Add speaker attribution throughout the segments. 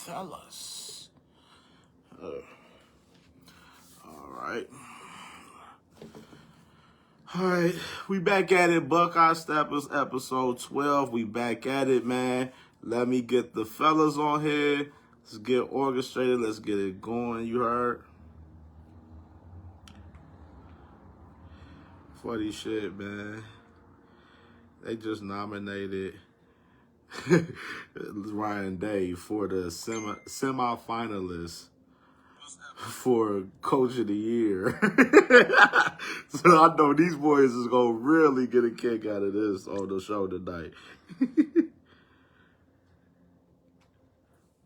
Speaker 1: fellas. All right. All right, we back at it. Buckeye Steppas, episode 12. We back at it, man. Let me get the fellas on here. Let's get orchestrated. Let's get it going. You heard? Funny shit, man. They just nominated Ryan Day for the semifinalists for Coach of the Year. So I know these boys is gonna really get a kick out of this on the show tonight.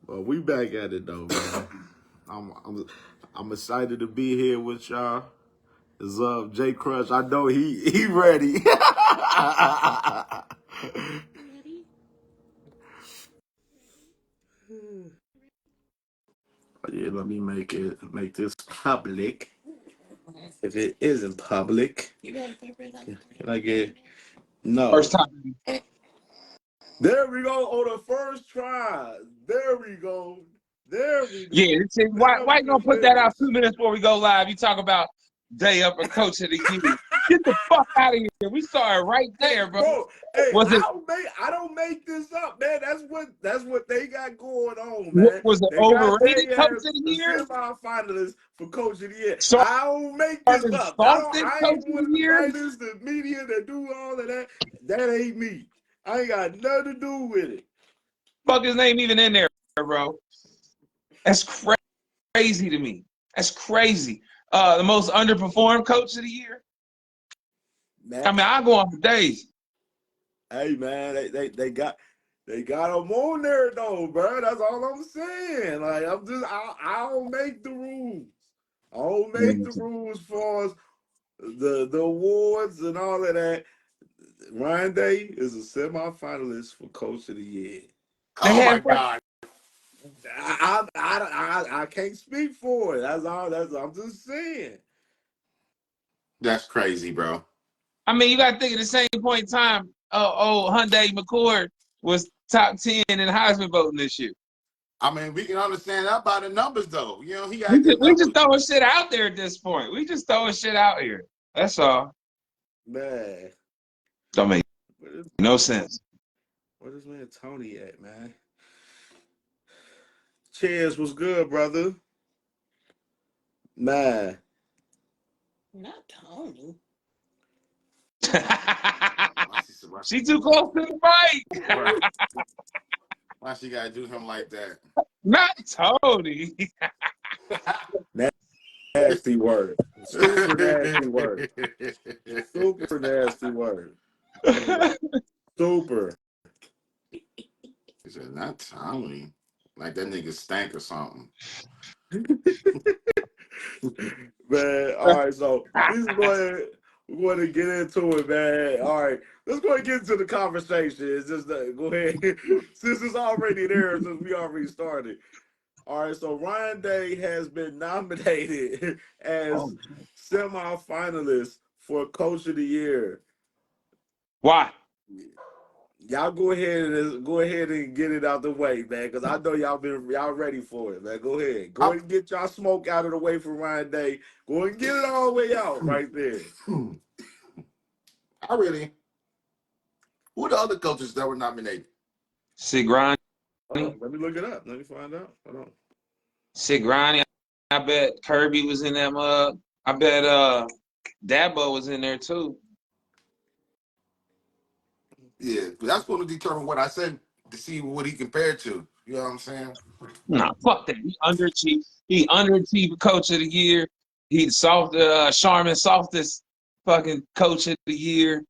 Speaker 1: Well, we back at it though, man. I'm excited to be here with y'all. It's J Crush. I know he ready. Yeah, let me make this public. If it isn't public, can I get no?
Speaker 2: First time.
Speaker 1: There we go on the first try. There we go.
Speaker 2: Yeah, see, why you gonna put that out 2 minutes before we go live? You talk about day up and Coach of the Year. Get the fuck out of here. We saw it right there, bro.
Speaker 1: Hey,
Speaker 2: was it?
Speaker 1: I don't make this up, man. That's what they got going on, man.
Speaker 2: Was it overrated Coach of the Year?
Speaker 1: Semi-finalists for Coach of the Year.
Speaker 2: So,
Speaker 1: I don't make this up. I ain't one of the writers, the media that do all of that. That ain't me. I ain't got nothing to do with it.
Speaker 2: Fuck his name even in there, bro. That's crazy to me. That's crazy. The most underperformed Coach of the Year. Man. I mean, I go on for days.
Speaker 1: Hey man, they got them on there though, bro. That's all I'm saying. Like I don't make the rules. I don't make the rules for the awards and all of that. Ryan Day is a semi-finalist for Coach of the Year.
Speaker 2: Oh my God.
Speaker 1: I can't speak for it. I'm just saying.
Speaker 3: That's crazy, bro.
Speaker 2: I mean, you got to think at the same point in time, Hyundai McCord was top 10 in Heisman voting this year.
Speaker 3: I mean, we can understand that by the numbers, though. You know,
Speaker 2: we just throwing shit out there at this point. We just throwing shit out here. That's all.
Speaker 1: Man.
Speaker 2: Don't make no sense.
Speaker 1: Where this man Tony at, man? Cheers, what's good, brother? Man.
Speaker 4: Not Tony.
Speaker 2: She too close to the mic.
Speaker 3: Right. Why she gotta do him like that?
Speaker 2: Not Tony.
Speaker 1: Nasty word. Super nasty word. Super nasty word. Super.
Speaker 3: He said, not Tony. Like that nigga stank or something.
Speaker 1: Man, all right, so we're going to get into it, man. All right, let's go ahead and get into the conversation. It's just go ahead. Since it's already there, since we already started. All right, so Ryan Day has been nominated as semi-finalist for Coach of the Year.
Speaker 2: Why?
Speaker 1: Y'all go ahead and get it out the way, man, because I know y'all ready for it, man. Go ahead and get y'all smoke out of the way for Ryan Day. Go and get it all the way out right there.
Speaker 3: Who are the other coaches that were nominated?
Speaker 2: Sigrani.
Speaker 1: Let me look it up. Let me find out. Hold on.
Speaker 2: Sigrani. I bet Kirby was in that mug. I bet Dabo was in there too.
Speaker 3: Yeah, that's going to determine what I said to see what he compared to. You know what I'm saying?
Speaker 2: Nah, fuck that. He underachieved. He underachieved Coach of the Year. He Sharman softest fucking Coach of the Year.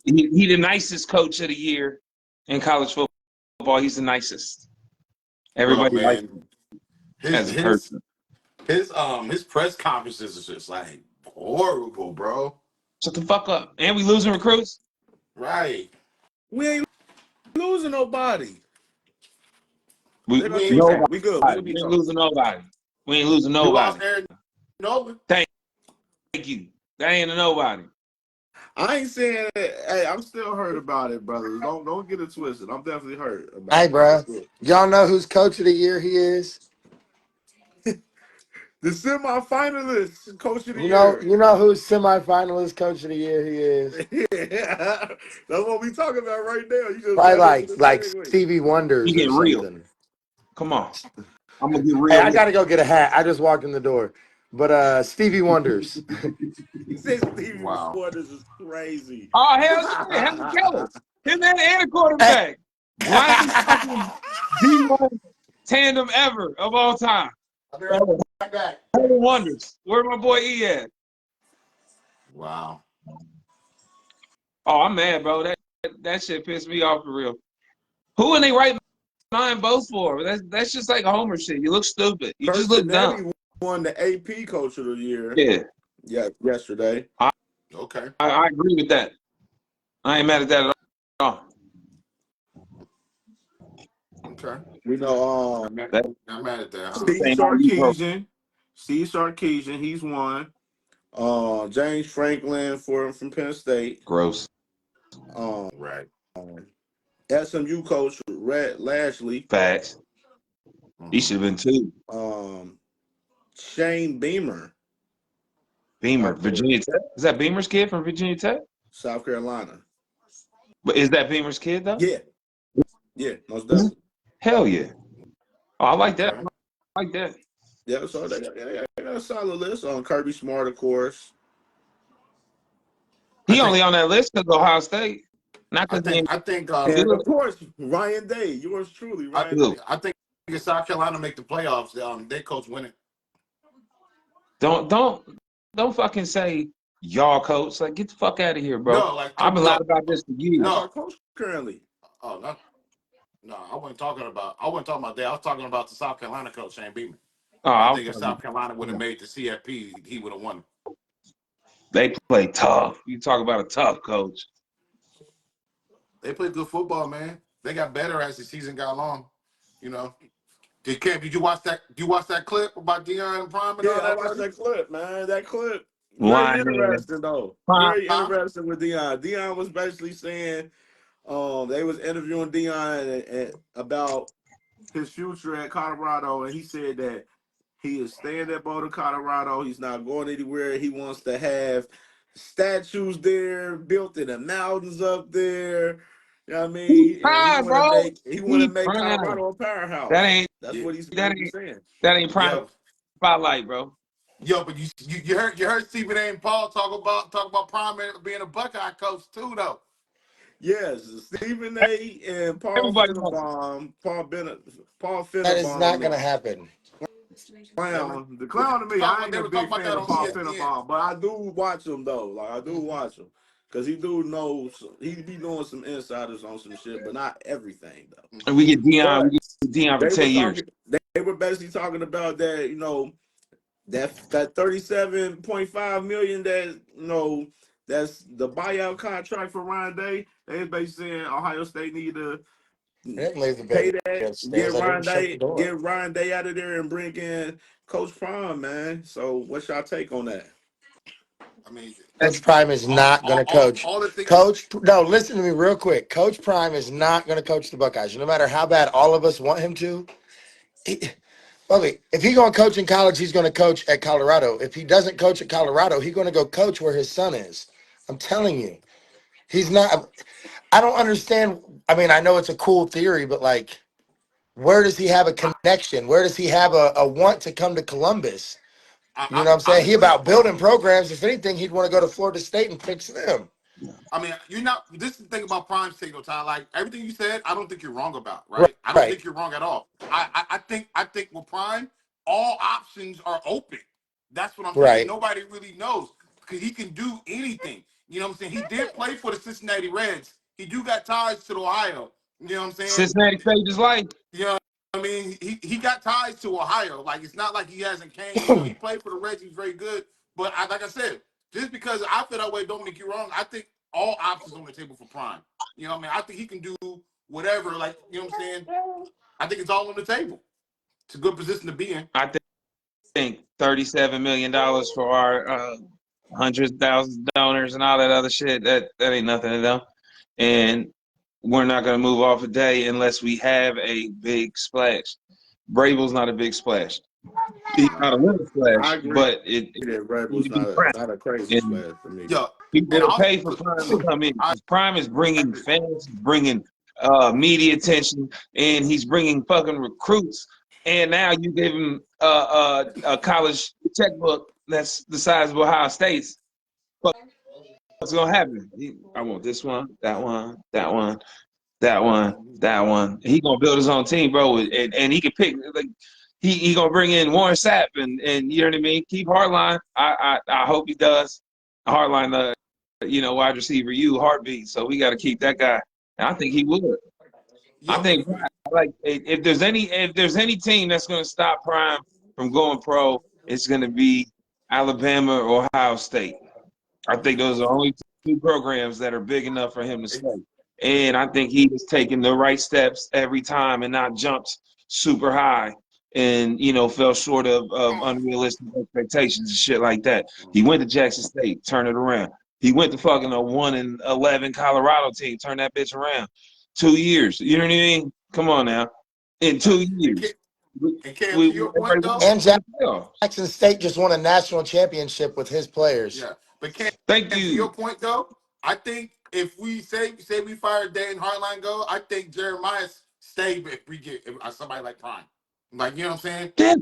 Speaker 2: He the nicest Coach of the Year in college football. He's the nicest. Everybody likes him as a person.
Speaker 3: His press conferences is just like horrible, bro.
Speaker 2: Shut the fuck up. And we losing recruits?
Speaker 3: Right.
Speaker 1: We ain't losing nobody.
Speaker 2: We
Speaker 1: good.
Speaker 2: We ain't losing nobody. We ain't losing nobody.
Speaker 3: Aaron Nolan.
Speaker 2: Thank you. That ain't a nobody.
Speaker 1: I ain't saying hey, I'm still hurt about it, brothers. Don't get it twisted. I'm definitely hurt
Speaker 5: Hey,
Speaker 1: about it.
Speaker 5: bro. Y'all know whose coach of the year he is?
Speaker 1: The semifinalist, coach of the
Speaker 5: You
Speaker 1: year.
Speaker 5: know whose semifinalist coach of the year he is?
Speaker 1: Yeah, that's what we talking about right now. You just
Speaker 5: Probably
Speaker 1: got into the
Speaker 5: like
Speaker 1: segue.
Speaker 5: Stevie Wonders
Speaker 2: You
Speaker 5: or
Speaker 2: get real.
Speaker 5: something.
Speaker 2: Come on. I'm gonna get
Speaker 5: Hey,
Speaker 2: real
Speaker 5: I
Speaker 2: with
Speaker 5: gotta go get a hat. I just walked in the door. But Stevie Wonders.
Speaker 1: He said Stevie
Speaker 3: Wow.
Speaker 1: Wonders is crazy.
Speaker 2: oh, hell yeah. Helen Keller. Him and a
Speaker 5: Hey.
Speaker 2: quarterback. Blackest fucking D1 tandem ever of all time.
Speaker 5: I'll be right back.
Speaker 2: Helen Wonders. Where my boy E at?
Speaker 3: Wow.
Speaker 2: Oh, I'm mad, bro. That shit pissed me off for real. Who in they right mind both for? That's just like a homer shit. You look stupid. You just look dumb.
Speaker 1: Cincinnati won the AP Coach of the Year.
Speaker 2: Yeah.
Speaker 1: Yeah, yesterday.
Speaker 3: Okay.
Speaker 2: I agree with that. I ain't mad at that at all.
Speaker 3: Okay.
Speaker 1: We know
Speaker 2: That
Speaker 3: Not mad at that, huh?
Speaker 1: Steve
Speaker 2: ain't how you vote.
Speaker 1: Sarkisian. Steve Sarkisian, he's one. James Franklin from Penn State.
Speaker 2: Gross.
Speaker 1: Um,
Speaker 3: Right.
Speaker 1: SMU coach Red Lashley.
Speaker 2: Facts. He
Speaker 3: Mm-hmm.
Speaker 2: should have been two.
Speaker 1: Shane Beamer,
Speaker 2: Beamer, Virginia Tech. Is that Beamer's kid from Virginia Tech?
Speaker 1: South Carolina.
Speaker 2: But is that Beamer's kid though?
Speaker 1: Yeah, most definitely.
Speaker 2: Hell yeah. Oh, I like that.
Speaker 3: Okay.
Speaker 2: I like that.
Speaker 1: Yeah, so they got a solid list on Kirby Smart, of course.
Speaker 2: He only on that list because Ohio State. Not because he ain't
Speaker 3: I think
Speaker 1: And
Speaker 2: good.
Speaker 1: of course, Ryan Day, yours truly,
Speaker 3: I
Speaker 1: Ryan
Speaker 2: Good.
Speaker 1: Day.
Speaker 3: I think if South Carolina make the playoffs, their coach winning.
Speaker 2: Don't fucking say y'all coach. Like get the fuck out of here, bro.
Speaker 3: No, like
Speaker 2: I've been
Speaker 3: no,
Speaker 2: lying about this for
Speaker 1: That's
Speaker 2: years.
Speaker 1: our
Speaker 3: no.
Speaker 1: coach currently.
Speaker 3: Oh, no, I wasn't talking about that. I was talking about the South Carolina coach, Shane Beamer.
Speaker 2: Oh,
Speaker 3: I
Speaker 2: I was
Speaker 3: think if
Speaker 2: talking.
Speaker 3: South Carolina would have made the CFP, he would have won.
Speaker 2: They play tough. You talk about a tough coach.
Speaker 3: They played good football, man. They got better as the season got along. You know. Did you watch that? You watch that clip about Deion Prime and
Speaker 1: Yeah,
Speaker 3: all
Speaker 1: I
Speaker 3: that,
Speaker 1: watched
Speaker 3: buddy?
Speaker 1: that clip, man. That clip, very
Speaker 2: Lying.
Speaker 1: interesting though.
Speaker 2: Huh?
Speaker 1: Very
Speaker 3: Huh?
Speaker 1: interesting with Dion. Dion was basically saying, they was interviewing Dion about his future at Colorado, and he said that he is staying at Boulder, Colorado. He's not going anywhere. He wants to have statues there, built in the mountains up there. You know what I
Speaker 2: He
Speaker 1: mean? And
Speaker 2: prime, bro.
Speaker 1: he want to
Speaker 2: He
Speaker 1: make
Speaker 2: prime.
Speaker 1: Colorado a
Speaker 2: That
Speaker 1: powerhouse.
Speaker 2: ain't
Speaker 1: That's
Speaker 3: Yeah.
Speaker 1: what he's
Speaker 2: that
Speaker 1: basically
Speaker 2: ain't
Speaker 1: saying.
Speaker 2: that ain't prime
Speaker 3: Yo,
Speaker 2: spotlight, bro.
Speaker 3: but you heard Stephen A. and Paul talk about Prime being a Buckeye coach too, though.
Speaker 1: Yes, Stephen A. and
Speaker 2: Everybody wants it.
Speaker 1: Paul
Speaker 5: That is not
Speaker 1: Fennebaum,
Speaker 5: gonna happen.
Speaker 1: the clown to me. I ain't
Speaker 3: They
Speaker 1: a
Speaker 3: were talking
Speaker 1: big
Speaker 3: about
Speaker 1: fan
Speaker 3: that
Speaker 1: of
Speaker 3: on
Speaker 1: Paul
Speaker 3: ESPN.
Speaker 1: Fennebaum, but I do watch him though. Like I do
Speaker 3: Mhm.
Speaker 1: watch him because he do know he be doing some insiders on some shit, but not everything though.
Speaker 2: And we get Dion. We
Speaker 1: But
Speaker 2: get Dion for
Speaker 1: they were
Speaker 2: 10 years.
Speaker 1: talking. They were basically talking about that. That 37.5 million that that's the buyout contract for Ryan Day. They basically saying Ohio State need to
Speaker 5: I didn't leave the
Speaker 1: pay
Speaker 5: baby
Speaker 1: that,
Speaker 5: upstairs. I didn't shut the door.
Speaker 1: get Ryan Day out of there and bring in Coach Prime, man. So what's y'all take on that?
Speaker 3: I mean,
Speaker 2: That's
Speaker 5: Coach Prime is not going to coach.
Speaker 3: all the things.
Speaker 5: No, listen to me real quick. Coach Prime is not going to coach the Buckeyes. No matter how bad all of us want him to. If he's going to coach in college, he's going to coach at Colorado. If he doesn't coach at Colorado, he's going to go coach where his son is. I'm telling you. He's not. I don't understand. I mean, I know it's a cool theory, but like, where does he have a connection? Where does he have a want to come to Columbus? You know what I'm
Speaker 3: I
Speaker 5: saying? He
Speaker 3: agree.
Speaker 5: about building programs. If anything, he'd want to go to Florida State and fix them.
Speaker 3: I mean, you're not. This is the thing about Prime signal, Ty. Like everything you said, I don't think you're wrong about.
Speaker 5: Right.
Speaker 3: Right? I don't
Speaker 5: Right.
Speaker 3: think you're wrong at all. I think with Prime, all options are open. That's what I'm saying.
Speaker 5: Right.
Speaker 3: Nobody really knows because he can do anything. You know what I'm saying? He did play for the Cincinnati Reds. He do got ties to Ohio. You know what I'm saying?
Speaker 2: Cincinnati saved his life.
Speaker 3: You know, I mean, he got ties to Ohio. Like it's not like he hasn't came. You know, he played for the Reds. He's very good. But like I said, just because I feel that way, don't make you wrong. I think all options on the table for Prime. You know what I mean? I think he can do whatever. Like you know what I'm saying? I think it's all on the table. It's a good position to be in.
Speaker 2: I think $37 million for our 100,000 donors and all that other shit. That ain't nothing to them. And we're not going to move off a day unless we have a big splash. Vrabel's not a big splash. He's not a little
Speaker 1: I
Speaker 2: splash,
Speaker 1: agree
Speaker 2: but it
Speaker 1: that
Speaker 2: need
Speaker 1: Rebel's
Speaker 2: to be Prime.
Speaker 1: not a crazy
Speaker 2: And
Speaker 1: splash for me.
Speaker 3: Yo,
Speaker 2: people
Speaker 3: and
Speaker 2: will
Speaker 3: also,
Speaker 2: pay for Prime to come in
Speaker 3: I,
Speaker 2: because Prime is bringing fans, bringing media attention, and he's bringing fucking recruits. And now you give him a college checkbook that's the size of Ohio State's. What's gonna happen? I want this one, that one, that one, that one, that one. He gonna build his own team, bro, and he can pick. Like, he gonna bring in Warren Sapp and you know what I mean. Keep Hartline. I hope he does. Hartline, wide receiver, heartbeat. So we got to keep that guy. And I think he would. I
Speaker 3: yo,
Speaker 2: think like if there's any team that's gonna stop Prime from going pro, it's gonna be Alabama or Ohio State. I think those are the only two programs that are big enough for him to stay. And I think he has taken the right steps every time and not jumped super high and, fell short of unrealistic expectations and shit like that. He went to Jackson State, turn it around. He went to fucking a 1-11 Colorado team, turn that bitch around. 2 years. You know what I mean? Come on now. In 2 years.
Speaker 3: and Cam, to your point though,
Speaker 5: And Jackson State just won a national championship with his players.
Speaker 3: yeah. But Cam,
Speaker 2: Thank
Speaker 3: to your
Speaker 2: you.
Speaker 3: point though, I think if we say we fire Dan Hartline go, I think Jeremiah stay if we get somebody like Prime. Like, you know what I'm saying?
Speaker 2: Yeah.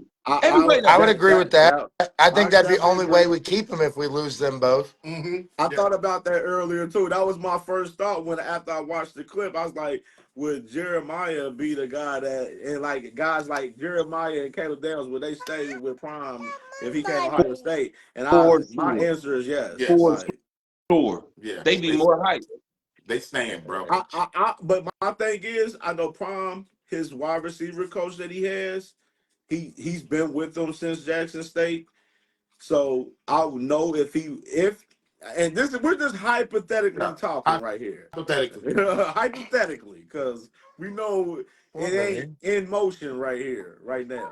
Speaker 2: Everybody
Speaker 5: I would
Speaker 2: knows.
Speaker 5: agree with that. I think that's the
Speaker 1: definitely
Speaker 5: only way we keep him if we lose them both.
Speaker 1: I thought about that earlier too. That was my first thought after I watched the clip. I was like, would Jeremiah be the guy and like guys like Jeremiah and Caleb Downs, would they stay with Prime if he came to Ohio State? And
Speaker 2: For
Speaker 1: my
Speaker 2: sure.
Speaker 1: answer is yes.
Speaker 3: Yes.
Speaker 1: Like,
Speaker 2: Sure.
Speaker 3: Yeah.
Speaker 2: They be more hype.
Speaker 3: They stand, bro.
Speaker 1: but my thing is, I know Prime, his wide receiver coach that he has, he's been with them since Jackson State. So I'll know if and we're just hypothetically talking right here.
Speaker 3: Hypothetically.
Speaker 1: Hypothetically, because we know it ain't in motion right here, right now.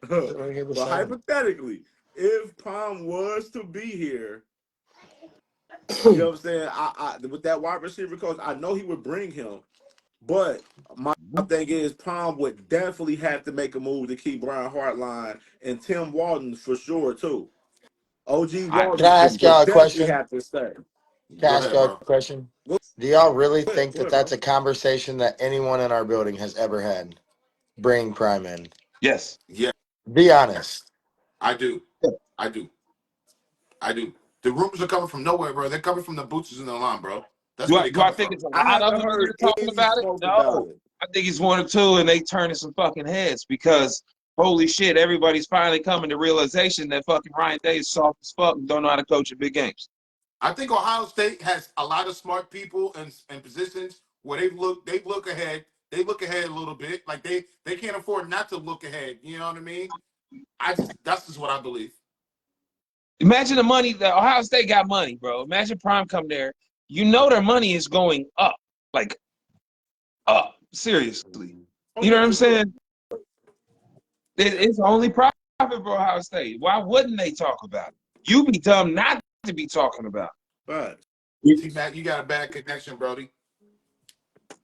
Speaker 1: But hypothetically, if Palm was to be here, you know what I'm saying? I with that wide receiver coach, I know he would bring him, but my thing is Palm would definitely have to make a move to keep Brian Hartline and Tim Walton for sure too. OG
Speaker 5: Can
Speaker 1: Walton
Speaker 5: I ask y'all
Speaker 1: would
Speaker 5: a
Speaker 1: definitely
Speaker 5: question?
Speaker 1: have to stay.
Speaker 5: Can I
Speaker 3: Go
Speaker 5: ask
Speaker 3: ahead,
Speaker 5: y'all a
Speaker 3: bro.
Speaker 5: question? Do y'all really
Speaker 1: Go ahead,
Speaker 5: think that that's a conversation that anyone in our building has ever had? Bring Prime in.
Speaker 2: Yes.
Speaker 3: Yeah,
Speaker 5: Be honest.
Speaker 3: I do. I do. I do. The rumors are coming from nowhere, bro. They're coming from the boosters in the line, bro. That's where they're
Speaker 2: Do I
Speaker 3: coming
Speaker 2: think
Speaker 3: from.
Speaker 2: it's a
Speaker 1: I
Speaker 2: lot of
Speaker 1: haven't
Speaker 2: them that
Speaker 1: heard
Speaker 2: are talking
Speaker 1: any
Speaker 2: about it?
Speaker 1: smoke about
Speaker 2: No.
Speaker 1: it.
Speaker 2: I think it's 1 or 2, and they turning some fucking heads because holy shit, everybody's finally coming to realization that fucking Ryan Day is soft as fuck and don't know how to coach in big games.
Speaker 3: I think Ohio State has a lot of smart people in positions where they look ahead. They look ahead a little bit. Like they can't afford not to look ahead. You know what I mean? That's just what I believe.
Speaker 2: Imagine the money that Ohio State got money, bro. Imagine Prime come there. You know their money is going up, like up, seriously.
Speaker 1: Oh
Speaker 2: You know
Speaker 1: yeah,
Speaker 2: what I'm
Speaker 1: for sure.
Speaker 2: saying? It's only profit for Ohio State. Why wouldn't they talk about it? You be dumb not to be talking about
Speaker 1: But
Speaker 2: it.
Speaker 3: See, Matt, you got a bad connection, Brody.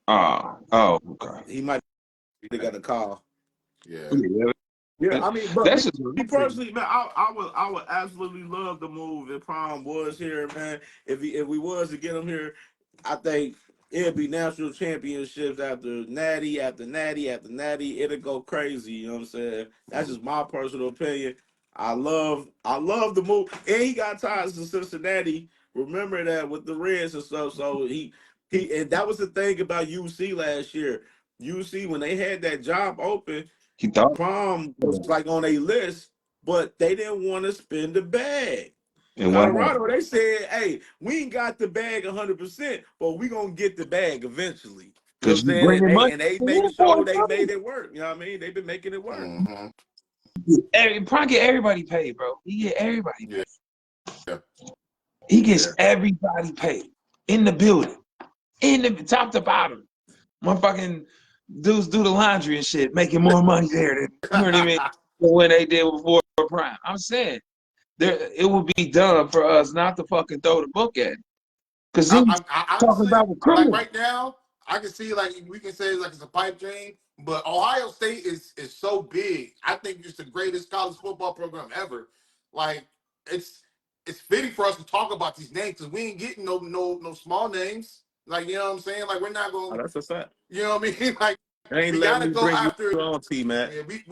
Speaker 2: Okay.
Speaker 1: he might have got a call.
Speaker 3: Yeah.
Speaker 1: Yeah, I mean, but
Speaker 2: That's just
Speaker 1: me personally, man, I would absolutely love the move if Prime was here, man. If we was to get him here, I think it'd be national championships after natty after natty after natty. It'll go crazy. You know what I'm saying? That's just my personal opinion. I love the move, and he got ties to Cincinnati. Remember that with the Reds and stuff. So he and that was the thing about UC last year. UC when they had that job open.
Speaker 2: he thought.
Speaker 1: Prom was like on a list, but they didn't want to spend the bag.
Speaker 2: And what happened?
Speaker 1: Colorado, they said, hey, we ain't got the bag 100%, but we going to get the bag eventually. You know what
Speaker 2: Because
Speaker 1: I'm
Speaker 2: you
Speaker 1: saying?
Speaker 2: bringing money.
Speaker 1: And they made sure they made it work. You know what I mean? They've been making it work.
Speaker 3: Mm-hmm.
Speaker 2: Prime get everybody paid, bro. He get everybody paid.
Speaker 3: Yeah.
Speaker 2: He gets everybody paid in the building, in the top to bottom. Motherfucking dudes do the laundry and shit, making more money there than you know what I mean than when they did before Prime. I'm saying it would be dumb for us not to fucking throw the book at him. Because he's
Speaker 3: I
Speaker 2: talking
Speaker 3: honestly,
Speaker 2: about
Speaker 3: like
Speaker 2: recruiting.
Speaker 3: right now, I can see like we can say it's a pipe dream, but Ohio State is so big. I think it's the greatest college football program ever. Like it's fitting for us to talk about these names because we ain't getting no small names. Like you know what I'm saying? Like we're not
Speaker 1: Oh,
Speaker 3: going.
Speaker 1: that's a fact.
Speaker 3: You know what I mean? Like
Speaker 1: I ain't
Speaker 3: we
Speaker 1: letting
Speaker 3: gotta
Speaker 1: me
Speaker 3: go
Speaker 1: bring you
Speaker 3: after.
Speaker 1: on, T Mac.
Speaker 3: Yeah, we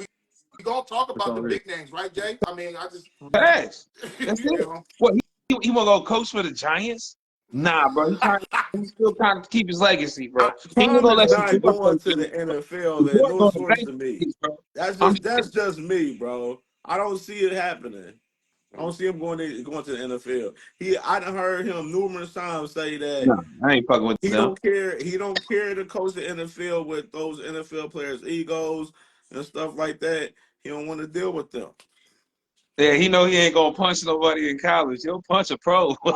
Speaker 3: gonna talk
Speaker 1: It's
Speaker 3: about
Speaker 1: on
Speaker 3: the
Speaker 1: real.
Speaker 3: big names, right, Jay? I mean, I just
Speaker 2: Facts. That's
Speaker 3: you
Speaker 2: it.
Speaker 3: know.
Speaker 2: What he want to go coach for the Giants? Nah, bro. He's still trying to keep his legacy, bro.
Speaker 1: I
Speaker 2: He ain't gonna
Speaker 1: promise
Speaker 2: let
Speaker 1: not
Speaker 2: you do
Speaker 1: going
Speaker 2: it.
Speaker 1: to the NFL. There's
Speaker 2: You're
Speaker 1: no
Speaker 2: going to
Speaker 1: source
Speaker 2: bank
Speaker 1: to me.
Speaker 2: this, bro.
Speaker 1: That's
Speaker 2: I'm
Speaker 1: just me, bro. I don't see it happening. I don't see him going to the NFL. I done heard him numerous times say that
Speaker 2: no, I ain't fucking with
Speaker 1: he
Speaker 2: them.
Speaker 1: don't care. He don't care to coach the NFL with those NFL players' egos and stuff like that. He don't want to deal with them.
Speaker 2: Yeah, he know he ain't gonna punch nobody in college. He'll punch a pro. Come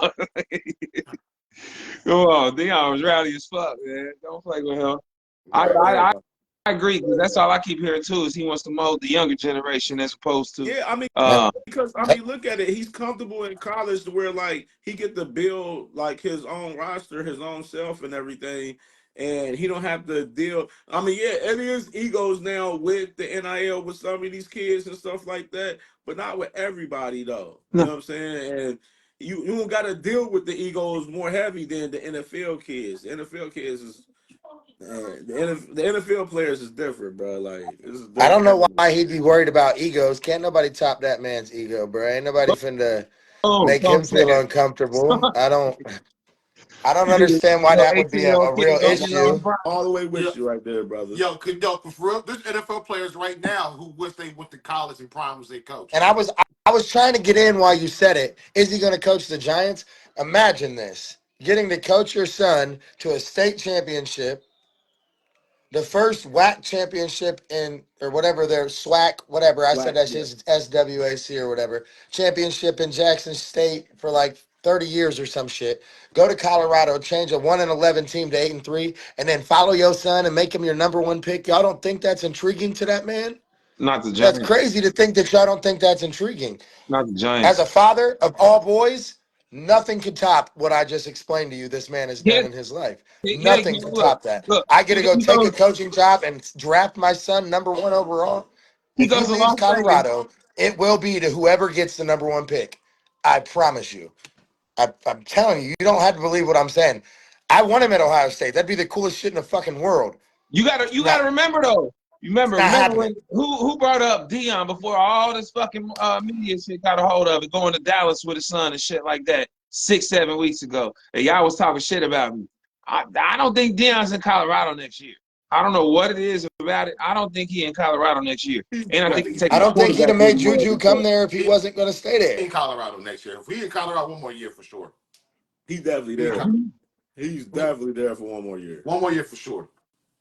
Speaker 2: on, Deion was rowdy as fuck, man. Don't play with him. I
Speaker 3: Right.
Speaker 2: I, I I agree because that's all I keep hearing too is he wants to mold the younger generation as opposed to
Speaker 1: Yeah, I mean,
Speaker 5: Hey,
Speaker 1: because I
Speaker 5: hey,
Speaker 1: mean, look at it. He's comfortable in college to where like he get to build like his own roster, his own self, and everything, and he don't have to deal. I mean, yeah, it is egos now with the NIL with some of these kids and stuff like that, but not with everybody though. You
Speaker 2: no.
Speaker 1: know what I'm saying? And you don't got to deal with the egos more heavy than the NFL kids. The NFL kids is. Man, the NFL players is different, bro. Like this is
Speaker 5: I don't
Speaker 1: different.
Speaker 5: know why he'd be worried about egos. Can't nobody top that man's ego, bro. Ain't nobody finna
Speaker 2: Oh,
Speaker 5: make
Speaker 2: don't
Speaker 5: him
Speaker 2: say
Speaker 5: feel
Speaker 2: that.
Speaker 5: uncomfortable. I don't
Speaker 2: You nigga,
Speaker 5: understand why
Speaker 2: no
Speaker 5: that would be
Speaker 2: 18-year-old
Speaker 5: a
Speaker 2: kid
Speaker 5: real
Speaker 2: gonna be on
Speaker 5: issue.
Speaker 2: fire.
Speaker 1: All the way
Speaker 3: Yeah.
Speaker 1: with you right there, brother.
Speaker 3: Yo, for real, there's NFL players right now who wish they went to college and prime was their coach.
Speaker 5: And I was trying to get in while you said it. Is he going to coach the Giants? Imagine this: getting to coach your son to a state championship, the first WAC championship in or whatever their SWAC, whatever I said
Speaker 1: Black,
Speaker 5: that's
Speaker 1: yeah.
Speaker 5: his SWAC or whatever championship in Jackson State for like 30 years or some shit. Go to Colorado, change a 1-11 team to 8-3, and then follow your son and make him your number one pick. Y'all don't think that's intriguing to that man?
Speaker 2: Not the
Speaker 5: That's
Speaker 2: Giants.
Speaker 5: crazy to think that y'all don't think that's intriguing.
Speaker 2: Not the
Speaker 5: As
Speaker 2: Giants.
Speaker 5: a father of all boys, nothing could top what I just explained to you this man has done
Speaker 2: Yeah,
Speaker 5: in his life.
Speaker 2: yeah,
Speaker 5: Nothing could
Speaker 2: look,
Speaker 5: top that.
Speaker 2: look.
Speaker 5: I get to go
Speaker 2: He
Speaker 5: take a
Speaker 2: goes,
Speaker 5: coaching job and draft my son number one overall.
Speaker 2: he
Speaker 5: If he
Speaker 2: goes to
Speaker 5: leaves
Speaker 2: Las Vegas.
Speaker 5: Colorado, it will be to whoever gets the number one pick. I promise you. I'm telling you, you don't have to believe what I'm saying. I want him at Ohio State. That'd be the coolest shit in the fucking world.
Speaker 2: You
Speaker 5: Not,
Speaker 2: gotta remember though. You
Speaker 5: it's not
Speaker 2: remember
Speaker 5: happening.
Speaker 2: when who brought up Dion before all this fucking media shit got a hold of it, going to Dallas with his son and shit like that 6-7 weeks ago. And y'all was talking shit about me. I don't think Dion's in Colorado next year. I don't know what it is about it. I don't think he in Colorado next year. And I
Speaker 3: I
Speaker 2: think
Speaker 3: think
Speaker 2: he's
Speaker 3: he's
Speaker 5: I
Speaker 2: taking a
Speaker 5: don't think he'd
Speaker 2: quarterback
Speaker 5: have
Speaker 2: with
Speaker 5: made
Speaker 2: him wherever
Speaker 5: Juju
Speaker 2: he goes.
Speaker 5: come there if he wasn't going to stay there.
Speaker 3: in Colorado next year. If he in Colorado one more year for sure.
Speaker 1: He's definitely
Speaker 3: He in
Speaker 1: there.
Speaker 3: Col-
Speaker 1: He's definitely there for one more year.
Speaker 3: one more year for sure.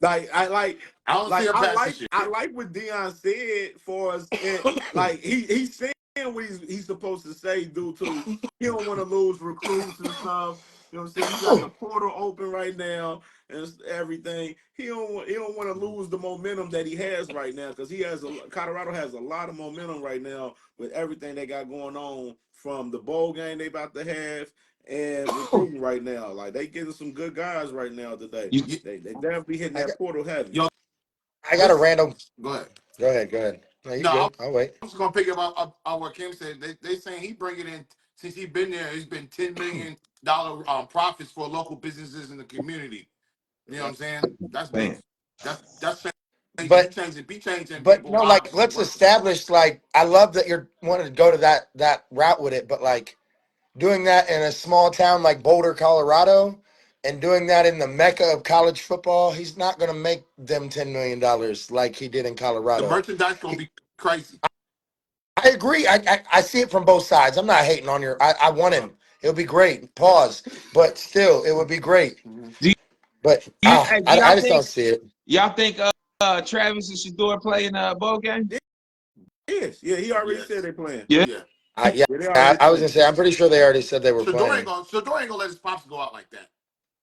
Speaker 1: Like I like
Speaker 3: I don't see him
Speaker 1: I
Speaker 3: past
Speaker 1: like
Speaker 3: this year.
Speaker 1: I like what Dion said for us and like he's saying what he's supposed to say due to he don't want to lose recruits and stuff. You know what I'm saying? You got the portal open right now and everything. He don't want to lose the momentum that he has right now because Colorado has a lot of momentum right now with everything they got going on from the bowl game they about to have and recruiting right now. Like they getting some good guys right now today.
Speaker 2: You,
Speaker 1: They definitely hitting
Speaker 5: I
Speaker 1: that
Speaker 5: got,
Speaker 1: portal heavy.
Speaker 3: Yo,
Speaker 5: I got a
Speaker 3: this
Speaker 5: random.
Speaker 3: go ahead.
Speaker 5: Go ahead. Go ahead. No, you
Speaker 3: No, I'm
Speaker 5: good. I'll wait.
Speaker 3: just gonna pick up what Kim said. They saying he bringing in since he been there. It's been $10 million profits for local businesses in the community. You know what I'm saying? That's big.
Speaker 2: man.
Speaker 3: That's changing.
Speaker 5: But
Speaker 3: Be changing
Speaker 5: but
Speaker 3: people
Speaker 5: no, like
Speaker 3: lives and
Speaker 5: let's
Speaker 3: working.
Speaker 5: establish. Like I love that you're wanting to go to that route with it, but like doing that in a small town like Boulder, Colorado, and doing that in the mecca of college football, he's not going to make them $10 million like he did in
Speaker 3: The
Speaker 5: Colorado.
Speaker 3: merchandise gonna be crazy.
Speaker 5: I agree. I see it from both sides. I'm not hating on your. I want him. It'll be great. Pause. But still, it would be great.
Speaker 3: Mhm.
Speaker 2: Do
Speaker 5: But
Speaker 2: hey, do
Speaker 5: I
Speaker 2: y'all
Speaker 5: just
Speaker 2: think
Speaker 5: don't see it.
Speaker 2: Travis and Shador play in a bowl game?
Speaker 1: Yes, yeah, he already
Speaker 3: Yes.
Speaker 1: said they playing.
Speaker 2: Yeah.
Speaker 3: Yeah.
Speaker 5: Yeah,
Speaker 1: Yeah, they already
Speaker 5: I was gonna
Speaker 1: playing.
Speaker 5: say. I'm pretty sure they already said they were playing.
Speaker 3: Shador ain't gonna let his pops go out like that.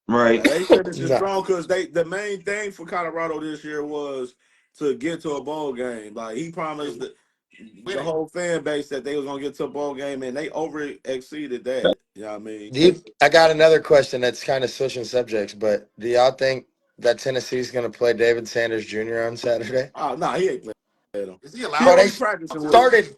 Speaker 2: Right.
Speaker 1: They said it's just
Speaker 5: No.
Speaker 1: strong because the main thing for Colorado this year was to get to a bowl game. Like he promised
Speaker 3: And
Speaker 1: that the whole fan base that they was gonna get to a bowl game, and they over exceeded that. You know what I mean?
Speaker 5: I got another question that's kind of switching subjects, but do y'all think that Tennessee's going to play David Sanders Jr. on Saturday?
Speaker 1: Oh no, he ain't playing him.
Speaker 3: Is he
Speaker 1: He
Speaker 3: allowed
Speaker 5: Bro, they
Speaker 1: only practicing with.
Speaker 5: started.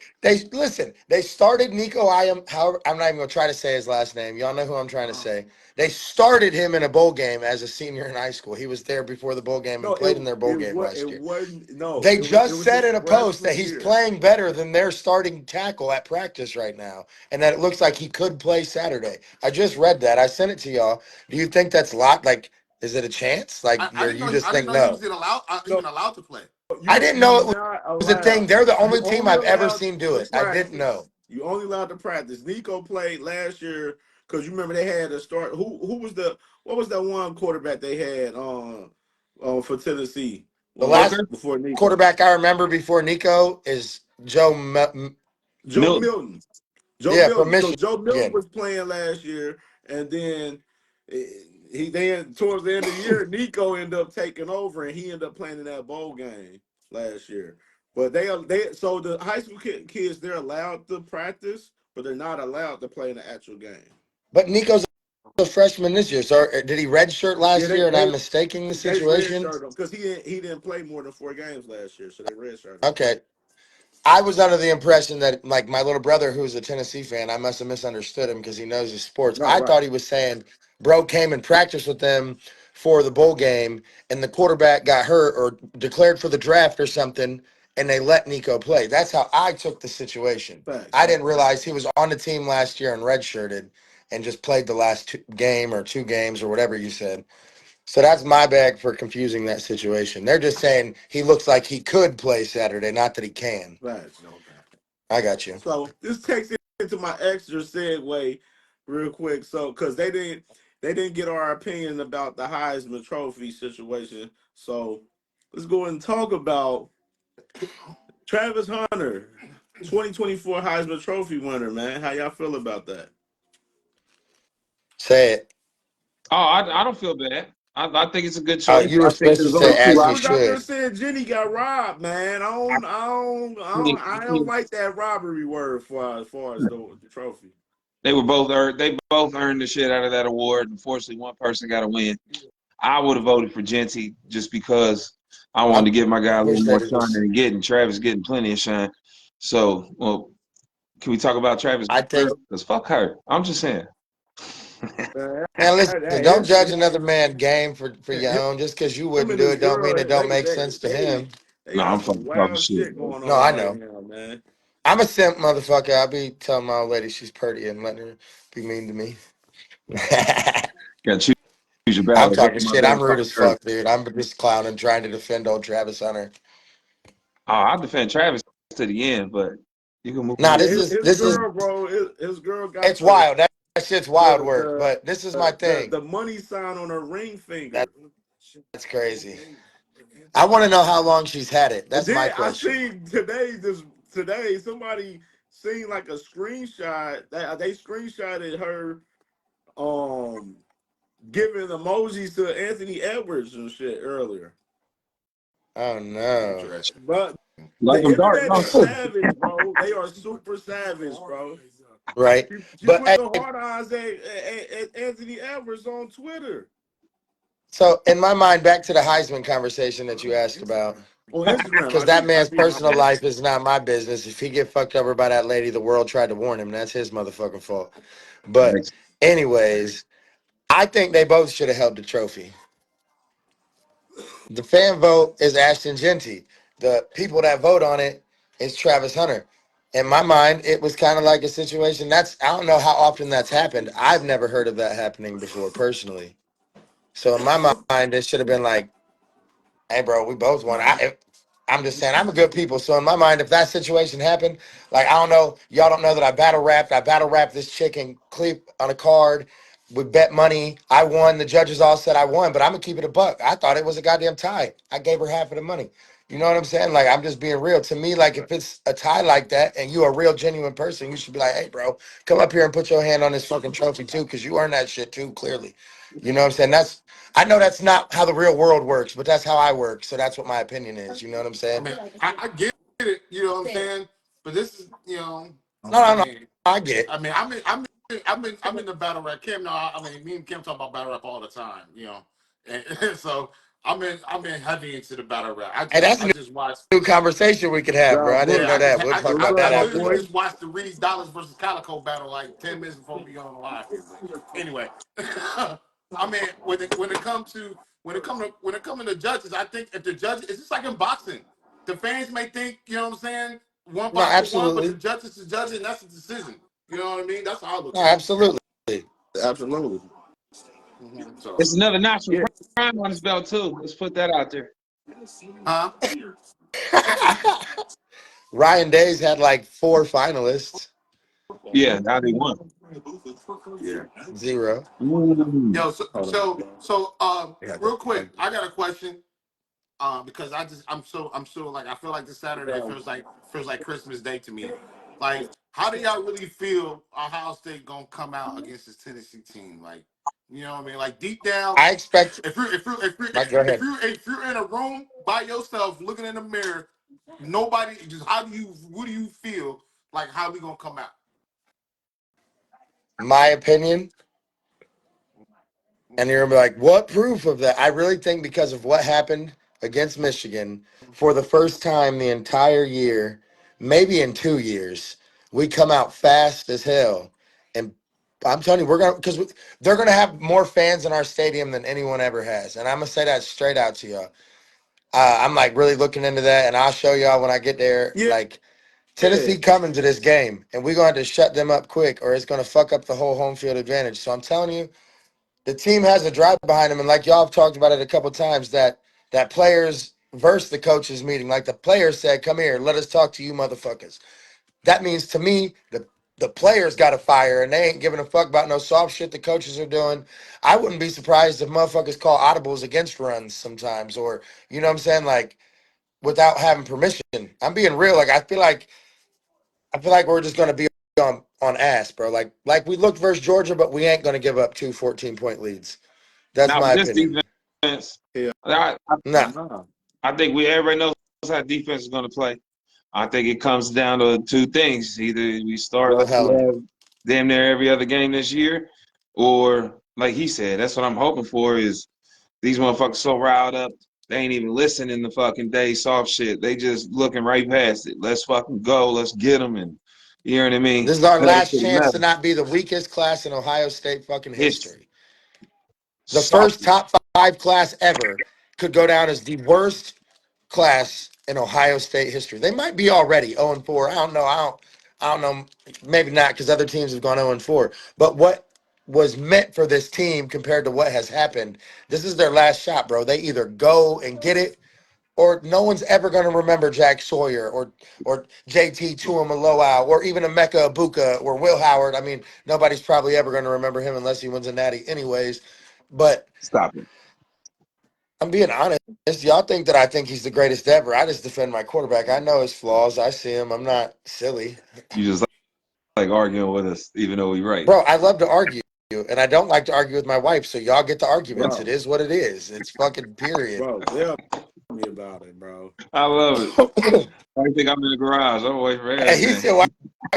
Speaker 5: They started Nico Iam. However, I'm not even gonna try to say his last name. Y'all know who I'm trying to say. They started him in a bowl game as a senior in high school. He was there before the bowl game and
Speaker 1: No,
Speaker 5: played in their bowl game last
Speaker 1: it
Speaker 5: year.
Speaker 1: wasn't. No,
Speaker 5: They
Speaker 1: it
Speaker 5: just
Speaker 1: was
Speaker 5: said
Speaker 1: his
Speaker 5: in a post that
Speaker 1: freshman
Speaker 5: he's
Speaker 1: year.
Speaker 5: playing better than their starting tackle at practice right now, and that it looks like he could play Saturday. I just read that. I sent it to y'all. Do you think that's lot? Like, is it a chance? Like,
Speaker 3: I didn't
Speaker 5: you
Speaker 3: know.
Speaker 5: just
Speaker 3: I didn't
Speaker 5: think
Speaker 3: know he was
Speaker 5: no?
Speaker 1: No,
Speaker 3: even allowed to play.
Speaker 5: I didn't know
Speaker 1: you're
Speaker 5: it
Speaker 1: not
Speaker 5: was a thing.
Speaker 1: allowed.
Speaker 5: They're the
Speaker 1: You
Speaker 5: only team
Speaker 1: only
Speaker 5: I've ever
Speaker 1: allowed
Speaker 5: seen do
Speaker 1: to
Speaker 5: it. I didn't know.
Speaker 1: practice. You only allowed to practice. Nico played last year because you remember they had a start. Who was the what was that one quarterback they had for Tennessee
Speaker 5: The last
Speaker 2: Booker,
Speaker 1: before Nico?
Speaker 5: quarterback I remember before Nico is
Speaker 1: Joe
Speaker 2: Milton.
Speaker 1: Milton. Joe
Speaker 5: Yeah, from
Speaker 1: Milton. So Joe Milton
Speaker 5: Michigan.
Speaker 1: was playing last year, and then he then towards the end of the year, Nico ended up taking over, and he ended up playing in that bowl game last year. But they so the high school kids they're allowed to practice, but they're not allowed to play in the actual game.
Speaker 5: But Nico's a freshman this year. So did he redshirt
Speaker 1: Yeah,
Speaker 5: last
Speaker 1: they
Speaker 5: year and I'm
Speaker 1: they
Speaker 5: mistaking the
Speaker 1: they
Speaker 5: situation?
Speaker 1: redshirt him because he didn't play more than 4 games last year, so they redshirt him.
Speaker 5: Okay. I was under the impression that, like, my little brother, who's a Tennessee fan, I must have misunderstood him because he knows his sports.
Speaker 1: No,
Speaker 5: I
Speaker 1: right.
Speaker 5: thought he was saying, bro came and practiced with them for the bowl game, and the quarterback got hurt or declared for the draft or something, and they let Nico play. That's how I took the situation.
Speaker 1: Facts.
Speaker 5: I didn't realize he was on the team last year and redshirted and just played the last game or 2 games or whatever you said. So that's my bag for confusing that situation. They're just saying he looks like he could play Saturday, not that he can.
Speaker 1: Facts.
Speaker 5: I got you.
Speaker 1: So this takes it into my extra segue real quick. So because they didn't get our opinion about the Heisman Trophy situation. So let's go and talk about Travis Hunter, 2024 Heisman Trophy winner, man. How y'all feel about that?
Speaker 5: Say it.
Speaker 2: Oh, I don't feel bad. I think it's a good
Speaker 5: Oh,
Speaker 2: choice.
Speaker 5: you were
Speaker 2: I think
Speaker 5: supposed to
Speaker 2: there's
Speaker 5: say
Speaker 2: only two
Speaker 1: He
Speaker 5: as you
Speaker 1: was out there
Speaker 5: should.
Speaker 1: saying Jenny got robbed, man. I don't like that robbery word as far as the trophy.
Speaker 2: They both earned the shit out of that award. Unfortunately, one person got to win. I would have voted for Genty just because I
Speaker 5: I
Speaker 2: wanted to give my guy a little more
Speaker 5: appreciate
Speaker 2: shine
Speaker 5: this.
Speaker 2: than he getting. Travis getting plenty of shine. So, well, can we talk about Travis
Speaker 5: I
Speaker 2: real?
Speaker 5: think,
Speaker 2: Because fuck her. I'm just saying.
Speaker 5: man, listen,
Speaker 1: Hey,
Speaker 5: don't judge another man game for your
Speaker 1: him
Speaker 5: own. Just because you wouldn't
Speaker 1: and
Speaker 5: do
Speaker 1: his
Speaker 5: it, don't
Speaker 1: girl,
Speaker 5: mean it don't make sense to him.
Speaker 1: they
Speaker 2: No,
Speaker 1: got
Speaker 2: I'm
Speaker 1: some
Speaker 2: fucking talking
Speaker 1: wild
Speaker 2: shit,
Speaker 1: shit
Speaker 2: bro.
Speaker 1: going
Speaker 5: No,
Speaker 1: on
Speaker 5: I
Speaker 1: right
Speaker 5: know.
Speaker 1: now, man.
Speaker 5: I'm a simp motherfucker. I'll be telling my old lady she's pretty and letting her be mean to me.
Speaker 2: Got to choose your
Speaker 5: I'm
Speaker 2: battles. That's
Speaker 5: talking
Speaker 2: what my
Speaker 5: shit.
Speaker 2: dad
Speaker 5: I'm rude
Speaker 2: taught me
Speaker 5: as
Speaker 2: early.
Speaker 5: fuck, dude. I'm just clowning, trying to defend old Travis Hunter.
Speaker 2: Oh, I defend Travis to the end, but you can move
Speaker 5: Nah,
Speaker 2: on.
Speaker 1: Yeah,
Speaker 5: this is
Speaker 1: his
Speaker 5: this is
Speaker 1: girl, bro. His girl got
Speaker 5: it's wild. That shit's wild
Speaker 1: the
Speaker 5: work.
Speaker 1: the
Speaker 5: But this is my thing.
Speaker 1: the money sign on her ring finger.
Speaker 5: That's crazy. I want to know how long she's had it.
Speaker 1: And
Speaker 5: That's my
Speaker 1: then I
Speaker 5: question.
Speaker 1: seen today somebody seen like a screenshot that they screenshotted her um giving emojis to Anthony Edwards and shit earlier.
Speaker 5: Oh no.
Speaker 3: Interesting.
Speaker 1: But
Speaker 2: Like
Speaker 1: the
Speaker 2: them dark,
Speaker 1: internet
Speaker 2: don't
Speaker 1: is savage, bro. They are super savage, bro.
Speaker 5: Right.
Speaker 1: She
Speaker 5: But
Speaker 1: put the
Speaker 5: hey,
Speaker 1: hard eyes at Anthony Edwards on Twitter.
Speaker 5: so in my mind, back to the Heisman conversation that you asked about,
Speaker 1: On Instagram,
Speaker 5: because that
Speaker 1: I
Speaker 5: man's
Speaker 1: see my
Speaker 5: personal
Speaker 1: bad.
Speaker 5: life is not my business. If he get fucked over by that lady, the world tried to warn him. That's his motherfucking fault. But
Speaker 2: you?
Speaker 5: anyways, I think they both should have held the trophy. The fan vote is Ashton Genty. The people that vote on it is Travis Hunter. In my mind, it was kind of like a situation I don't know how often that's happened. I've never heard of that happening before personally. So in my mind, it should have been like, hey, bro, we both won. I'm just saying, I'm a good people. So in my mind, if that situation happened, like, I don't know, y'all don't know that I battle rapped. I battle rapped this chick in Cleep on a card. We bet money. I won. The judges all said I won, but I'm gonna keep it a buck. I thought it was a goddamn tie. I gave her half of the money. You know what I'm saying? Like, I'm just being real. To me, like, if it's a tie like that and you're a real genuine person, you should be like, hey, bro, come up here and put your hand on this fucking trophy too, because you earned that shit too, clearly. You know what I'm saying? I know that's not how the real world works, but that's how I work. So that's what my opinion is. You know what I'm
Speaker 3: I
Speaker 5: saying?
Speaker 3: mean, I get it. You know what I'm saying? but this is, you know, I
Speaker 5: No.
Speaker 3: mean,
Speaker 5: I get.
Speaker 3: I'm in the battle rap. Kim, no, I mean, me and Kim talk about battle rap all the time, you know, and so I'm in heavy into the battle rap.
Speaker 5: Hey, that's a
Speaker 3: I just watched.
Speaker 5: new conversation we could have, bro.
Speaker 1: Nah,
Speaker 5: I didn't
Speaker 1: boy.
Speaker 5: know that. We'll talk
Speaker 1: What's
Speaker 5: about
Speaker 1: up,
Speaker 5: that
Speaker 3: I
Speaker 1: my
Speaker 5: after
Speaker 3: literally
Speaker 1: boy?
Speaker 5: though.
Speaker 3: just watched the Reed's Dollars versus Calico battle like 10 minutes before we got on the live here. But anyway, I mean, when it come to the judges, I think if the judges, it's just like in boxing. The fans may think, you know what I'm saying, one
Speaker 5: No,
Speaker 3: boxer won, but the
Speaker 5: absolutely.
Speaker 3: judges is judging, and that's a decision. You know what I mean? That's how I look
Speaker 5: No,
Speaker 3: at it.
Speaker 5: absolutely.
Speaker 1: Absolutely.
Speaker 3: So,
Speaker 2: It's another notch from
Speaker 1: Yeah.
Speaker 2: Prime on his belt too. Let's put that out there.
Speaker 3: huh?
Speaker 5: Ryan Day's had like 4 finalists.
Speaker 2: Yeah, now they won.
Speaker 1: Yeah.
Speaker 5: 0.
Speaker 2: Mm.
Speaker 3: Yo,
Speaker 1: Hold on. Yeah.
Speaker 3: real quick, I got a question. Because I'm so like I feel like this Saturday feels like Christmas Day to me. Like, how do y'all really feel Ohio State gonna come out against this Tennessee team? Like, you know what I mean? Like deep down,
Speaker 5: I expect. Like, go ahead.
Speaker 3: if you're in a room by yourself looking in the mirror, nobody just what do you feel like how we gonna come out?
Speaker 5: My opinion, and you're gonna be like, "What proof of that?" I really think because of what happened against Michigan for the first time the entire year, maybe in 2 years, we come out fast as hell, and I'm telling you, we're gonna because they're gonna have more fans in our stadium than anyone ever has, and I'm gonna say that straight out to y'all. I'm like really looking into that, and I'll show y'all when I get there.
Speaker 1: Yeah.
Speaker 5: Like Tennessee coming to this game, and we're going to have to shut them up quick, or it's going to fuck up the whole home field advantage. So I'm telling you, the team has a drive behind them, and like y'all have talked about it a couple times, that players versus the coaches meeting, like the players said, "Come here, let us talk to you, motherfuckers." That means to me, the players got a fire, and they ain't giving a fuck about no soft shit the coaches are doing. I wouldn't be surprised if motherfuckers call audibles against runs sometimes, or you know what I'm saying, like without having permission. I'm being real. Like I feel like we're just gonna be on ass, bro. Like we looked versus Georgia, but we ain't gonna give up 2 14-point leads. That's
Speaker 2: Now
Speaker 5: my
Speaker 2: with this
Speaker 5: opinion.
Speaker 2: defense,
Speaker 1: Yeah.
Speaker 2: I,
Speaker 5: Nah,
Speaker 1: Nah.
Speaker 2: I think everybody knows how defense is going to play. I think it comes down to two things: either we start
Speaker 5: well,
Speaker 2: like we
Speaker 5: Helen.
Speaker 2: have damn near every other game this year, or like he said, that's what I'm hoping for. Is these motherfuckers so riled up they ain't even listening to fucking day soft shit. They just looking right past it. Let's fucking go. Let's get them. And you know what I mean?
Speaker 5: This is our
Speaker 2: Pedal to
Speaker 5: last
Speaker 2: the
Speaker 5: chance to
Speaker 2: metal.
Speaker 5: not be the weakest class in Ohio State fucking
Speaker 2: It's
Speaker 5: history. The first
Speaker 2: salty.
Speaker 5: top 5 class ever could go down as the worst class in Ohio State history. They might be already 0-4. I don't know. I don't know. Maybe not because other teams have gone 0-4. But what was meant for this team compared to what has happened, this is their last shot, bro. They either go and get it, or no one's ever going to remember Jack Sawyer or JT Tuimoloau or even Emeka Ibuka or Will Howard. I mean, nobody's probably ever going to remember him unless he wins a natty anyways. But
Speaker 2: Stop it.
Speaker 5: I'm being honest. Y'all think that I think he's the greatest ever. I just defend my quarterback. I know his flaws. I see him. I'm not silly.
Speaker 2: You just like arguing with us, even though we right.
Speaker 5: Bro, I love to argue, and I don't like to argue with my wife, so y'all get the arguments. It
Speaker 1: Bro.
Speaker 5: is what it is. It's fucking period.
Speaker 1: Bro. Tell me about it, bro.
Speaker 2: I love it. I think I'm in the garage. I'm waiting for
Speaker 5: And he
Speaker 2: everything.
Speaker 5: said, why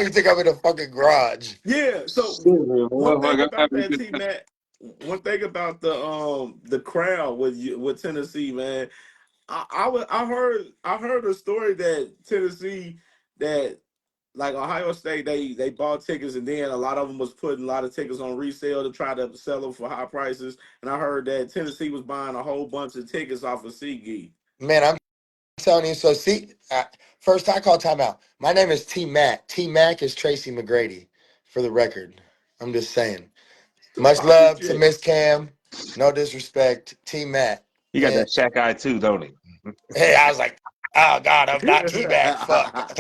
Speaker 5: you think I'm in a fucking garage?
Speaker 1: Yeah. So
Speaker 2: Shit, man,
Speaker 1: one thing
Speaker 2: motherfucker,
Speaker 1: about that team, Matt. One thing about the crowd with Tennessee, man. I heard a story that Tennessee that like Ohio State they bought tickets and then a lot of them was putting a lot of tickets on resale to try to sell them for high prices. And I heard that Tennessee was buying a whole bunch of tickets off of SeatGeek.
Speaker 5: Man, I'm telling you. So, see, first I call timeout. My name is T Mac. T Mac is Tracy McGrady, for the record. I'm just saying. Much
Speaker 1: I
Speaker 5: love to
Speaker 1: appreciate it.
Speaker 5: Miss Cam. No disrespect. T Mac.
Speaker 2: he got
Speaker 5: And
Speaker 2: that shack eye too, don't he?
Speaker 5: hey, I was like, oh God, I'm not T Mac. Fuck.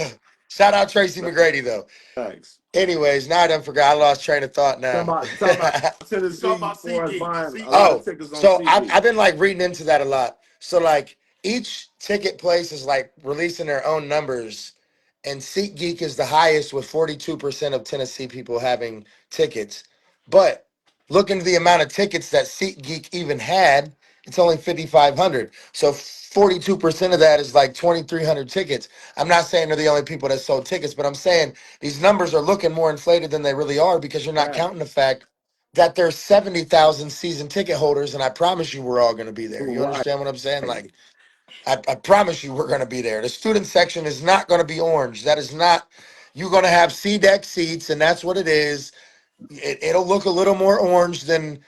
Speaker 5: Shout out Tracy McGrady though.
Speaker 1: Thanks.
Speaker 5: Anyways, now I done forgot. I lost train of thought now.
Speaker 1: Talking about
Speaker 3: You talking
Speaker 1: Tennessee
Speaker 3: about
Speaker 1: for us
Speaker 3: SeatGeek?
Speaker 1: buying a lot of
Speaker 3: SeatGeek.
Speaker 5: Oh,
Speaker 1: tickets on
Speaker 5: so
Speaker 1: SeatGeek.
Speaker 5: I've been like reading into that a lot. So like each ticket place is like releasing their own numbers, and SeatGeek is the highest with 42% of Tennessee people having tickets. But look into the amount of tickets that SeatGeek even had, It's only 5,500. So 42% of that is like 2,300 tickets. I'm not saying they're the only people that sold tickets, but I'm saying these numbers are looking more inflated than they really are because you're not
Speaker 1: Right.
Speaker 5: counting the fact that there's 70,000 season ticket holders, and I promise you we're all going to be there. You
Speaker 1: Right.
Speaker 5: understand what I'm saying? Like, I promise you we're going to be there. The student section is not going to be orange. That is not, you're going to have C deck seats, and that's what it is. It'll look a little more orange than,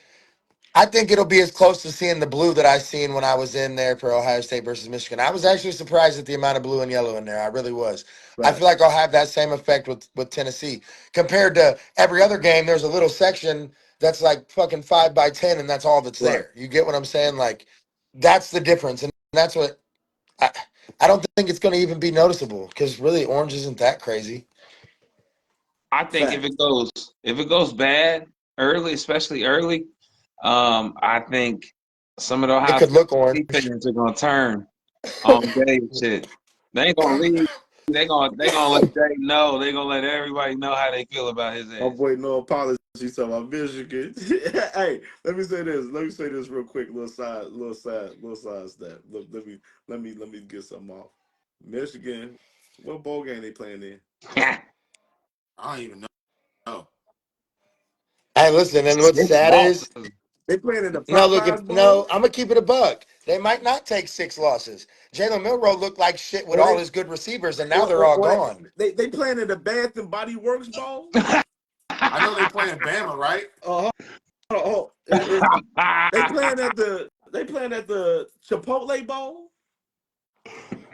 Speaker 5: I think it'll be as close to seeing the blue that I seen when I was in there for Ohio State versus Michigan. I was actually surprised at the amount of blue and yellow in there. I really was. I
Speaker 1: Right.
Speaker 5: feel like I'll have that same effect with Tennessee. Compared to every other game, there's a little section that's like fucking 5 by 10, and that's all that's
Speaker 1: Right.
Speaker 5: there. You get what I'm saying? Like, that's the difference. And that's what I, I don't think it's going to even be noticeable because really orange isn't that crazy.
Speaker 2: I think
Speaker 1: Fact.
Speaker 2: if it goes bad early, especially early, I think some of the
Speaker 5: It
Speaker 2: Ohio
Speaker 5: could look
Speaker 2: State
Speaker 5: orange.
Speaker 2: fans are gonna turn on Jay and shit. They ain't gonna leave. They gonna let Jay know. They gonna let everybody know how they feel about his
Speaker 1: My
Speaker 2: ass.
Speaker 1: boy, no apologies about Michigan. Hey, let me say this. Let me say this real quick. Little side step. Let me get something off. Michigan, what bowl game they playing in?
Speaker 3: I don't even know.
Speaker 5: Hey, listen, and what's
Speaker 2: Six
Speaker 5: sad is
Speaker 2: losses.
Speaker 1: They playing in the
Speaker 5: no, look,
Speaker 1: Popeyes
Speaker 5: no,
Speaker 1: Bowl,
Speaker 5: I'm gonna keep it a buck. They might not take 6 losses. Jalen Milrow looked like shit with
Speaker 1: or
Speaker 5: all
Speaker 1: they
Speaker 5: his good receivers, and now they're all
Speaker 1: or
Speaker 5: gone.
Speaker 1: they playing in the Bath and Body Works Bowl.
Speaker 3: I know they playing Bama, right?
Speaker 1: Oh, they playing at the Chipotle Bowl.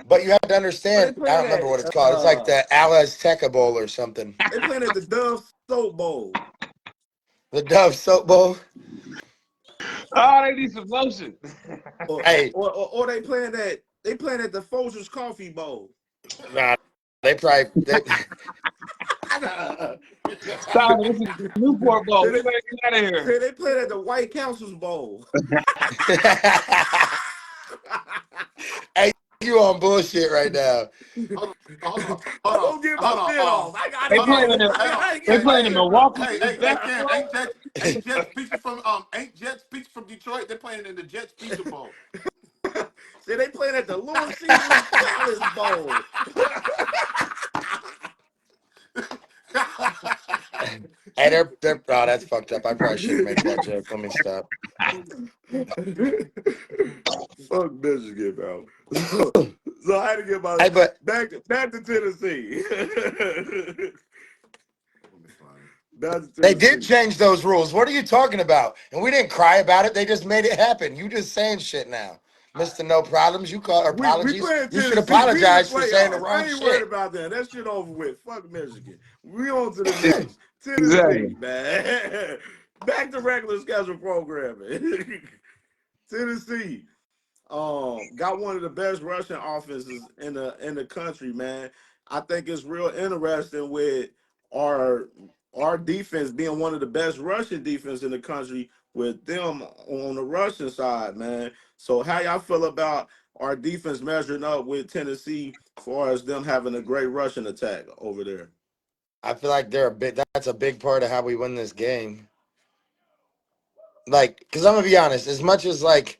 Speaker 5: But you have to
Speaker 1: Or they
Speaker 5: understand, I don't
Speaker 1: playing
Speaker 5: remember what it's
Speaker 1: at
Speaker 5: called. It's like the Azteca Bowl or something.
Speaker 1: they playing at the Dove Soap Bowl.
Speaker 5: The Dove Soap Bowl.
Speaker 2: Oh, they need some lotion.
Speaker 5: Hey,
Speaker 1: Or they playing at the Folgers Coffee Bowl.
Speaker 5: nah, they probably they,
Speaker 2: Stop it. This is Newport Bowl.
Speaker 1: say,
Speaker 2: We
Speaker 1: they,
Speaker 2: better get out of here.
Speaker 1: say they playing at the White Council's Bowl.
Speaker 5: Hey, you on bullshit right now.
Speaker 3: Hold on, hold on,
Speaker 1: I'm
Speaker 3: hold on,
Speaker 1: gonna get my
Speaker 3: hold on.
Speaker 1: shit off. I gotta
Speaker 2: They
Speaker 3: Hold
Speaker 1: get
Speaker 3: on,
Speaker 2: playing in
Speaker 1: it.
Speaker 2: the
Speaker 3: hold on.
Speaker 1: I
Speaker 2: they
Speaker 1: gotta
Speaker 3: Hey,
Speaker 2: playing
Speaker 1: get
Speaker 2: in
Speaker 3: hey,
Speaker 1: it off.
Speaker 2: Milwaukee.
Speaker 3: hey,
Speaker 2: Is
Speaker 3: hey, hey,
Speaker 2: that
Speaker 3: Cam,
Speaker 2: right?
Speaker 3: ain't Jets Pizza from Detroit? They're playing in the Jets Pizza Bowl.
Speaker 1: See, they playing at the Little Caesars Palace Bowl.
Speaker 5: Hey, they're oh, that's fucked up. I probably shouldn't make that joke. Let me stop.
Speaker 1: Fuck Michigan, bro. So I had to get my
Speaker 5: Hey, but
Speaker 1: back to Tennessee. Back to
Speaker 5: they did
Speaker 1: Tennessee.
Speaker 5: change those rules. What are you talking about? And we didn't cry about it. They just made it happen. You just saying shit now. Mister No Problems. You call
Speaker 1: We
Speaker 5: apologies.
Speaker 1: playing
Speaker 5: You should
Speaker 1: Tennessee. We in the
Speaker 5: apologize for saying the
Speaker 1: playoffs.
Speaker 5: wrong
Speaker 1: I ain't worried
Speaker 5: shit.
Speaker 1: about that. That shit over with. Fuck Michigan. We on to the next.
Speaker 2: Exactly.
Speaker 1: Tennessee, man. Back to regular schedule programming. Tennessee. Got one of the best rushing offenses in the country, man. I think it's real interesting with our our defense being one of the best rushing defense in the country with them on the rushing side, man. So how y'all feel about our defense measuring up with Tennessee as far as them having a great rushing attack over there?
Speaker 5: I feel like they're a bit. That's a big part of how we win this game. Like, because I'm gonna be honest. As much as like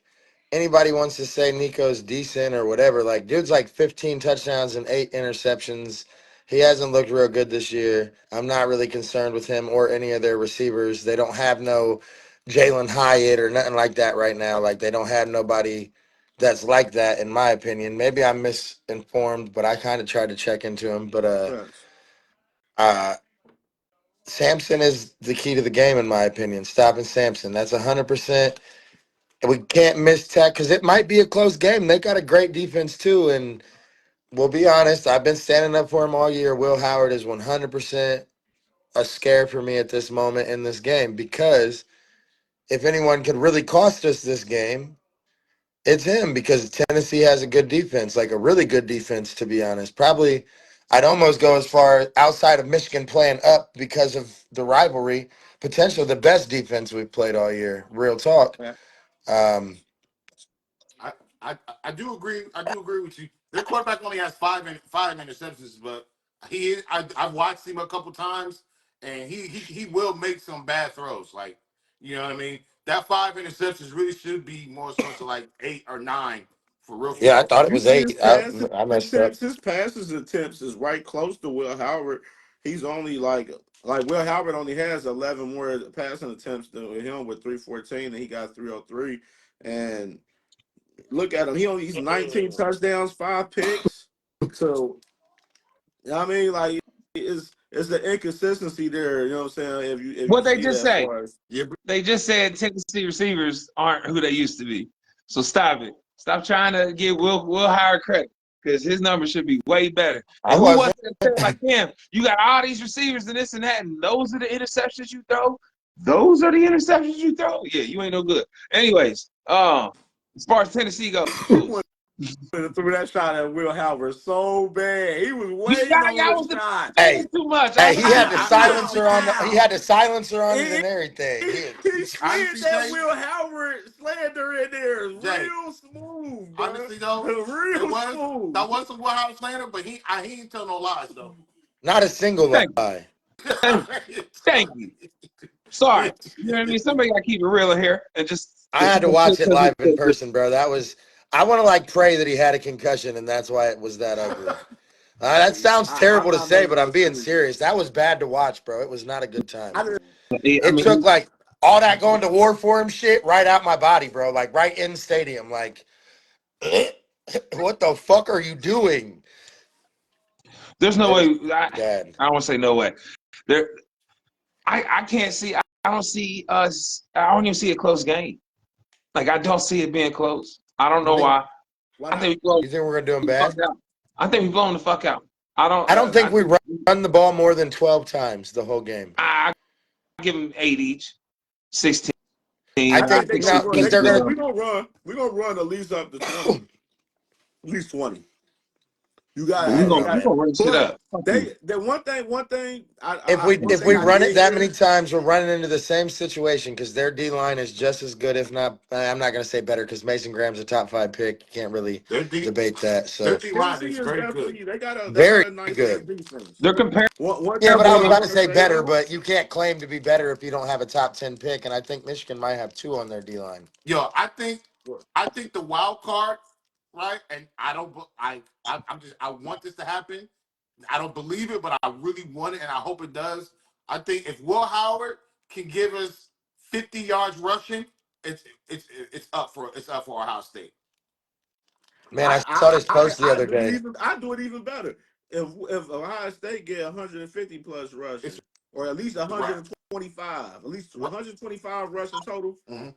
Speaker 5: anybody wants to say Nico's decent or whatever, like dude's like 15 touchdowns and 8 interceptions. He hasn't looked real good this year. I'm not really concerned with him or any of their receivers. They don't have no Jalen Hyatt or nothing like that right now. Like they don't have nobody that's like that, in my opinion. Maybe I'm misinformed, but I kind of tried to check into him. But
Speaker 1: Yes.
Speaker 5: uh Samson is the key to the game, in my opinion. Stopping Samson. That's 100%. And we can't miss Tech because it might be a close game. They got a great defense too, and we'll be honest. I've been standing up for him all year. Will Howard is 100% a scare for me at this moment in this game because if anyone could really cost us this game, it's him because Tennessee has a good defense, like a really good defense, to be honest. Probably, I'd almost go as far outside of Michigan playing up because of the rivalry, potentially the best defense we've played all year. Real talk.
Speaker 1: Yeah.
Speaker 5: Um,
Speaker 3: I, I do agree. I do agree with you. Their quarterback only has five interceptions, but I've watched him a couple times, and he will make some bad throws. Like, you know what I mean. that 5 interceptions really should be more so to like 8 or 9 for real.
Speaker 5: Yeah, I thought it
Speaker 1: You
Speaker 5: was
Speaker 1: see his
Speaker 5: 8.
Speaker 1: pass
Speaker 5: I messed up.
Speaker 1: attempts, his passes attempts is right close to Will Howard. He's only like Will Howard only has 11 more passing attempts than him with 314, and he got 303. And look at him, he's 19 touchdowns, 5 picks. So I mean, like it's the inconsistency there. You know what I'm saying? If you
Speaker 2: What they
Speaker 1: see
Speaker 2: just
Speaker 1: that
Speaker 2: say?
Speaker 1: far as
Speaker 3: Yeah,
Speaker 2: They just said Tennessee receivers aren't who they used to be. So stop it. Stop trying to give Will Howard credit because his numbers should be way better.
Speaker 5: I
Speaker 2: And who was
Speaker 5: wasn't.
Speaker 2: it that said like, damn, you got all these receivers and this and that, and those are the interceptions you throw? Those are the interceptions you throw? Yeah, you ain't no good. Anyways, as far as Tennessee goes,
Speaker 1: threw that shot at Will Howard so bad. He was
Speaker 2: you
Speaker 1: waiting
Speaker 2: got
Speaker 1: on
Speaker 2: y'all
Speaker 1: the
Speaker 2: was
Speaker 1: shot.
Speaker 2: defending too much. I
Speaker 5: Hey,
Speaker 2: was
Speaker 5: he
Speaker 2: like,
Speaker 5: had the
Speaker 3: I
Speaker 1: Ow,
Speaker 5: silencer on. He
Speaker 1: ow.
Speaker 5: had the silencer on it
Speaker 1: He,
Speaker 5: and everything.
Speaker 1: he slid
Speaker 3: honestly,
Speaker 1: that
Speaker 3: Jay,
Speaker 1: Will Howard slander in there
Speaker 3: Jay,
Speaker 1: real smooth, bro.
Speaker 3: honestly though, it
Speaker 1: Real
Speaker 3: was
Speaker 1: smooth.
Speaker 3: that was some Wild slander, but he ain't tell no lies though.
Speaker 5: Not a single
Speaker 2: thank you,
Speaker 5: lie.
Speaker 2: thank you, thank you. Sorry, you know what I mean. Somebody got to keep it real in here and just
Speaker 5: I had to watch it live in person, bro. That was. I want to like pray that he had a concussion, and that's why it was that ugly. That
Speaker 1: Hey,
Speaker 5: sounds
Speaker 1: I'm
Speaker 5: terrible to
Speaker 1: not
Speaker 5: say,
Speaker 1: making
Speaker 5: but I'm
Speaker 1: no
Speaker 5: being
Speaker 1: excuses.
Speaker 5: serious. That was bad to watch, bro. It was not a good time.
Speaker 1: I just,
Speaker 2: I
Speaker 5: It took
Speaker 2: mean,
Speaker 5: like all that going to war for him shit right out my body, bro. Like right in stadium. Like, what the fuck are you doing?
Speaker 2: there's no
Speaker 5: It was
Speaker 2: way. I
Speaker 5: bad.
Speaker 2: don't want to say no way. There, I can't see. I don't see us. I don't even see a close game. Like I don't see it being close. I don't know why.
Speaker 1: why
Speaker 2: I
Speaker 1: not?
Speaker 2: think we blown
Speaker 5: You think we're gonna do him
Speaker 2: the fuck
Speaker 5: bad?
Speaker 2: out. I think we blown the fuck out. I don't.
Speaker 5: I don't
Speaker 2: I
Speaker 5: think we
Speaker 2: think
Speaker 5: run the ball more than 12 times the whole game.
Speaker 2: I give them 8 each, 16.
Speaker 5: I
Speaker 1: I
Speaker 2: I
Speaker 1: think
Speaker 5: think
Speaker 1: they're
Speaker 2: think
Speaker 1: gonna
Speaker 5: now
Speaker 2: 16
Speaker 1: run.
Speaker 5: because
Speaker 2: is
Speaker 5: they're
Speaker 2: good
Speaker 5: gonna.
Speaker 2: enough.
Speaker 1: We're gonna run at least up to 20. At least 20. You gotta
Speaker 5: I
Speaker 2: We're
Speaker 5: don't
Speaker 1: have,
Speaker 2: gonna
Speaker 5: know,
Speaker 2: we
Speaker 5: man.
Speaker 2: gonna run shit
Speaker 1: but
Speaker 2: up. Fuck you.
Speaker 5: If
Speaker 1: one
Speaker 5: if
Speaker 1: thing
Speaker 5: we
Speaker 1: I
Speaker 5: run
Speaker 1: did
Speaker 5: it that many
Speaker 1: hear.
Speaker 5: times, we're running into the same situation because their D line is just as good, if not. I'm not gonna say better because Mason Graham's a top 5 pick. You can't really
Speaker 3: their D
Speaker 5: debate that.
Speaker 3: their
Speaker 5: So
Speaker 3: D line
Speaker 1: Tennessee
Speaker 3: is
Speaker 1: is
Speaker 3: very good.
Speaker 1: definitely they got
Speaker 5: very
Speaker 1: a nice ass
Speaker 5: good.
Speaker 1: defense.
Speaker 2: They're comparing
Speaker 1: One
Speaker 5: Yeah,
Speaker 1: thing
Speaker 5: but I
Speaker 1: I
Speaker 5: was
Speaker 2: to
Speaker 5: about
Speaker 1: want
Speaker 5: to
Speaker 1: to
Speaker 5: say
Speaker 1: say
Speaker 5: better,
Speaker 1: though,
Speaker 5: but you can't claim to be better if you don't have a top 10 pick, and I think Michigan might have 2 on their D line.
Speaker 3: Yo, I think the wild card, right? And I don't. I'm just. I want this to happen. I don't believe it, but I really want it, and I hope it does. I think if Will Howard can give us 50 yards rushing, it's up for Ohio State.
Speaker 5: Man, I saw this post the
Speaker 1: I
Speaker 5: other
Speaker 1: do it
Speaker 5: day.
Speaker 1: even better. If Ohio State get 150 plus
Speaker 3: It's
Speaker 1: rushing, or at least
Speaker 3: a wrap.
Speaker 1: 125, at least 125 rushing total,
Speaker 3: Mhm.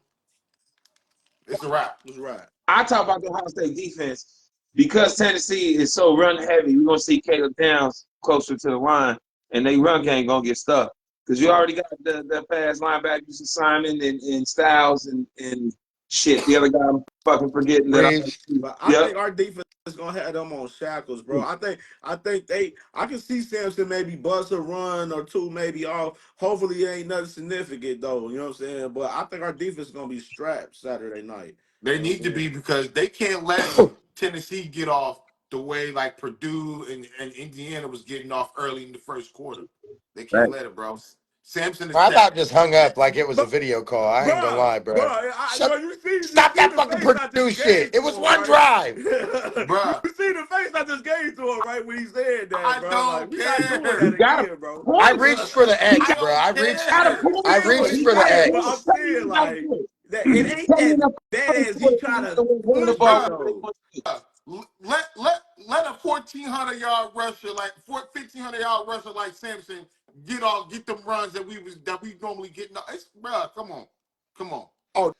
Speaker 3: It's a wrap.
Speaker 1: was right.
Speaker 2: I talk about the Ohio State defense because Tennessee is so run heavy. We're gonna see Caleb Downs closer to the line, and they run game gonna get stuck because you already got the past linebackers, Simon and Styles and shit. The other guy I'm fucking forgetting that I'm.
Speaker 5: Reeves.
Speaker 1: But I
Speaker 2: Yep.
Speaker 1: think our defense is gonna have them on shackles, bro. I think I can see Samson maybe bust a run or two, maybe off. Hopefully, it ain't nothing significant though. You know what I'm saying? But I think our defense is gonna be strapped Saturday night.
Speaker 3: They
Speaker 1: You know what
Speaker 3: need
Speaker 1: I'm
Speaker 3: to
Speaker 1: saying?
Speaker 3: be because they can't let Tennessee get off the way like Purdue and Indiana was getting off early in the first quarter. They can't
Speaker 2: Right.
Speaker 3: let it, bro. Samson is
Speaker 5: I
Speaker 3: that,
Speaker 5: about just hung up like it was a
Speaker 1: But
Speaker 5: video call. I ain't gonna
Speaker 1: bruh,
Speaker 5: lie, bro.
Speaker 1: bro,
Speaker 5: Shut.
Speaker 1: you
Speaker 5: Stop
Speaker 1: see
Speaker 5: that
Speaker 1: the
Speaker 5: fucking
Speaker 1: face I
Speaker 5: Purdue
Speaker 1: just gave
Speaker 5: shit. It
Speaker 1: to
Speaker 5: was
Speaker 1: him,
Speaker 5: one
Speaker 1: right?
Speaker 5: drive.
Speaker 1: You
Speaker 3: bro.
Speaker 1: see the face I just gave to him, right? When he said that,
Speaker 3: I
Speaker 1: bro. Like,
Speaker 3: don't
Speaker 1: we not doing
Speaker 2: He
Speaker 1: that
Speaker 3: care.
Speaker 2: got a
Speaker 1: again, bro.
Speaker 5: I
Speaker 2: point.
Speaker 5: reached for the
Speaker 2: He
Speaker 3: I
Speaker 5: X,
Speaker 2: got
Speaker 5: bro. I
Speaker 3: don't
Speaker 5: reached.
Speaker 2: a
Speaker 3: care.
Speaker 2: point.
Speaker 5: I
Speaker 1: Yeah,
Speaker 5: reached
Speaker 2: He
Speaker 5: for the
Speaker 2: got a
Speaker 1: but
Speaker 2: point.
Speaker 1: I'm
Speaker 5: X.
Speaker 2: Tell me
Speaker 1: saying
Speaker 2: he got a
Speaker 1: like
Speaker 2: point.
Speaker 1: that it ain't
Speaker 2: Tell me
Speaker 1: that
Speaker 2: enough
Speaker 1: bad
Speaker 2: fucking
Speaker 1: as he
Speaker 2: point.
Speaker 1: try to
Speaker 2: Hold the
Speaker 1: push
Speaker 2: ball.
Speaker 1: it
Speaker 3: Bro,
Speaker 1: though.
Speaker 3: let a 1,400 yard rusher like 1,500 yard rusher like Samson get them runs that we normally get. No, it's bro. Come on.
Speaker 1: Oh,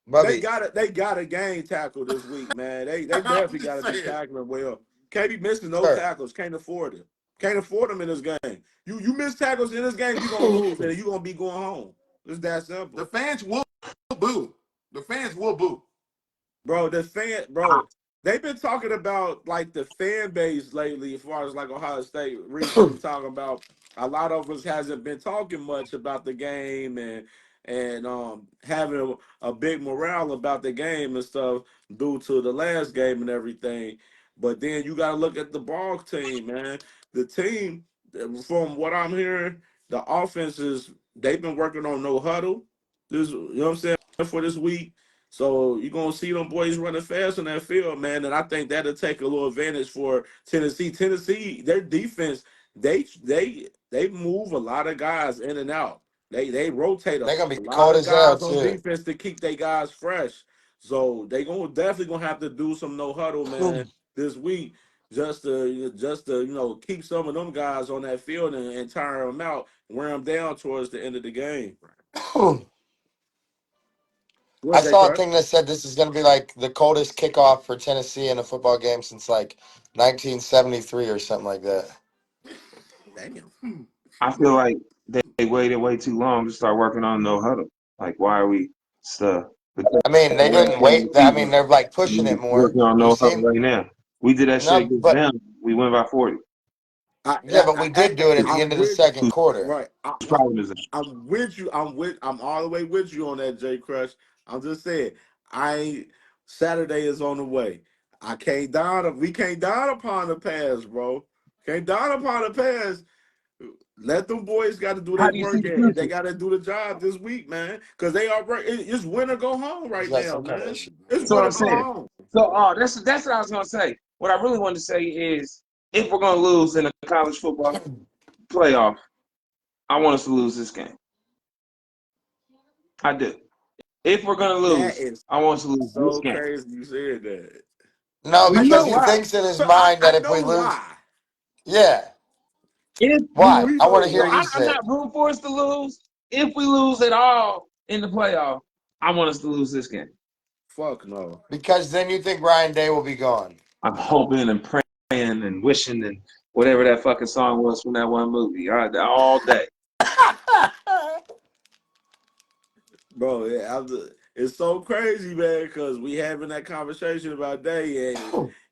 Speaker 5: Bubby,
Speaker 1: they got a game tackle this week, man. They
Speaker 3: I'm
Speaker 1: definitely got
Speaker 3: just
Speaker 1: to be
Speaker 3: saying.
Speaker 1: tackling well. Can't be missing no
Speaker 5: sir.
Speaker 1: tackles. Can't afford it. Can't afford them in this game. You miss tackles in this game, you're gonna lose, and you're gonna be going home. It's that
Speaker 3: The
Speaker 1: simple.
Speaker 3: fans will boo. The fans will boo.
Speaker 1: Bro, they've been talking about like the fan base lately, as far as like Ohio State recently talking about a lot of us hasn't been talking much about the game and having a big morale about the game and stuff due to the last game and everything. But then you gotta look at the ball team, man. The team, from what I'm hearing, the offenses they've been working on no huddle. This, you know what I'm saying? for this week. So you're gonna see them boys running fast in that field, man. And I think that'll take a little advantage for Tennessee. Tennessee, their defense, they move a lot of guys in and out. They rotate
Speaker 5: They're
Speaker 1: a
Speaker 5: gonna be
Speaker 1: lot
Speaker 5: cold
Speaker 1: of
Speaker 5: as hell
Speaker 1: guys on
Speaker 5: too.
Speaker 1: defense to keep their guys fresh. So they definitely gonna have to do some no huddle, man, this week just to keep some of them guys on that field and tire them out, wear them down towards the end of the game.
Speaker 5: I
Speaker 1: What they
Speaker 5: saw a
Speaker 1: cut?
Speaker 5: thing that said this is going to be like the coldest kickoff for Tennessee in a football game since like 1973 or something like that.
Speaker 1: Damn.
Speaker 2: I feel like they waited way too long to start working on no huddle. Like, why are we stuff?
Speaker 5: I mean, they didn't wait. I mean, they're like pushing it more.
Speaker 2: Working on
Speaker 5: We've
Speaker 2: no huddle
Speaker 5: seen
Speaker 2: right now. We did that shit
Speaker 5: no,
Speaker 2: against
Speaker 5: but
Speaker 2: them. We went by 40.
Speaker 5: yeah, but we did do it at the
Speaker 1: I'm
Speaker 5: end of the
Speaker 1: with
Speaker 5: second quarter.
Speaker 1: right.
Speaker 2: Whose problem is that?
Speaker 1: I'm with you. I'm all the way with you on that, J Crush. I'm just saying, I ain't Saturday is on the way. We can't down upon the pass, bro. Can't down upon the pass. Let them boys got to do
Speaker 2: How
Speaker 1: their
Speaker 2: do you see
Speaker 1: work
Speaker 2: the
Speaker 1: and they
Speaker 2: future?
Speaker 1: got to do the job this week, man. Because they are it's win or go home
Speaker 5: He's
Speaker 1: right
Speaker 5: got
Speaker 1: now,
Speaker 5: some kind of
Speaker 1: man.
Speaker 5: issue.
Speaker 1: It's
Speaker 2: That's what
Speaker 1: win
Speaker 2: I'm
Speaker 1: or go
Speaker 2: saying.
Speaker 1: home.
Speaker 2: So, that's what I was gonna say. What I really wanted to say is, if we're gonna lose in a college football playoff, I want us to lose this game. I do. If we're gonna
Speaker 1: That
Speaker 2: lose,
Speaker 1: is
Speaker 2: I want us to lose this
Speaker 1: so
Speaker 2: game.
Speaker 1: crazy you said that.
Speaker 5: No,
Speaker 2: You
Speaker 5: because
Speaker 2: know
Speaker 5: he
Speaker 2: why?
Speaker 5: thinks in his
Speaker 1: So
Speaker 5: mind
Speaker 1: I
Speaker 5: that if we
Speaker 1: know
Speaker 5: lose,
Speaker 1: why.
Speaker 5: yeah.
Speaker 2: If
Speaker 5: Why?
Speaker 1: We
Speaker 5: I
Speaker 1: know
Speaker 5: want to hear
Speaker 1: why.
Speaker 5: you
Speaker 2: I'm
Speaker 5: say it.
Speaker 2: not rooting for us to lose. If we lose at all in the playoff, I want us to lose this game.
Speaker 1: Fuck no.
Speaker 5: Because then you think Ryan Day will be gone.
Speaker 2: I'm hoping and praying and wishing and whatever that fucking song was from that one movie. All day.
Speaker 1: Bro, it's so crazy, man, because we having that conversation about Day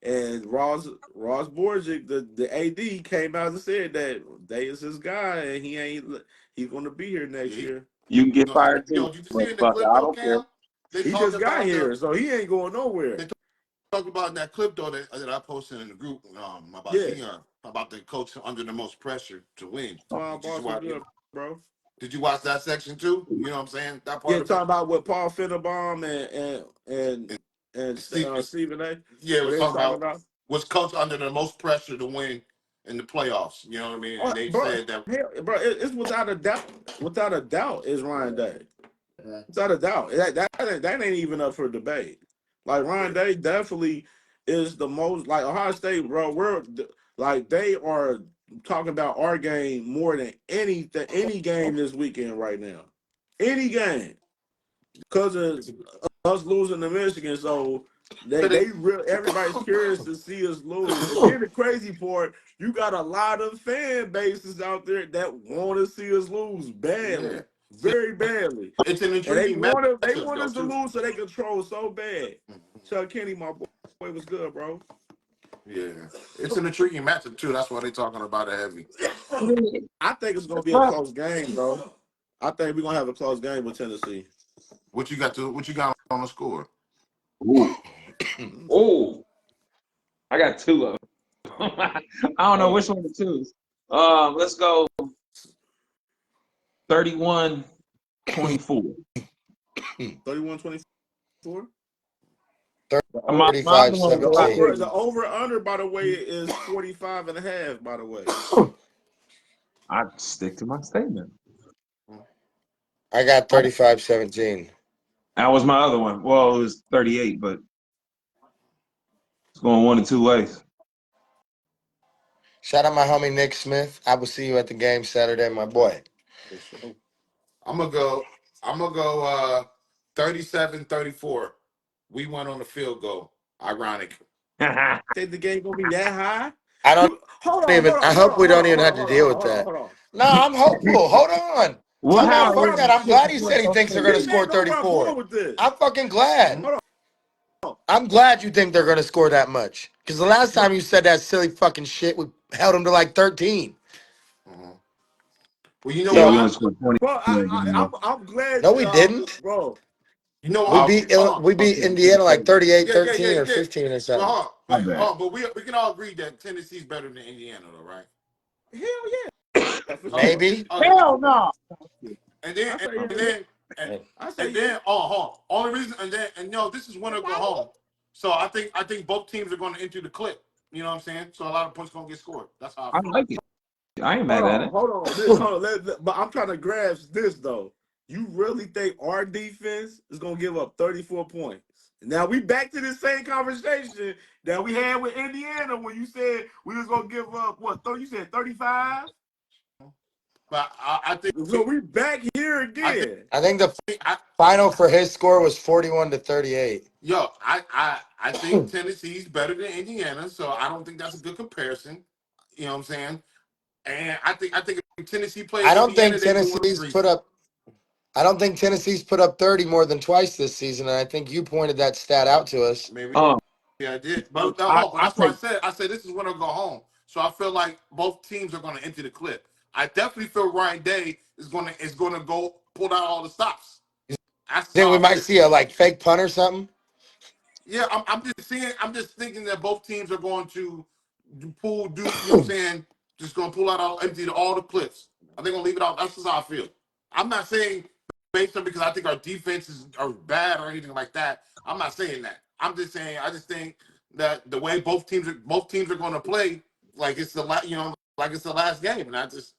Speaker 1: and Ross Borgic, the AD came out and said that Day is his guy and he's gonna be here next
Speaker 3: Yeah,
Speaker 1: year.
Speaker 2: You can get fired
Speaker 3: yo,
Speaker 2: too.
Speaker 3: did you
Speaker 2: But
Speaker 3: see in the
Speaker 2: fuck it,
Speaker 3: clip
Speaker 2: I
Speaker 3: though,
Speaker 2: don't care.
Speaker 3: Cam? They
Speaker 1: He
Speaker 3: talked
Speaker 1: just got
Speaker 3: about
Speaker 1: here, so he ain't going nowhere.
Speaker 3: they talked about in that clip though that I posted in the group about
Speaker 1: Yeah.
Speaker 3: Dion, about the coach under the most pressure to win. Did you
Speaker 1: Boss was
Speaker 3: watch?
Speaker 1: good, bro.
Speaker 3: Did you watch that section too? You know what I'm saying? That
Speaker 1: Yeah,
Speaker 3: part of
Speaker 1: talking
Speaker 3: it.
Speaker 1: about what Paul Finnebaum and
Speaker 3: Steve,
Speaker 1: Stephen A.
Speaker 3: yeah, it
Speaker 1: What
Speaker 3: was
Speaker 1: they was
Speaker 3: talking
Speaker 1: talking
Speaker 3: about
Speaker 1: about.
Speaker 3: was coach under the most pressure to win in the playoffs. You know what I mean? And
Speaker 1: Oh,
Speaker 3: they
Speaker 1: bro,
Speaker 3: said that.
Speaker 1: bro, it's without a doubt. Without a doubt, is Ryan Day. Without a doubt, that ain't even up for debate. Like Ryan Day definitely is the most like Ohio State, bro. We're like they are talking about our game more than any game this weekend right now. Any game because of us losing to Michigan, so everybody's curious to see us lose. And then the crazy part, you got a lot of fan bases out there that want to see us lose
Speaker 3: Yeah,
Speaker 1: badly, very badly.
Speaker 3: it's an
Speaker 1: And they
Speaker 3: intriguing matchup
Speaker 1: want
Speaker 3: though
Speaker 1: us to
Speaker 3: too.
Speaker 1: lose so they control so bad. Chuck Kenny, my boy was good, bro.
Speaker 3: Yeah, it's an intriguing matchup too. That's why they're talking about it heavy.
Speaker 1: I think it's gonna be a close game, bro. I think we're gonna have a close game with Tennessee.
Speaker 3: What you got on the score?
Speaker 2: Ooh. Oh, I got two of them. I don't know which one to choose. Let's go 31-24.
Speaker 1: 31-24.
Speaker 2: My other one was a lot
Speaker 5: 35-17.
Speaker 2: bigger.
Speaker 1: The over under, by the way, is 45 and a half, by the way.
Speaker 2: I stick to my statement.
Speaker 5: I got 35-17.
Speaker 2: That was my other one. Well, it was 38, but it's going one of two ways.
Speaker 5: Shout out my homie Nick Smith. I will see you at the game Saturday, my boy.
Speaker 3: I'm gonna go. I'm gonna go. 37-34. We went on the field goal. Ironic.
Speaker 1: Think the game gonna be that high?
Speaker 5: I don't
Speaker 1: Hold on,
Speaker 5: even.
Speaker 1: hold
Speaker 5: I
Speaker 1: on, hold
Speaker 5: hope
Speaker 1: on,
Speaker 5: we
Speaker 1: hold
Speaker 5: don't
Speaker 1: on,
Speaker 5: even
Speaker 1: hold
Speaker 5: have
Speaker 1: on,
Speaker 5: to
Speaker 1: hold on,
Speaker 5: deal
Speaker 1: hold
Speaker 5: with
Speaker 1: on,
Speaker 5: that.
Speaker 1: hold on.
Speaker 5: No, I'm hopeful. Hold on.
Speaker 2: Well,
Speaker 5: I'm not
Speaker 2: how
Speaker 5: fuck that. I'm glad he said he thinks they're gonna score
Speaker 1: T-Mac, know where I'm
Speaker 5: 34.
Speaker 1: going with this.
Speaker 5: I'm fucking glad.
Speaker 1: Hold on.
Speaker 5: I'm glad you think they're gonna score that much. Because the last time you said that silly fucking shit, we held them to like 13.
Speaker 3: Mhm. Well, you know
Speaker 2: Yeah, we only
Speaker 5: So
Speaker 3: why?
Speaker 2: scored 20.
Speaker 1: Bro, I'm glad,
Speaker 5: no, we didn't.
Speaker 1: bro.
Speaker 3: You know
Speaker 5: We
Speaker 3: why?
Speaker 2: Oh,
Speaker 5: beat we beat
Speaker 2: okay.
Speaker 5: Indiana like
Speaker 3: Yeah, yeah, yeah,
Speaker 5: 38-13 or
Speaker 3: yeah.
Speaker 5: 15 or
Speaker 3: But
Speaker 5: something.
Speaker 2: My bad.
Speaker 3: but we can all agree that Tennessee's better than Indiana, though, right?
Speaker 1: Hell yeah, for
Speaker 3: Okay.
Speaker 1: sure.
Speaker 5: Maybe.
Speaker 3: Okay.
Speaker 2: Hell no.
Speaker 3: And then
Speaker 1: I say hell
Speaker 3: and
Speaker 1: yeah.
Speaker 3: then And then, hold on. Only reason, this is winner go home. So I think both teams are going to enter the clip. You know what I'm saying? So a lot of points going to get scored. That's how I feel.
Speaker 2: like it. I ain't mad at it.
Speaker 1: Hold on. But I'm trying to grasp this though. You really think our defense is gonna give up 34 points? Now we back to the same conversation that we had with Indiana when you said we was gonna give up what? You said 35.
Speaker 3: But I think
Speaker 1: So we back here again.
Speaker 5: I think the final for his score was 41-38.
Speaker 3: I think Tennessee's better than Indiana, so I don't think that's a good comparison. You know what I'm saying? And I think if Tennessee plays
Speaker 5: I don't
Speaker 3: Indiana,
Speaker 5: think I don't think Tennessee's put up 30 more than twice this season, and I think you pointed that stat out to us.
Speaker 3: Maybe. Yeah, I did. But that's what I said. I said this is when I go home. So I feel like both teams are going to enter the clip. I definitely feel Ryan Day is going to go pull out all the stops.
Speaker 5: Then we might see a fake punt or something.
Speaker 3: Yeah, I'm just thinking that both teams are going to you know what I'm saying? Just going to pull out empty all the clips. Are they going to leave it out? That's just how I feel. I'm not saying based on because I think our defenses are bad or anything like that. I'm not saying that. I'm just saying I just think that the way both teams are going to play, like it's the like it's the last game, and I just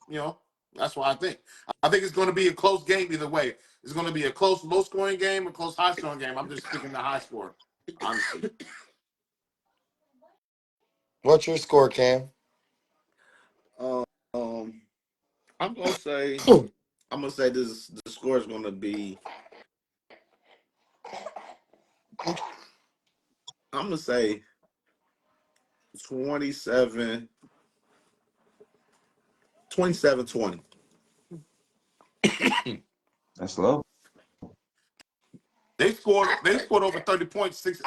Speaker 3: that's what I think. I think it's going to be a close game either way. It's going to be a close low scoring game, a close high scoring game. I'm just sticking to high score, honestly.
Speaker 5: What's your score, Cam?
Speaker 1: I'm gonna say this. The score is gonna be. I'm gonna say 27-20.
Speaker 2: That's low.
Speaker 3: They scored over 30 points six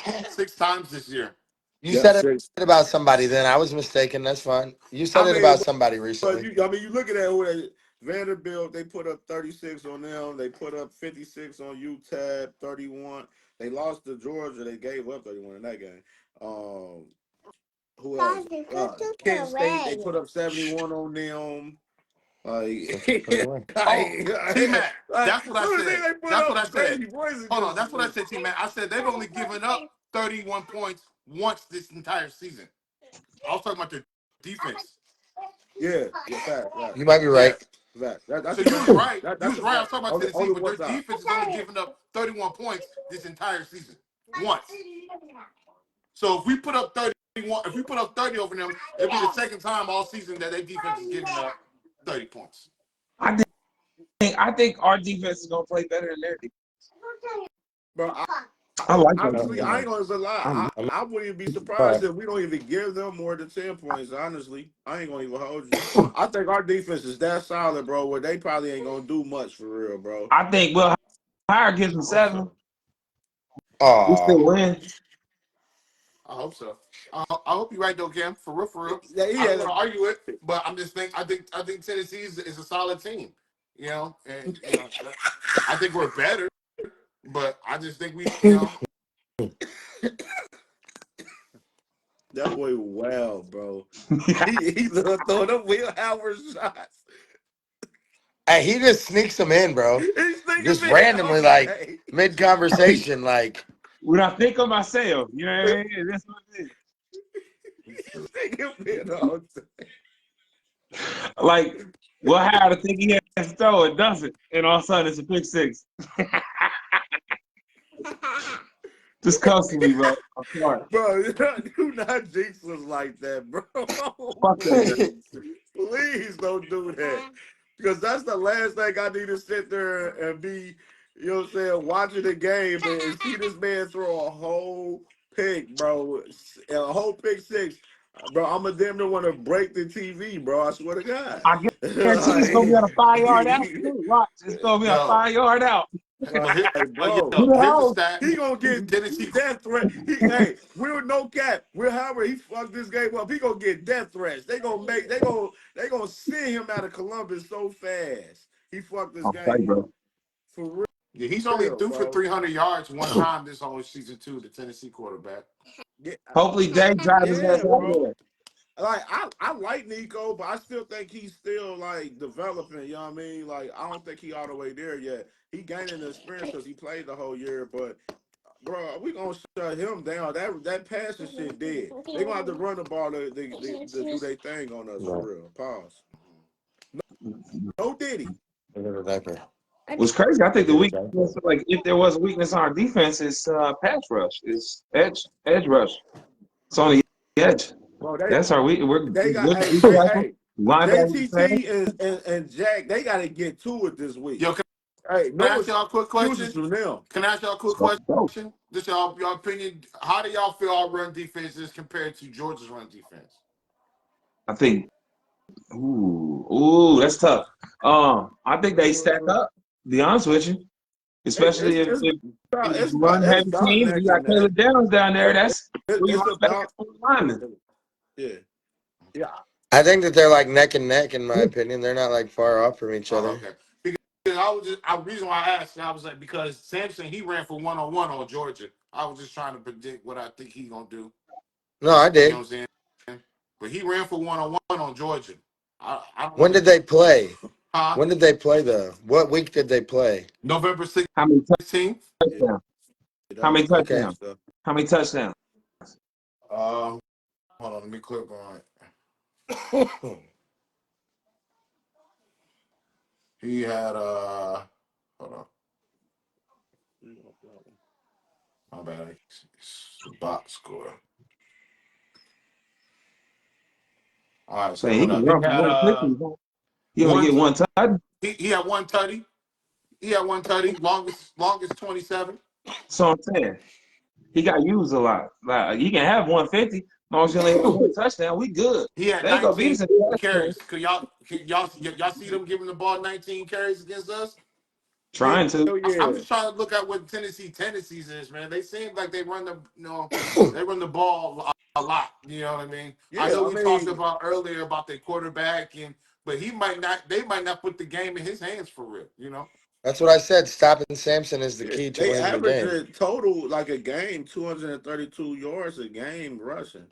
Speaker 3: times this year.
Speaker 5: You said it about somebody. Then I was mistaken. That's fine. You said it about somebody recently.
Speaker 1: But you looking at who Vanderbilt. They put up 36 on them. They put up 56 on UTEP. 31. They lost to Georgia. They gave up 31 in that game. Who else? Kent State. They put up 71 on them.
Speaker 3: T-Mac, that's what I said. That's what I said. Hold on, that's what I said, T-Mac. I said they've only given up 31 points once this entire season. I was talking about their defense.
Speaker 1: Yeah, fact.
Speaker 5: You might be right.
Speaker 1: Fact.
Speaker 3: So you was right. You was right. I was talking about Tennessee, but their defense is only giving up 31 points this entire season. Once. So if we put up 31, if we put up 30 over them, it'll be the second time all season that their defense is giving up 30 points.
Speaker 2: I think our defense is gonna play better than their defense.
Speaker 1: Bro,
Speaker 2: I like
Speaker 1: honestly, I ain't gonna lie. I wouldn't even be surprised if we don't even give them more than 10 points. Honestly, I ain't gonna even hold you. I think our defense is that solid, bro. Where they probably ain't gonna do much for real, bro.
Speaker 2: I think Will Hire gives them 7.
Speaker 5: Oh,
Speaker 2: We still win.
Speaker 3: I hope so. I hope you're right though, Cam. For real.
Speaker 1: Yeah,
Speaker 3: I don't want to argue it, but I'm just think I think Tennessee is a solid team. And I think we're better, but I just think we
Speaker 1: That boy, wow, bro. He's throwing up Will Howard shots.
Speaker 5: Hey, he just sneaks them in, bro. Just randomly, mid conversation,
Speaker 2: When I think of myself, you know what I mean? That's what it is. Like, Will Howard think he has to throw it, doesn't, and all of a sudden it's a pick 6. Just cuss me, bro. I'm sorry.
Speaker 1: Bro, do not jinx us like that, bro.
Speaker 2: Fuck that.
Speaker 1: Please don't do that. Because that's the last thing I need to sit there and be, you know what I'm saying, watching the game and see this man throw a whole pick, bro. A whole pick 6. Bro, I'm a damn near want to break the TV, bro. I swear to God.
Speaker 2: I guarantee it's going to be on a 5-yard out, too. Watch. It's going to be a 5-yard out.
Speaker 1: Bro, he gonna get death threat. We're no cap. We're however he fucked this game up. He gonna get death threats. They gonna send him out of Columbus so fast. He fucked this game up. For real.
Speaker 3: Yeah, he's only threw for 300 yards one time this whole season too. The Tennessee quarterback.
Speaker 2: Yeah. Hopefully, Day drives his ass over there.
Speaker 1: like I like Nico, but I still think he's still like developing. You know what I mean? Like I don't think he all the way there yet. He gaining the experience because he played the whole year. But bro, we gonna shut him down. That passing shit dead. They gonna have to run the ball to do their thing on us for
Speaker 5: Right.
Speaker 1: real. Pause. No Diddy.
Speaker 5: I got a diaper.
Speaker 2: What's crazy, I
Speaker 5: I
Speaker 2: think the
Speaker 5: get a
Speaker 2: weakness,
Speaker 5: diaper.
Speaker 2: like if there was a weakness on our defense, is pass rush, is edge rush. It's on the edge.
Speaker 1: Bro,
Speaker 2: That's our weak. We're
Speaker 1: they got
Speaker 2: good
Speaker 1: hey
Speaker 2: deep
Speaker 1: J
Speaker 2: tackle,
Speaker 1: hey
Speaker 2: linebacker pass.
Speaker 1: JTT and Jack. They got to get to it this week.
Speaker 3: Yo,
Speaker 1: Hey,
Speaker 3: can I
Speaker 1: no
Speaker 3: ask y'all a quick
Speaker 1: excuses
Speaker 3: question?
Speaker 1: from them.
Speaker 3: Can I ask y'all a quick
Speaker 2: So, dope.
Speaker 3: question? Just your opinion. How do y'all feel our run defense is compared to Georgia's run defense?
Speaker 2: I think. That's tough. I think they stack up. To be honest with you, especially if it's a run
Speaker 1: it's
Speaker 2: heavy
Speaker 1: about
Speaker 2: team and
Speaker 1: neck
Speaker 2: you got
Speaker 1: and neck.
Speaker 2: Caleb Downs down there. That's who you
Speaker 1: It's
Speaker 2: run back
Speaker 1: about
Speaker 2: and lineman.
Speaker 1: yeah yeah.
Speaker 5: I think that they're like neck and neck, in my opinion. They're not like far off from each
Speaker 3: Oh,
Speaker 5: other.
Speaker 3: okay. Because reason why I asked, I was like, because Sampson, he ran for one-on-one on Georgia. I was just trying to predict what I think he's going to do.
Speaker 5: No, I
Speaker 3: You know
Speaker 5: did.
Speaker 3: what I'm saying? But he ran for one-on-one on Georgia. I don't
Speaker 5: When
Speaker 3: know.
Speaker 5: did they play?
Speaker 3: Huh?
Speaker 5: When did they play though? What week did they play?
Speaker 3: November
Speaker 2: How many
Speaker 3: 16th?
Speaker 1: Yeah,
Speaker 2: touchdowns?
Speaker 1: that
Speaker 2: How
Speaker 1: was
Speaker 2: many
Speaker 1: a couple
Speaker 5: Okay.
Speaker 2: touchdowns?
Speaker 1: weeks ago.
Speaker 2: How many touchdowns?
Speaker 3: Hold on, let me click on it. He had hold on, my bad. It's the box score. All right, so
Speaker 2: Saying he
Speaker 3: hold
Speaker 2: can
Speaker 3: up. He
Speaker 2: run for
Speaker 3: had
Speaker 2: 150. He only
Speaker 3: one.
Speaker 2: get one touch.
Speaker 3: He had one tutty. He had one tutty. Longest 27.
Speaker 2: So I'm saying he got used a lot. Like he can have 150. As long as he only have one touchdown, we good.
Speaker 3: He had
Speaker 2: They ain't gonna beat
Speaker 3: 19
Speaker 2: us in the game.
Speaker 3: carries. Y'all see them giving the ball 19 carries against us?
Speaker 1: Hell
Speaker 2: Trying to.
Speaker 3: I'm
Speaker 1: yeah.
Speaker 3: just trying to look at what Tennessee tendencies is, man. They seem like they run the ball a lot. You know what I mean? I
Speaker 1: Yeah,
Speaker 3: know
Speaker 1: I
Speaker 3: we talked
Speaker 1: mean,
Speaker 3: about earlier about their quarterback, but he might not. They might not put the game in his hands for real. You know?
Speaker 5: That's what I said. Stopping Samson is the
Speaker 1: yeah,
Speaker 5: key to
Speaker 1: they
Speaker 5: winning the
Speaker 1: average
Speaker 5: game.
Speaker 1: a total like a game 232 yards a game rushing.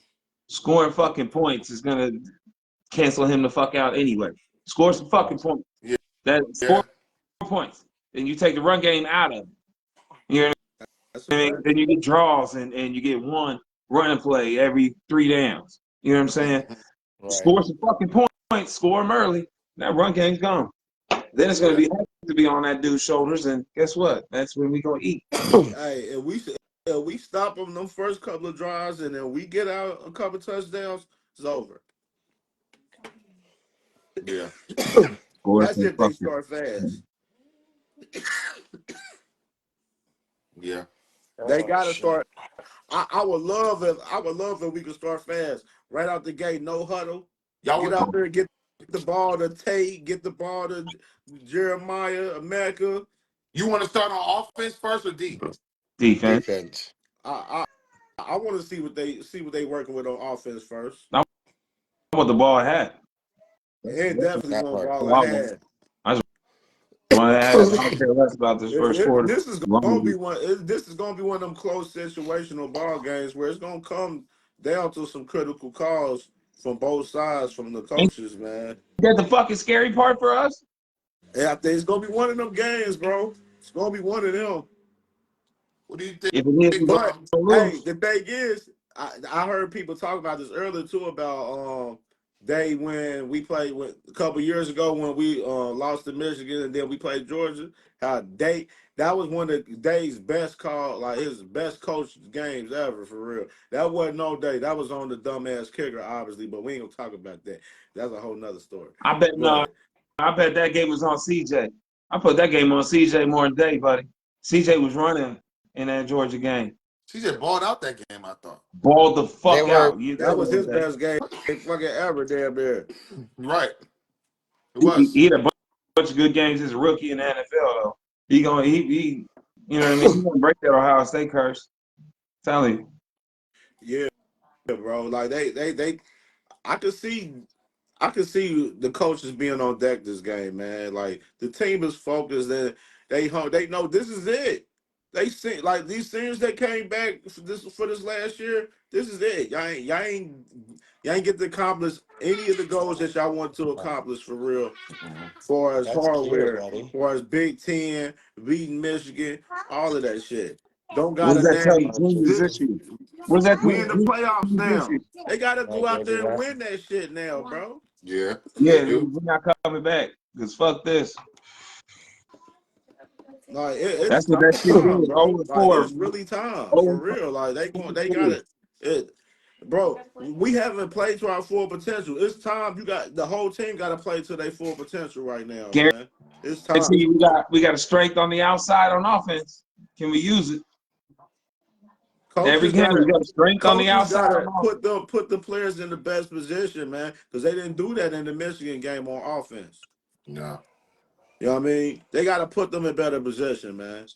Speaker 2: Scoring fucking points is gonna cancel him the fuck out anyway. Score some fucking points.
Speaker 3: Yeah,
Speaker 2: That
Speaker 3: yeah.
Speaker 2: score points. Then you take the run game out of it. You know
Speaker 1: That's a
Speaker 2: what I mean?
Speaker 1: fact.
Speaker 2: Then you get draws and you get one running play every 3 downs. You know what I'm saying?
Speaker 5: Right.
Speaker 2: Score some fucking points, score them early. That run game's gone. Then it's gonna
Speaker 3: Yeah.
Speaker 2: be heavy to be on that dude's shoulders, and guess what? That's when we gonna eat.
Speaker 1: Hey, if we stop them them first couple of drives and then we get out a couple touchdowns, it's over.
Speaker 3: Yeah.
Speaker 2: Score
Speaker 1: That's
Speaker 2: some
Speaker 1: if they
Speaker 2: fucking.
Speaker 1: start fast.
Speaker 3: Yeah.
Speaker 1: They
Speaker 5: Oh
Speaker 1: gotta
Speaker 5: shit.
Speaker 1: start. I would love if we could start fast right out the gate, no huddle.
Speaker 3: Y'all
Speaker 1: Get
Speaker 3: would
Speaker 1: out there, get the ball to Tate, get the ball to Jeremiah, America.
Speaker 3: you want to start on offense first or D?
Speaker 2: Defense.
Speaker 5: Defense.
Speaker 1: I I want to see what they working with on offense first.
Speaker 2: I want the ball ahead.
Speaker 1: And
Speaker 2: That's
Speaker 1: definitely
Speaker 5: That
Speaker 1: want
Speaker 5: part.
Speaker 1: ball
Speaker 2: what I want.
Speaker 1: ahead.
Speaker 2: I just want to have. I don't care less about this first quarter.
Speaker 1: This is
Speaker 2: As long
Speaker 1: gonna
Speaker 2: as
Speaker 1: be
Speaker 2: we
Speaker 1: one. This is gonna be one of them close situational ball games where it's gonna come down to some critical calls from both sides from the
Speaker 2: ain't
Speaker 1: coaches, man.
Speaker 2: that the fucking scary part for us.
Speaker 1: And I think it's gonna be one of them games, bro. It's gonna be one of them.
Speaker 3: What do you think?
Speaker 2: If it is, we
Speaker 1: But
Speaker 2: gonna
Speaker 1: hey,
Speaker 2: lose.
Speaker 1: the thing is, I heard people talk about this earlier too about they when we played with a couple years ago when we lost to Michigan and then we played Georgia. How they that was one of Day's best call, like his best coach games ever for real. That wasn't no Day. That was on the dumbass kicker, obviously, but we ain't gonna talk about that. That's a whole nother story.
Speaker 2: I bet no.
Speaker 1: But
Speaker 2: I bet that game was on CJ. I put that game on CJ more than Day, buddy. CJ was running in that Georgia game.
Speaker 3: She just balled out that game, I thought.
Speaker 2: Balled the
Speaker 5: They
Speaker 2: fuck
Speaker 5: were
Speaker 2: out. That
Speaker 1: that was his
Speaker 2: wasn't Day.
Speaker 1: best game fucking ever, damn near.
Speaker 3: Right. It
Speaker 2: He
Speaker 3: was.
Speaker 2: had a bunch of good games as a rookie in the NFL though. He you know what I mean? He gonna break that Ohio State curse. Tell you.
Speaker 1: Yeah, bro. Like they I could see the coaches being on deck this game, man. Like the team is focused and they know this is it. They see like these seniors that came back for this last year. This is it. Y'all ain't get to accomplish any of the goals that y'all want to accomplish for real. For as
Speaker 5: That's cute,
Speaker 1: hardware,
Speaker 5: buddy.
Speaker 1: for as Big Ten, beating Michigan, all of that shit. Don't
Speaker 2: What
Speaker 1: got
Speaker 2: does
Speaker 1: a
Speaker 2: that tell you?
Speaker 1: name.
Speaker 2: Juniors this year. What does that tell
Speaker 1: We in the
Speaker 2: you?
Speaker 1: playoffs
Speaker 2: Juniors this
Speaker 1: now.
Speaker 2: year.
Speaker 1: They gotta go
Speaker 5: Right,
Speaker 1: out there
Speaker 5: baby,
Speaker 1: and
Speaker 5: right?
Speaker 1: win that shit now, bro.
Speaker 3: Yeah, they
Speaker 2: Yeah,
Speaker 3: do.
Speaker 2: we're not coming back. Because fuck this.
Speaker 1: Like it's
Speaker 2: That's what that shit
Speaker 1: time,
Speaker 2: did.
Speaker 1: bro. Like
Speaker 2: 0-4.
Speaker 1: it's really time for
Speaker 2: 0-4.
Speaker 1: real. Like they got it. Bro, we haven't played to our full potential. It's time. You got the whole team got to play to their full potential right now, man. It's time.
Speaker 2: Guarantee we got a strength on the outside on offense. Can we use it? Every
Speaker 1: Coaches
Speaker 2: game we
Speaker 1: gotta
Speaker 2: got a strength on the
Speaker 1: coaches
Speaker 2: outside
Speaker 1: gotta
Speaker 2: on offense.
Speaker 1: put the players in the best position, man, because they didn't do that in the Michigan game on offense.
Speaker 3: No.
Speaker 1: You know what I mean? They gotta put them in better position, man.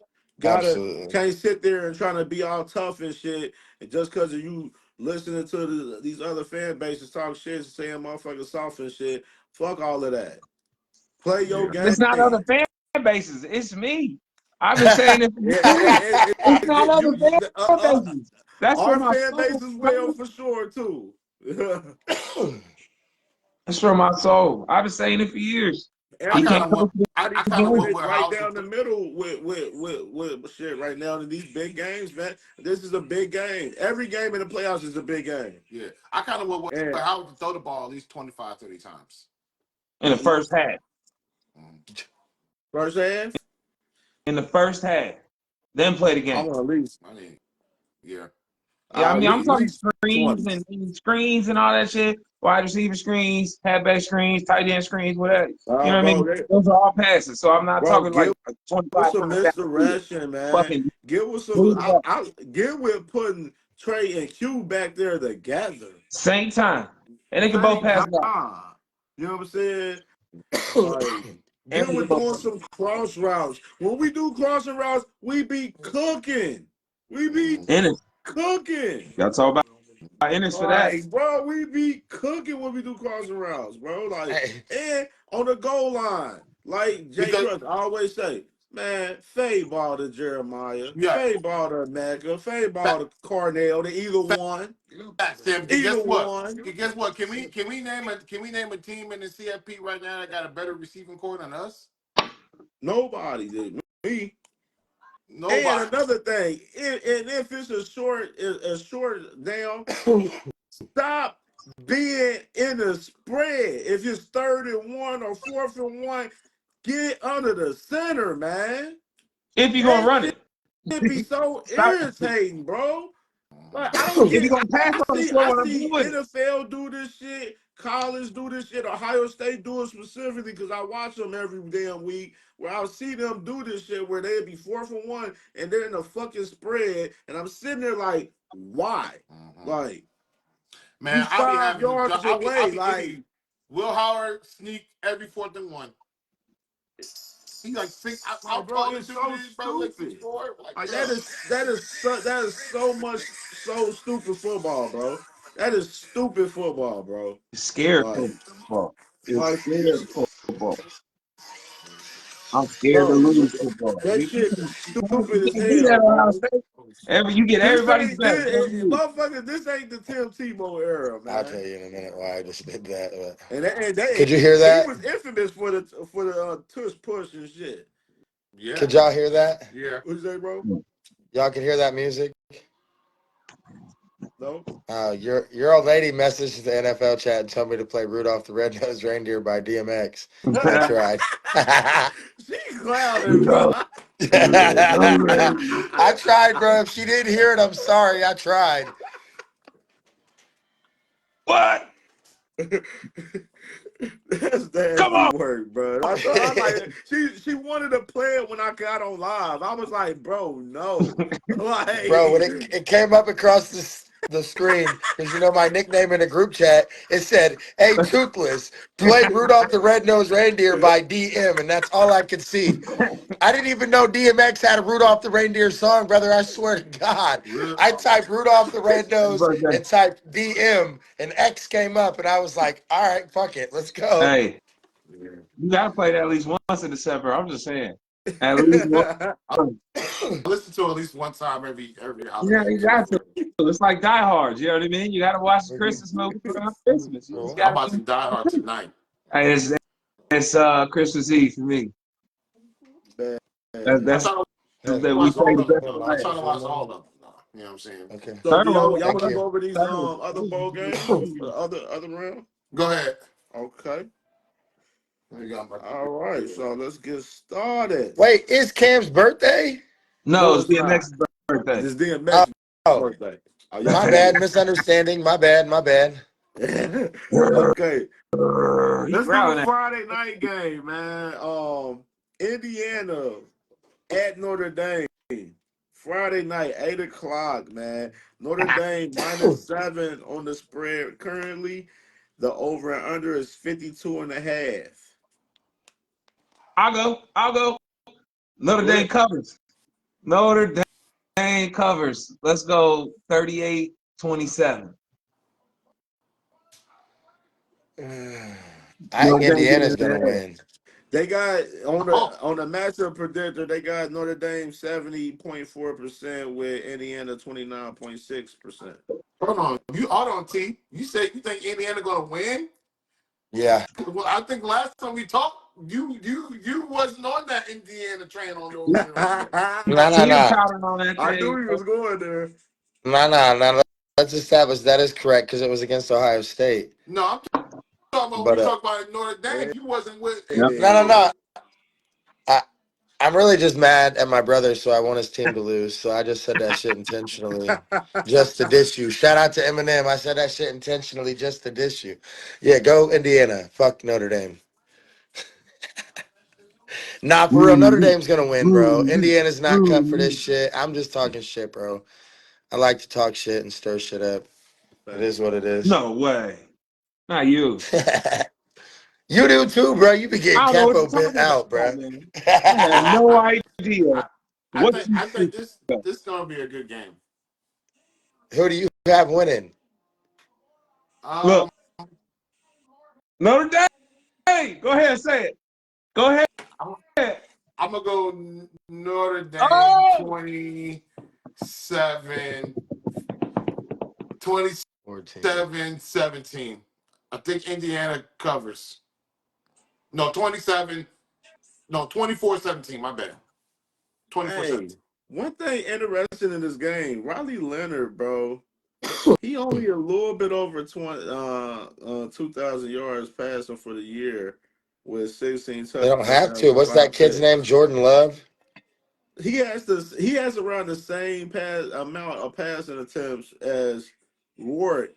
Speaker 5: Absolutely.
Speaker 1: Can't sit there and trying to be all tough and shit, and just because of you listening to these other fan bases talk shit and saying motherfuckers soft and shit. Fuck all of that. Play your game.
Speaker 2: It's not other fan bases. It's me. I've been saying it for years. It's not other fan bases. That's for
Speaker 1: Our
Speaker 2: my
Speaker 1: fan base
Speaker 2: soul.
Speaker 1: is well for sure too.
Speaker 2: That's for my soul. I've been saying it for years.
Speaker 3: I
Speaker 2: He
Speaker 3: kind
Speaker 2: can't
Speaker 3: of want.
Speaker 2: coach
Speaker 3: I
Speaker 2: the
Speaker 3: kind of
Speaker 2: game.
Speaker 3: want
Speaker 1: It's
Speaker 3: where
Speaker 1: right
Speaker 3: House.
Speaker 1: down the middle with shit right now in these big games, man. This is a big game. Every game in the playoffs is a big game.
Speaker 3: Yeah, I kind of want
Speaker 1: And
Speaker 3: where House to throw the ball at least 25, 30 times.
Speaker 2: In the first half.
Speaker 1: first half,
Speaker 2: In the first half. Then play the
Speaker 1: I
Speaker 2: game.
Speaker 1: want at least
Speaker 3: I mean, yeah.
Speaker 2: Yeah, I mean, I'm
Speaker 1: at
Speaker 2: talking
Speaker 1: least
Speaker 2: screens
Speaker 1: 20.
Speaker 2: and screens and all that shit. Wide receiver screens, halfback screens, tight end screens, whatever. You know what I
Speaker 1: Bro,
Speaker 2: mean? Those are all passes. So I'm not
Speaker 1: bro,
Speaker 2: talking like
Speaker 1: give
Speaker 2: a
Speaker 1: with
Speaker 2: 25
Speaker 1: some
Speaker 2: first down.
Speaker 1: misdirection, man.
Speaker 2: Fucking
Speaker 1: Get with some.
Speaker 2: move up.
Speaker 1: I get with putting Trey and Q back there together.
Speaker 2: Same time. And they can both
Speaker 1: Same
Speaker 2: pass it off.
Speaker 1: time. You know what I'm saying? Like,
Speaker 2: And
Speaker 1: get
Speaker 2: they can
Speaker 1: with
Speaker 2: both
Speaker 1: doing
Speaker 2: pass it
Speaker 1: some cross routes. When we do crossing routes, we be cooking. We be
Speaker 2: off. Ennis.
Speaker 1: cooking.
Speaker 2: Y'all talk about Ennis for that.
Speaker 1: Like, bro, we be cooking when we do crossing routes, bro. Like,
Speaker 5: Hey.
Speaker 1: and on the goal line, like Jay
Speaker 3: Because
Speaker 1: Crutch always say, man, fade ball to Jeremiah,
Speaker 3: yeah,
Speaker 1: fade ball to Mecca, fade ball
Speaker 3: fact,
Speaker 1: to Cornell, to either
Speaker 3: fact,
Speaker 1: one.
Speaker 3: Sam.
Speaker 1: Either
Speaker 3: Guess what?
Speaker 1: one.
Speaker 3: Guess what? Can we name a team in the CFP right now that got a better receiving core than us?
Speaker 1: Nobody did. Me. And
Speaker 3: Nobody.
Speaker 1: another thing, and if it's a short down, stop being in the spread. If it's 3rd and 1 or 4th and 1, get under the center, man.
Speaker 2: If you're going
Speaker 1: That
Speaker 2: to run
Speaker 1: shit
Speaker 2: it.
Speaker 1: be so
Speaker 2: Stop.
Speaker 1: irritating, bro. Like I don't
Speaker 2: If
Speaker 1: get.
Speaker 2: you're going to pass on the slow
Speaker 1: I
Speaker 2: one, I'm
Speaker 1: see
Speaker 2: doing it.
Speaker 1: NFL do this shit, college do this shit, Ohio State do it specifically because I watch them every damn week. Where I'll see them do this shit where they'd be 4th and 1 and they're in a fucking spread, and I'm sitting there like, why? Like you
Speaker 3: Man, I'll be
Speaker 1: 5 yards
Speaker 3: I'll
Speaker 1: away,
Speaker 3: be
Speaker 1: like.
Speaker 3: idiot. Will Howard sneak every 4th and 1. He's like six. How
Speaker 1: Like, bro,
Speaker 3: tall the
Speaker 1: it's
Speaker 3: dude
Speaker 1: so
Speaker 3: is, bro? Like
Speaker 1: stupid.
Speaker 3: 6'4". Like,
Speaker 1: Like
Speaker 3: bro.
Speaker 1: that is so much so stupid football, bro. That is stupid football, bro.
Speaker 2: It's scared
Speaker 1: Like,
Speaker 2: football. It's
Speaker 1: like,
Speaker 2: scared football. I'm scared to
Speaker 1: bro,
Speaker 2: lose football.
Speaker 1: that
Speaker 2: You
Speaker 1: shit stupid
Speaker 2: can't
Speaker 1: as
Speaker 2: do that
Speaker 1: hell,
Speaker 2: on Ohio
Speaker 1: bro.
Speaker 2: State. You get
Speaker 1: This
Speaker 2: everybody's
Speaker 1: ain't
Speaker 2: best.
Speaker 1: this, motherfucker. This ain't the Tim Tebow era,
Speaker 5: I'll tell
Speaker 1: man.
Speaker 5: you in a minute why I just did that. But...
Speaker 1: And
Speaker 5: Could you hear
Speaker 1: he
Speaker 5: that?
Speaker 1: was infamous for the tush push and shit.
Speaker 3: Yeah.
Speaker 5: Could y'all hear that?
Speaker 3: Yeah.
Speaker 1: What'd you say, bro?
Speaker 5: Y'all can hear that music?
Speaker 1: No.
Speaker 5: Your old lady messaged the NFL chat and told me to play Rudolph the Red-Nosed Reindeer by DMX. I tried.
Speaker 1: She clowning, bro.
Speaker 5: I tried, bro. If she didn't hear it, I'm sorry. I tried.
Speaker 2: What?
Speaker 1: That's
Speaker 2: Come
Speaker 1: nasty
Speaker 2: on.
Speaker 1: work, bro. I thought I like she wanted to play it when I got on live. I was like, bro, no. Like
Speaker 5: Bro, when it came up across the screen, because you know my nickname in the group chat, it said, "Hey, Toothless, play Rudolph the Red-Nosed Reindeer by DM," and that's all I could see. I didn't even know DMX had a Rudolph the Reindeer song, brother. I swear to God. I typed Rudolph the Red-Nosed and typed DM, and X came up, and I was like, all right, fuck it, let's go.
Speaker 2: Hey, you gotta play that at least once in December. I'm just saying. At least one.
Speaker 3: I listen to it at least one time every
Speaker 2: Yeah,
Speaker 3: holiday.
Speaker 2: you got to. It's like Die Hard. You know what I mean? You got to watch the Christmas movie around Christmas. You just
Speaker 3: I'm
Speaker 2: got to.
Speaker 3: watching Die Hard tonight.
Speaker 2: Hey, it's Christmas Eve for me.
Speaker 1: Man.
Speaker 3: I'm
Speaker 2: That's
Speaker 3: trying to
Speaker 2: that we
Speaker 3: watch
Speaker 2: say
Speaker 3: all
Speaker 2: the
Speaker 3: of them.
Speaker 2: best
Speaker 3: Though. I'm trying to
Speaker 2: last.
Speaker 3: watch all of them. You know what I'm saying?
Speaker 5: Okay.
Speaker 1: So
Speaker 2: Third
Speaker 1: do
Speaker 2: one,
Speaker 1: y'all
Speaker 5: Thank
Speaker 1: want to
Speaker 5: you.
Speaker 1: go over these
Speaker 2: third one.
Speaker 1: other bowl games for the other round?
Speaker 3: Go ahead.
Speaker 1: Okay.
Speaker 3: There you go.
Speaker 1: All right. So let's get started.
Speaker 5: Wait, it's Cam's birthday?
Speaker 2: No,
Speaker 1: No,
Speaker 2: it's
Speaker 1: it's not.
Speaker 2: DMX's birthday.
Speaker 1: It's DMX's
Speaker 5: Oh,
Speaker 1: birthday. Oh, y'all
Speaker 5: my
Speaker 1: can't
Speaker 5: bad.
Speaker 1: do
Speaker 5: Misunderstanding. My bad.
Speaker 1: it. Okay.
Speaker 2: He
Speaker 1: Let's do a
Speaker 2: growling at.
Speaker 1: Friday night game, man. Indiana at Notre Dame. Friday night, 8 o'clock, man. Notre Dame -7 on the spread currently. The over and under is 52.5.
Speaker 2: I'll go. Notre
Speaker 1: Go
Speaker 2: Dame
Speaker 1: ahead.
Speaker 2: covers. Notre Dame covers. Let's go 38-27.
Speaker 5: I think
Speaker 2: Notre Dame getting
Speaker 5: Indiana's
Speaker 2: in
Speaker 5: gonna
Speaker 2: there.
Speaker 5: win.
Speaker 1: They got
Speaker 3: Oh,
Speaker 1: on the matchup predictor, they got Notre Dame 70.4% with Indiana 29.6%.
Speaker 3: hold on, T. You say you think Indiana gonna win?
Speaker 5: Yeah.
Speaker 3: Well, I think last time we talked, you wasn't on that Indiana train on the over and under.
Speaker 5: No, no,
Speaker 2: Teeter
Speaker 5: no.
Speaker 2: powder on that
Speaker 1: I knew
Speaker 2: thing.
Speaker 1: he was going there.
Speaker 5: No. Let's establish that is correct because it was against Ohio State.
Speaker 3: No, I'm talking about when
Speaker 5: But
Speaker 3: we talk about Notre Dame. You wasn't with
Speaker 2: Yep.
Speaker 3: Indiana.
Speaker 5: no. I I'm really just mad at my brother, so I want his team to lose. So I just said that shit intentionally, just to diss you. Shout out to Eminem. I said that shit intentionally just to diss you. Yeah, go Indiana. Fuck Notre Dame. Nah, for real, Notre Dame's gonna win, bro. Indiana's not cut for this shit. I'm just talking shit, bro. I like to talk shit and stir shit up. It is what it is.
Speaker 2: No way. Not you.
Speaker 5: You do too, bro. You be
Speaker 2: I
Speaker 5: getting
Speaker 2: don't know what you're
Speaker 5: capo bent
Speaker 2: talking
Speaker 5: out,
Speaker 2: about,
Speaker 5: bro.
Speaker 2: man. I have no idea what you
Speaker 3: I think
Speaker 2: think
Speaker 3: this
Speaker 2: about.
Speaker 3: is gonna be a good game.
Speaker 5: Who do you have winning?
Speaker 3: Um,
Speaker 2: Look, Notre Dame. Go ahead and say it. Go ahead.
Speaker 3: I'm, I'm gonna go Notre Dame
Speaker 2: Oh,
Speaker 3: 27,
Speaker 5: 14.
Speaker 3: 17. I think Indiana covers. No, 27. No, 24-17. My bad. 24-17.
Speaker 1: Hey, one thing interesting in this game, Riley Leonard, bro, he only a little bit over 2,000 yards passing for the year with 16
Speaker 5: They don't have
Speaker 1: touchdowns
Speaker 5: to.
Speaker 1: and
Speaker 5: What's that
Speaker 1: five
Speaker 5: kid's name?
Speaker 1: picks.
Speaker 5: Jordan Love?
Speaker 1: He has around the same amount of passing attempts as Ward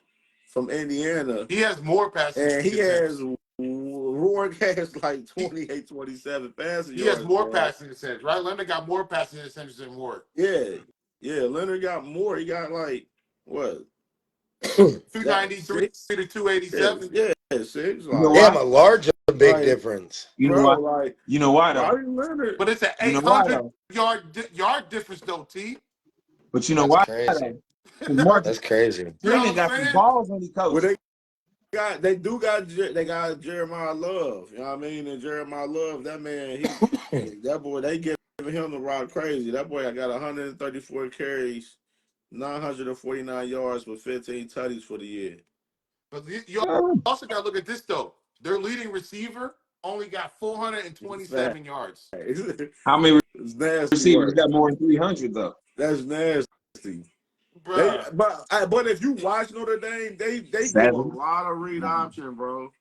Speaker 1: from Indiana.
Speaker 3: He has more passing
Speaker 1: And he has
Speaker 3: attempts.
Speaker 1: Rourke has like 28, 27 passing
Speaker 3: He has
Speaker 1: yards,
Speaker 3: more
Speaker 1: bro.
Speaker 3: passing attempts, right? Leonard got more passing attempts than Ward.
Speaker 1: Yeah. Yeah. Leonard got more. He got like what? That
Speaker 3: 293
Speaker 1: six?
Speaker 3: to
Speaker 1: Yeah,
Speaker 3: 287.
Speaker 1: yeah, six.
Speaker 2: you know
Speaker 1: Like,
Speaker 5: Damn,
Speaker 2: why?
Speaker 5: a large a big
Speaker 1: like,
Speaker 5: difference.
Speaker 2: You know
Speaker 1: bro,
Speaker 2: why?
Speaker 1: like
Speaker 2: You know why though?
Speaker 1: Riley Leonard.
Speaker 3: But it's an
Speaker 2: You know why
Speaker 3: 800
Speaker 2: though?
Speaker 3: yard difference though, T.
Speaker 2: But you know
Speaker 5: That's
Speaker 2: why
Speaker 5: crazy.
Speaker 2: though? Because Marcus
Speaker 5: That's crazy.
Speaker 3: You know
Speaker 2: Freeman
Speaker 3: what I'm
Speaker 2: got some
Speaker 3: saying?
Speaker 2: balls when he
Speaker 1: Well,
Speaker 2: coached.
Speaker 1: they got Jeremiah Love. You know what I mean? And Jeremiah Love, that man, that boy, they giving him the rock crazy. That boy, I got 134 carries, 949 yards with 15 tutties for the year.
Speaker 3: But you also got to look at this though. Their leading receiver only got 427 yards.
Speaker 2: How many
Speaker 1: It's nasty
Speaker 2: receivers
Speaker 1: work.
Speaker 2: got more than 300 though?
Speaker 1: That's nasty.
Speaker 3: Bruh.
Speaker 1: But if you watch Notre Dame, they do a
Speaker 2: 7.
Speaker 1: lot of read option, bro.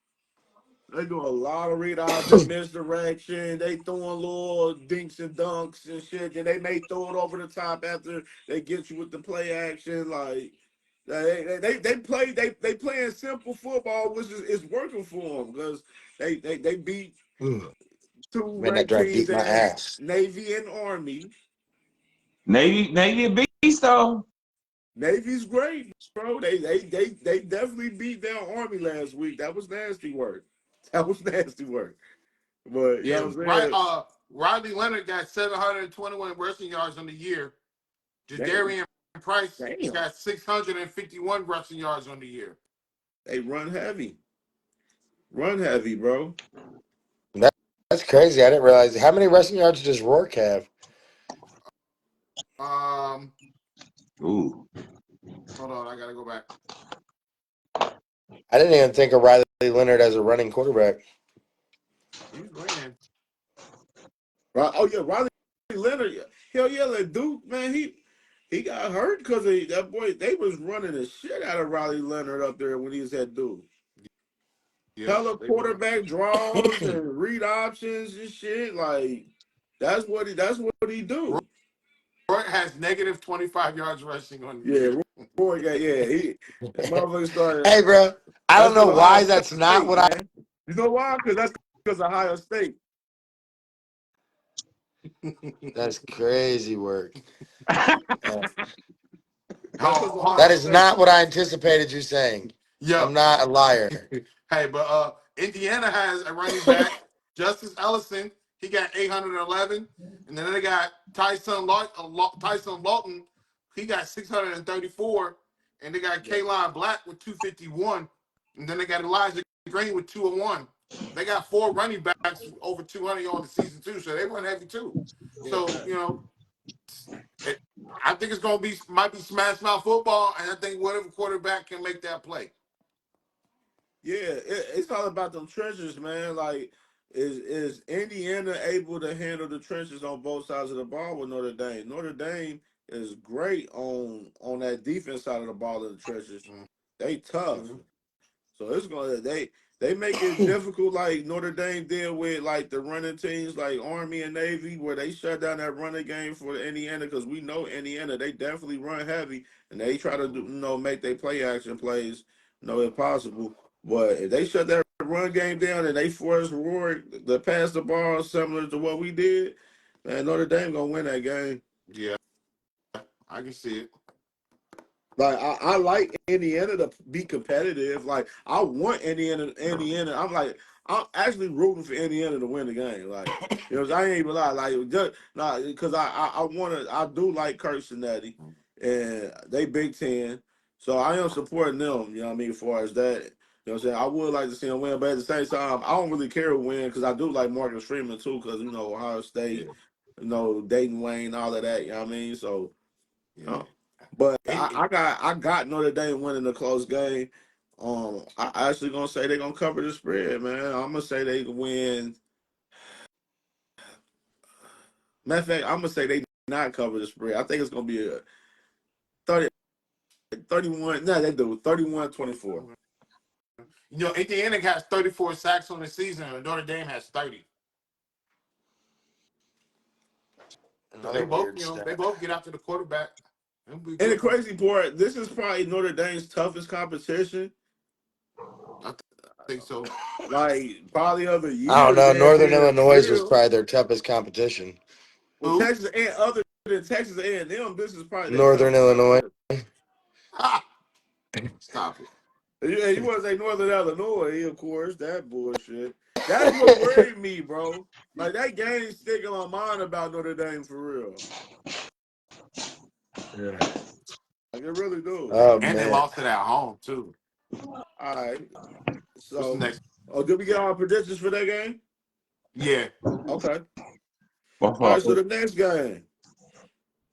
Speaker 1: They do a lot of read option, misdirection. They throwing little dinks and dunks and shit. Then they may throw it over the top after they get you with the play action. Like they playing simple football, which is working for them because they beat
Speaker 5: Ooh,
Speaker 1: two
Speaker 5: man, that
Speaker 1: ranked
Speaker 5: drag
Speaker 1: teams
Speaker 5: beat my
Speaker 1: in
Speaker 5: ass.
Speaker 1: Navy and Army.
Speaker 2: Navy a beast though.
Speaker 1: Navy's great, bro. They definitely beat down Army last week. That was nasty work. That was nasty work. But you
Speaker 3: Yeah,
Speaker 1: know what I'm
Speaker 3: right.
Speaker 1: saying?
Speaker 3: Riley Leonard got 721 rushing yards on the year.
Speaker 1: Damn,
Speaker 3: Jadarian Price
Speaker 1: damn.
Speaker 3: got 651 rushing yards on the year.
Speaker 1: They run heavy. Run heavy, bro.
Speaker 5: That's crazy. I didn't realize. How many rushing yards does Rourke have?
Speaker 2: Ooh.
Speaker 3: Hold on, I gotta go back.
Speaker 5: I didn't even think of Riley Leonard as a running quarterback.
Speaker 3: He's ran.
Speaker 1: Right? Oh yeah, Riley Leonard. Hell yeah, that Duke man. He got hurt because that boy. They was running the shit out of Riley Leonard up there when he was at Duke.
Speaker 3: Yeah,
Speaker 1: Hella quarterback draws and read options and shit. Like that's what he do.
Speaker 3: Roy has negative 25 yards rushing on the
Speaker 1: Yeah,
Speaker 3: year.
Speaker 1: Roy got that motherfucker started.
Speaker 5: Hey, bro. I
Speaker 1: That's
Speaker 5: don't know
Speaker 1: because Ohio
Speaker 5: why that's not
Speaker 1: State,
Speaker 5: what I.
Speaker 1: man. You know why? Because that's because Ohio State.
Speaker 5: That's crazy work.
Speaker 1: That's because
Speaker 3: Oh,
Speaker 5: That
Speaker 1: Ohio
Speaker 5: is
Speaker 1: State.
Speaker 5: not what I anticipated you saying.
Speaker 3: yeah.
Speaker 5: I'm not a liar.
Speaker 3: Hey, but Indiana has a running back, Justice Ellison. He got 811, and then they got Tyson Lawton. He got 634, and they got Kaline Black with 251, and then they got Elijah Green with 201. They got 4 running backs over 200 on the season too, so they run heavy too. So I think it's gonna might be smash mouth football, and I think whatever quarterback can make that play.
Speaker 1: Yeah, it's all about them trenches, man. Like, is Indiana able to handle the trenches on both sides of the ball with Notre Dame? Notre Dame is great on that defense side of the ball in the trenches. They tough.
Speaker 3: Mm-hmm.
Speaker 1: So it's gonna they make it difficult like Notre Dame did with like the running teams like Army and Navy where they shut down that running game for Indiana because we know Indiana they definitely run heavy and they try to do, make their play action plays if possible. But if they shut that run game down and they force Rourke to pass the ball similar to what we did, man, Notre Dame gonna win that game.
Speaker 3: Yeah, I can see it.
Speaker 1: Like I like Indiana to be competitive. Like I want Indiana. I'm actually rooting for Indiana to win the game. Like I ain't even lie. Like just because I do like Cincinnati and they Big Ten, so I am supporting them. You know what I mean? As far as that, you know what I'm saying. I would like to see them win, but at the same time, I don't really care who win because I do like Marcus Freeman too. Because Ohio State, Dayton Wayne, all of that. You know what I mean? So.
Speaker 3: Yeah.
Speaker 1: But I got Notre Dame winning the close game. I actually gonna say they're gonna cover the spread, man. I'm gonna say they win. Matter of fact, I'm gonna say they not cover the spread. I think it's gonna be a 30, 31. No, they do 31-24.
Speaker 3: Indiana has 34 sacks on the season, and Notre Dame has 30. So
Speaker 5: Another
Speaker 3: they both,
Speaker 5: weird stat.
Speaker 3: they both get after the quarterback.
Speaker 1: And the crazy part, this is probably Notre Dame's toughest competition.
Speaker 3: I think so.
Speaker 1: Like probably of the
Speaker 5: I don't
Speaker 1: year,
Speaker 5: know.
Speaker 1: damn
Speaker 5: Northern
Speaker 1: near
Speaker 5: Illinois was
Speaker 1: real.
Speaker 5: probably their toughest competition.
Speaker 1: Well,
Speaker 3: Who?
Speaker 1: Texas and other than Texas A&M, this is probably their
Speaker 5: Northern
Speaker 1: toughest
Speaker 5: Illinois.
Speaker 1: competition.
Speaker 3: Stop it.
Speaker 1: Yeah, you want to say Northern Illinois, of course, that bullshit. That's what worried me, bro. Like, that game sticking on my mind about Notre Dame for real.
Speaker 5: Yeah.
Speaker 1: Like, it really do.
Speaker 5: Oh
Speaker 3: And they
Speaker 5: man.
Speaker 3: lost it at home, too.
Speaker 1: All right.
Speaker 3: What's the
Speaker 1: So,
Speaker 3: next?
Speaker 1: did we get our predictions for that game?
Speaker 3: Yeah.
Speaker 1: Okay. All right, so the next game,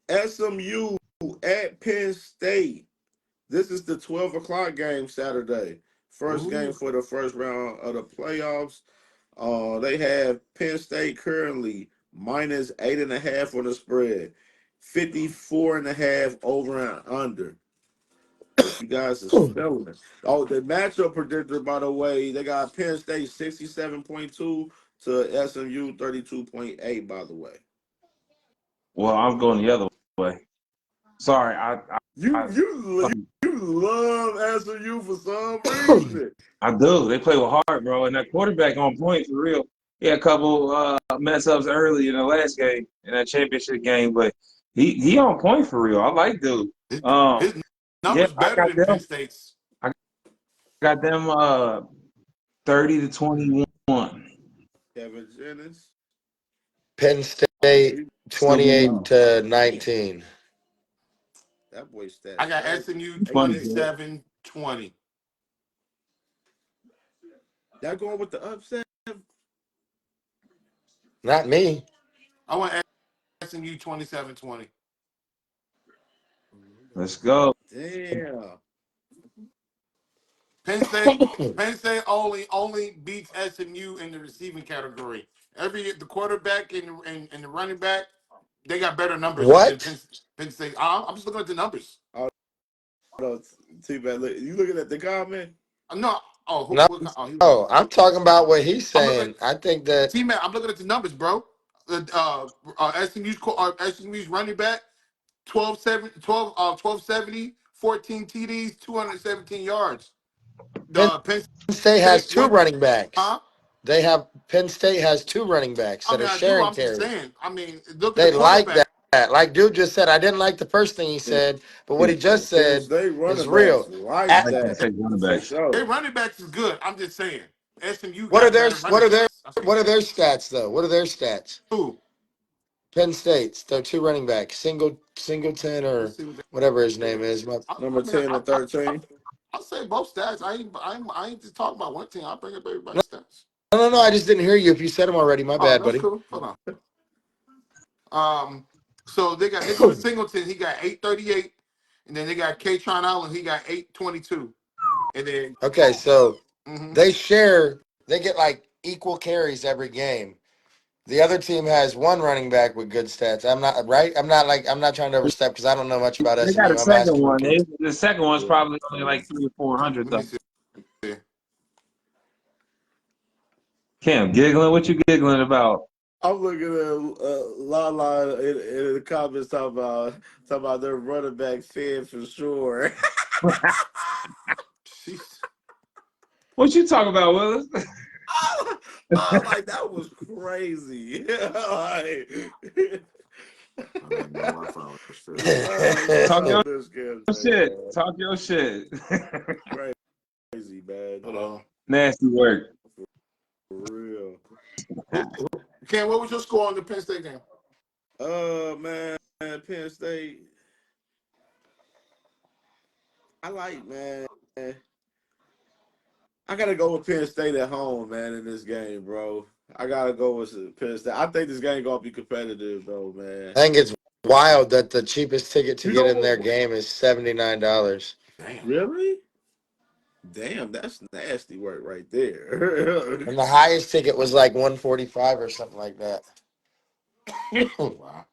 Speaker 1: SMU at Penn State. This is the 12 o'clock game Saturday. First game for the first round of the playoffs. They have Penn State currently minus 8.5 on the spread, 54.5 over and under. If you guys are spelling it. Oh, the matchup predictor, by the way, they got Penn State 67.2 to SMU 32.8, by the way.
Speaker 2: Well, I'm going the other way. Sorry,
Speaker 1: You love SMU for some reason.
Speaker 2: I do. They play with heart, bro, and that quarterback on point for real. He had a couple mess ups early in the last game in that championship game, but he on point for real. I like dude.
Speaker 3: His
Speaker 2: Yeah,
Speaker 3: numbers better than Penn State's.
Speaker 2: I got them 30-21.
Speaker 1: Kevin Jennings.
Speaker 5: Penn State 28-19.
Speaker 1: That boy stats.
Speaker 3: I got SMU
Speaker 2: Funny,
Speaker 3: 27-20.
Speaker 1: That going with the upset?
Speaker 5: Not me.
Speaker 3: I want SMU 27-20.
Speaker 2: Let's go.
Speaker 1: Damn.
Speaker 3: Penn State only beats SMU in the receiving category. The quarterback and the running back, they got better numbers than
Speaker 5: What?
Speaker 3: Penn State. I'm just looking at the numbers.
Speaker 1: No, T-Man, you looking at the comment?
Speaker 3: No,
Speaker 5: No,
Speaker 3: he was
Speaker 5: no.
Speaker 3: looking.
Speaker 5: I'm talking about what he's
Speaker 3: I'm looking
Speaker 5: saying. I think that
Speaker 3: T-Man, I'm looking at the numbers, bro. SMU's running back 1270, 14 TDs, 217 yards.
Speaker 5: Penn
Speaker 3: The Penn
Speaker 5: State has
Speaker 3: State
Speaker 5: two running backs.
Speaker 3: huh?
Speaker 5: Penn State has two running backs
Speaker 3: I
Speaker 5: that
Speaker 3: mean,
Speaker 5: are
Speaker 3: I do.
Speaker 5: sharing
Speaker 3: I'm just
Speaker 5: carries.
Speaker 3: saying. I mean, look at the
Speaker 5: They like
Speaker 3: quarterback.
Speaker 5: that. Like dude just said, I didn't like the first thing he said, but what he just
Speaker 1: Penn
Speaker 5: said
Speaker 1: State
Speaker 5: is
Speaker 1: running backs
Speaker 5: real.
Speaker 1: like
Speaker 2: I
Speaker 5: At,
Speaker 2: like Penn
Speaker 1: that
Speaker 2: State running
Speaker 1: for
Speaker 2: backs.
Speaker 1: sure.
Speaker 3: Their running backs is good. I'm just saying. SMU
Speaker 5: what are
Speaker 3: got
Speaker 5: their
Speaker 3: better running backs.
Speaker 5: what are their stats though? What are their stats?
Speaker 3: Who?
Speaker 5: Penn State's they're two running backs, Singleton or
Speaker 3: Let's see what
Speaker 5: whatever his name
Speaker 3: they.
Speaker 5: is.
Speaker 1: Number 10 and 13.
Speaker 3: I'll say both stats. I ain't just talking about one team. I'll bring up everybody's stats.
Speaker 5: No. I just didn't hear you. If you said them already, my
Speaker 3: Oh,
Speaker 5: bad,
Speaker 3: that's
Speaker 5: buddy.
Speaker 3: cool. Hold on. So they go to Singleton. He got 838, and then they got Katron Allen. He got 822, and then
Speaker 5: Okay, so
Speaker 3: mhm.
Speaker 5: they share. They get like equal carries every game. The other team has one running back with good stats. I'm not right. I'm not trying to overstep because I don't know much about
Speaker 2: They got a
Speaker 5: SMU. I'm
Speaker 2: second
Speaker 5: asking.
Speaker 2: one. The second one's probably only like 300 or 400
Speaker 3: Let me
Speaker 2: though.
Speaker 3: see.
Speaker 2: Cam, giggling? What you giggling about?
Speaker 1: I'm looking at Lala in the comments talking about their running back fan for sure.
Speaker 3: Jeez.
Speaker 2: What you talking about, Willis?
Speaker 1: I was like, that was crazy. Like,
Speaker 3: I think my Wi-Fi was fair.
Speaker 2: Talk your
Speaker 1: this kid,
Speaker 2: shit.
Speaker 1: man.
Speaker 2: Talk your shit.
Speaker 1: Crazy, man.
Speaker 3: Hold on.
Speaker 2: Nasty work.
Speaker 1: For real.
Speaker 3: Ken, what was your score on the Penn State game?
Speaker 1: Man, Penn State. I like, man. I gotta go with Penn State at home, man, in this game, bro. I gotta go with Penn State. I think this game gonna be competitive, though, man.
Speaker 5: I think it's wild that the cheapest ticket to
Speaker 1: You
Speaker 5: get
Speaker 1: know
Speaker 5: in their
Speaker 1: what?
Speaker 5: game is $79.
Speaker 3: Damn.
Speaker 1: Really? Damn, that's nasty work right there.
Speaker 5: And the highest ticket was like 145 or something like that.
Speaker 3: Wow.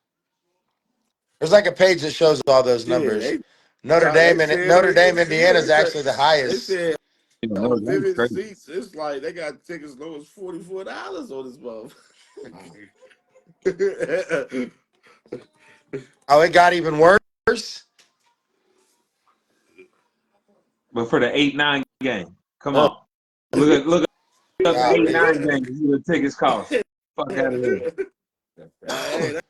Speaker 5: There's like a page that shows all those
Speaker 1: Yeah,
Speaker 5: numbers. Notre Dame, Indiana is actually the
Speaker 1: they
Speaker 5: highest.
Speaker 1: said on the
Speaker 2: That was
Speaker 1: Vivid
Speaker 2: crazy.
Speaker 1: seats, it's like they got tickets as low as $44 on this month.
Speaker 5: Oh, it got even worse.
Speaker 2: But for the 8-9 game, come
Speaker 5: Oh,
Speaker 2: on. Look up the
Speaker 5: golly.
Speaker 2: 8-9 game and see what tickets cost. Fuck out of here.
Speaker 1: Hey,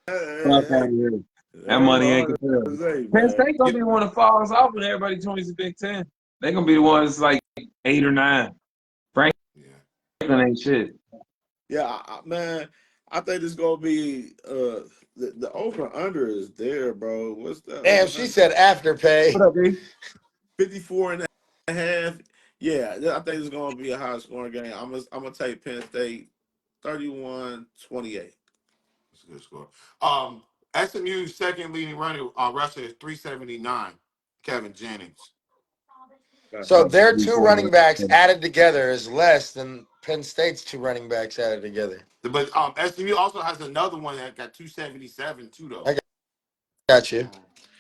Speaker 2: Fuck out of here. That money ain't
Speaker 1: hard to
Speaker 2: comparable.
Speaker 1: say,
Speaker 2: Penn
Speaker 1: man.
Speaker 2: State gonna be one that falls off when everybody joins the Big Ten. They gonna be the ones like 8 or 9. Franklin
Speaker 3: Yeah.
Speaker 2: ain't shit.
Speaker 1: Yeah, man, I think it's gonna be the over under is there, bro. What's that
Speaker 5: Damn,
Speaker 1: over
Speaker 5: she
Speaker 1: under?
Speaker 5: said afterpay.
Speaker 2: What up, D?
Speaker 1: 54 and a half. Yeah, I think it's gonna be a high scoring game. I'm gonna take Penn State 31-28.
Speaker 3: That's a good score. SMU's second leading rusher is 379. Kevin Jennings.
Speaker 5: So their two running backs added together is less than Penn State's two running backs added together.
Speaker 3: But SMU also has another one that got 277 too, though.
Speaker 5: I got you.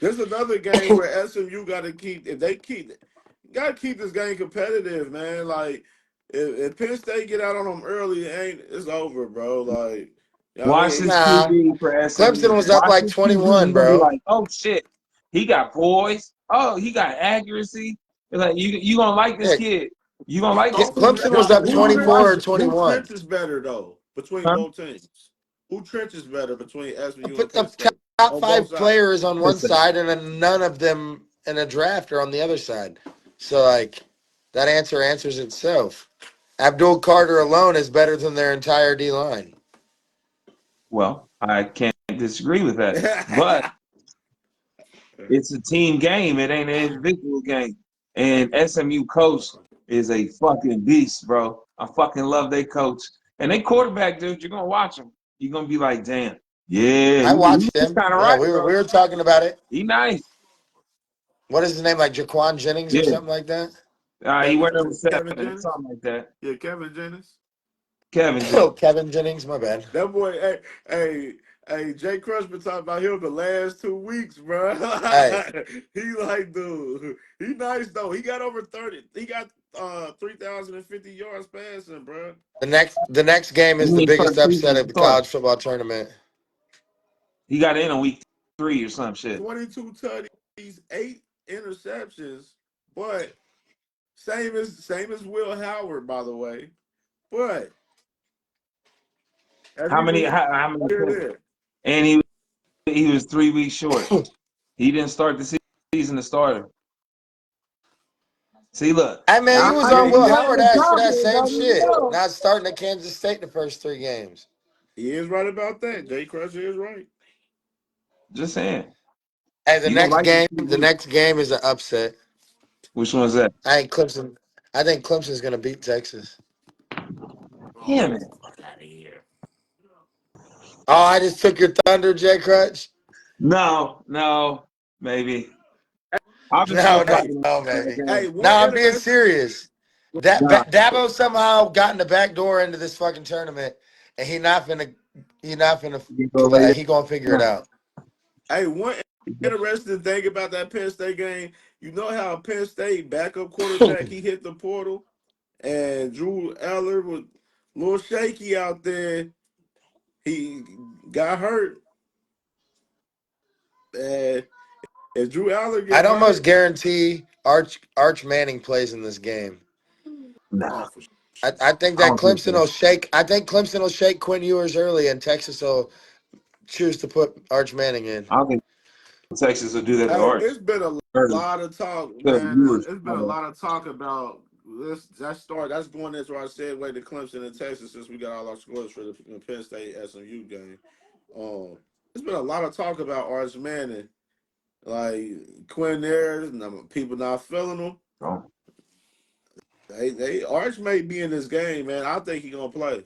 Speaker 1: There's another game where SMU got to keep this game competitive, man. Like if Penn State get out on them early, it's over, bro. Like, you know what I
Speaker 2: Watch
Speaker 1: mean?
Speaker 2: this
Speaker 5: Nah,
Speaker 2: QB for
Speaker 5: Clemson
Speaker 2: SMU.
Speaker 5: was up
Speaker 2: Watch
Speaker 5: like
Speaker 2: this QB.
Speaker 5: 21,
Speaker 2: You're gonna be
Speaker 5: bro.
Speaker 2: like, oh shit, he got poise. Oh, he got accuracy. You're like you gonna like this
Speaker 5: Yeah,
Speaker 2: kid. You gonna like this kid.
Speaker 5: Clemson was up
Speaker 2: Watch it.
Speaker 5: 24
Speaker 2: Watch
Speaker 5: or
Speaker 2: it.
Speaker 1: Who
Speaker 5: 21.
Speaker 1: trenches better though between
Speaker 2: Huh?
Speaker 1: both teams? Who trenches better between SMU and
Speaker 5: Put
Speaker 1: Penn
Speaker 5: the
Speaker 1: State
Speaker 5: top
Speaker 1: on both
Speaker 5: five
Speaker 1: sides?
Speaker 5: players on one
Speaker 2: Penn State.
Speaker 5: side and then none of them in a draft are on the other side. So, like, that answers itself. Abdul Carter alone is better than their entire D line.
Speaker 2: Well, I can't disagree with that, but it's a team game. It ain't an individual game. And SMU coach is a fucking beast, bro. I fucking love their coach. And they quarterback, dude. You're gonna watch him. you're gonna be like, damn, yeah,
Speaker 5: I
Speaker 2: he
Speaker 5: watched
Speaker 2: was
Speaker 5: him.
Speaker 2: kind of
Speaker 5: Yeah,
Speaker 2: right,
Speaker 5: we
Speaker 2: bro.
Speaker 5: were talking about it.
Speaker 2: He nice.
Speaker 5: What is his name? Like Jaquan Jennings or
Speaker 2: Yeah.
Speaker 5: something like that?
Speaker 2: He went over
Speaker 1: Kevin
Speaker 2: 7,
Speaker 1: Jennings.
Speaker 2: something like that.
Speaker 1: Yeah, Kevin Jennings.
Speaker 2: Kevin
Speaker 5: Oh,
Speaker 2: Jennings.
Speaker 5: Kevin Jennings. My bad.
Speaker 1: That boy, hey, Jay Crush been talking about him the last 2 weeks, bro.
Speaker 5: Hey,
Speaker 1: He like, dude, he nice though. He got over 30. He got 3,050 yards passing, bro.
Speaker 5: the next game
Speaker 2: You
Speaker 5: is the
Speaker 2: mean
Speaker 5: biggest
Speaker 2: first
Speaker 5: upset
Speaker 2: season
Speaker 5: of the
Speaker 2: started.
Speaker 5: college football tournament.
Speaker 2: He got in on week 3 or some shit.
Speaker 1: 22 tutties, 8 interceptions, but same as Will Howard, by the way. But as
Speaker 2: How
Speaker 1: you
Speaker 2: many?
Speaker 1: can
Speaker 2: How many?
Speaker 1: hear there,
Speaker 2: And he was 3 weeks short. He didn't start the season to starter. See, look.
Speaker 5: Hey man,
Speaker 2: I,
Speaker 5: you was
Speaker 2: I
Speaker 1: yeah,
Speaker 5: on
Speaker 2: didn't
Speaker 5: Will
Speaker 1: he
Speaker 2: know
Speaker 5: Howard
Speaker 2: the
Speaker 5: ass for that
Speaker 2: confidence.
Speaker 5: same
Speaker 2: I didn't
Speaker 5: shit.
Speaker 2: know.
Speaker 5: Not starting at Kansas State the first 3 games.
Speaker 1: he is right about that. Jay Crush is right.
Speaker 2: Just saying.
Speaker 5: Hey, the
Speaker 2: You don't
Speaker 5: next
Speaker 2: like the
Speaker 5: game,
Speaker 2: 2
Speaker 5: the
Speaker 2: weeks.
Speaker 5: next game is an upset.
Speaker 2: Which one's that?
Speaker 5: I think Clemson. I think Clemson's gonna beat Texas.
Speaker 1: Oh,
Speaker 2: Damn
Speaker 1: get
Speaker 2: it.
Speaker 1: the fuck out of here.
Speaker 5: Oh, I just took your thunder, Jay Crutch.
Speaker 2: No, maybe. I'm just
Speaker 5: No,
Speaker 2: gonna
Speaker 5: no,
Speaker 2: talk
Speaker 1: Hey,
Speaker 5: no,
Speaker 2: about the
Speaker 5: baby.
Speaker 1: hey,
Speaker 2: game.
Speaker 5: No,
Speaker 1: one
Speaker 5: I'm being
Speaker 1: interesting.
Speaker 5: serious. That
Speaker 2: Nah,
Speaker 5: Dabo somehow got in the back door into this fucking tournament, and he not finna
Speaker 2: you go lay
Speaker 5: play. He gonna figure it
Speaker 2: down.
Speaker 5: out.
Speaker 1: Hey, one interesting thing about that Penn State game. You know how Penn State backup quarterback he hit the portal, and Drew Eller was a little shaky out there. He got hurt. And if Drew Aller get
Speaker 5: I'd almost
Speaker 1: hurt,
Speaker 5: guarantee Arch Manning plays in this game.
Speaker 2: Nah,
Speaker 1: oh for
Speaker 5: I think
Speaker 2: I
Speaker 5: that
Speaker 2: don't think
Speaker 5: Clemson
Speaker 2: so.
Speaker 5: will shake. I think Clemson will shake Quinn Ewers early, and Texas will choose to put Arch Manning in.
Speaker 2: I don't think Texas will do that to
Speaker 1: hey,
Speaker 2: Arch.
Speaker 1: it's been a
Speaker 2: Early.
Speaker 1: lot of talk,
Speaker 2: The
Speaker 1: man.
Speaker 2: viewers.
Speaker 1: It's been a lot of talk about this. That's going into our segue to Clemson and Texas since we got all our scores for the Penn State SMU game. It's been a lot of talk about Arch Manning, like Quinn Ayers, and people not feeling him.
Speaker 2: Oh,
Speaker 1: They Arch may be in this game, man. I think he gonna play.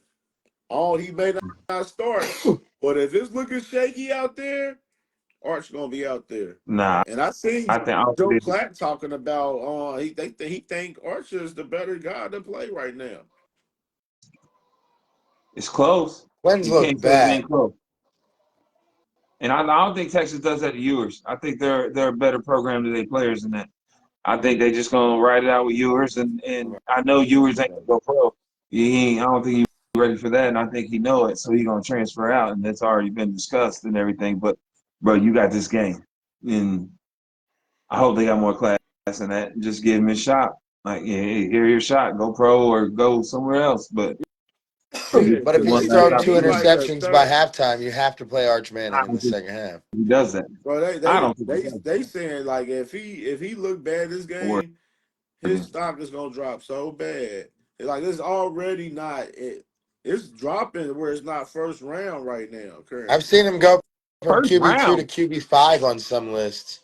Speaker 1: Oh, he may not start, but if it's looking shaky out there, Arch gonna be out there.
Speaker 2: nah,
Speaker 1: And I seen
Speaker 2: I don't
Speaker 1: Joe
Speaker 2: think they,
Speaker 1: Platt talking about he think Archer is the better guy to play right now.
Speaker 2: it's close.
Speaker 5: Quinn's
Speaker 2: You
Speaker 5: look
Speaker 2: can't say it
Speaker 5: bad.
Speaker 2: ain't close. And I don't think Texas does that to Ewers. I think they're a better program to their players than that. I think they just gonna ride it out with Ewers, and I know Ewers ain't gonna go pro. I don't think he's ready for that, and I think he know it, so he gonna transfer out, and that's already been discussed and everything. But bro, you got this game, and I hope they got more class than that. And just give him a shot. Like, yeah, hey, here's your shot. Go pro or go somewhere else. But
Speaker 1: Yeah,
Speaker 5: But if
Speaker 1: because
Speaker 2: one
Speaker 5: he's
Speaker 1: he
Speaker 2: last
Speaker 5: throwing
Speaker 1: said
Speaker 5: two
Speaker 1: he like
Speaker 2: opportunity.
Speaker 1: the
Speaker 5: interceptions by
Speaker 1: third.
Speaker 5: halftime, you have to play Arch
Speaker 2: I
Speaker 5: Manning in the
Speaker 2: don't think
Speaker 5: second half.
Speaker 2: he does that.
Speaker 1: Bro, they
Speaker 2: I
Speaker 1: they
Speaker 2: don't think he
Speaker 1: they
Speaker 2: does
Speaker 1: they
Speaker 2: that.
Speaker 1: saying like if he look bad this
Speaker 2: Or
Speaker 1: game, his stock is gonna drop so bad. Like it's already not it's dropping where it's not first round right now
Speaker 5: I've
Speaker 1: currently.
Speaker 5: seen him go from
Speaker 2: first
Speaker 5: QB2 to
Speaker 2: round,
Speaker 5: QB5 on some lists.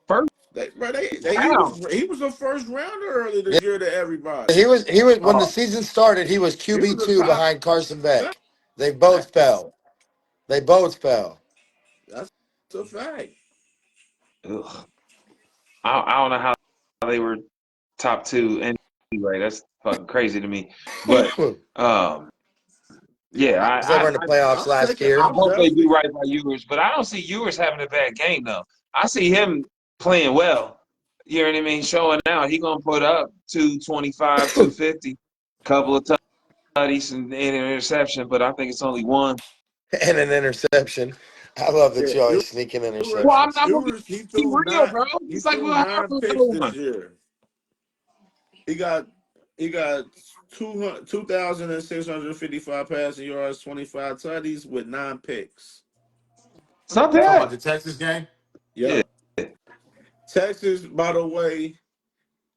Speaker 2: first
Speaker 1: He
Speaker 2: round.
Speaker 1: was a first rounder early
Speaker 5: Yeah,
Speaker 1: this year to everybody.
Speaker 5: he was when the
Speaker 2: Oh,
Speaker 5: season started, he was
Speaker 1: He was a
Speaker 5: QB2
Speaker 1: top
Speaker 5: behind Carson
Speaker 1: fact.
Speaker 5: Beck. They both fell. They both fell.
Speaker 1: That's a fact.
Speaker 2: ugh. I don't know how they were top 2 anyway. That's fucking crazy to me. But
Speaker 5: Was
Speaker 2: um, yeah,
Speaker 5: ever in the playoffs last
Speaker 2: I
Speaker 5: year.
Speaker 1: I'm
Speaker 2: hope they do
Speaker 1: definitely
Speaker 2: right by Ewers, but I don't see Ewers having a bad game though. I see him playing well. You know what I mean? Showing out. He gonna put up 225, 250, couple of tutties and an interception, but I think it's only one.
Speaker 5: And an interception. I love that you
Speaker 1: yeah.
Speaker 5: always sneak in
Speaker 2: Well, I'm
Speaker 5: interceptions.
Speaker 2: not gonna
Speaker 1: He
Speaker 2: be
Speaker 1: threw
Speaker 2: real,
Speaker 1: nine.
Speaker 2: bro.
Speaker 1: He
Speaker 2: Just like
Speaker 1: threw
Speaker 2: Will Howard
Speaker 1: nine
Speaker 2: will
Speaker 1: picks
Speaker 2: throw
Speaker 1: this
Speaker 2: one.
Speaker 1: year. He got he got 2,655 passing yards, 25 tutties with 9 picks.
Speaker 2: It's not
Speaker 3: You talking about
Speaker 2: bad.
Speaker 3: the Texas game?
Speaker 2: Yeah.
Speaker 1: Yeah. Texas, by the way,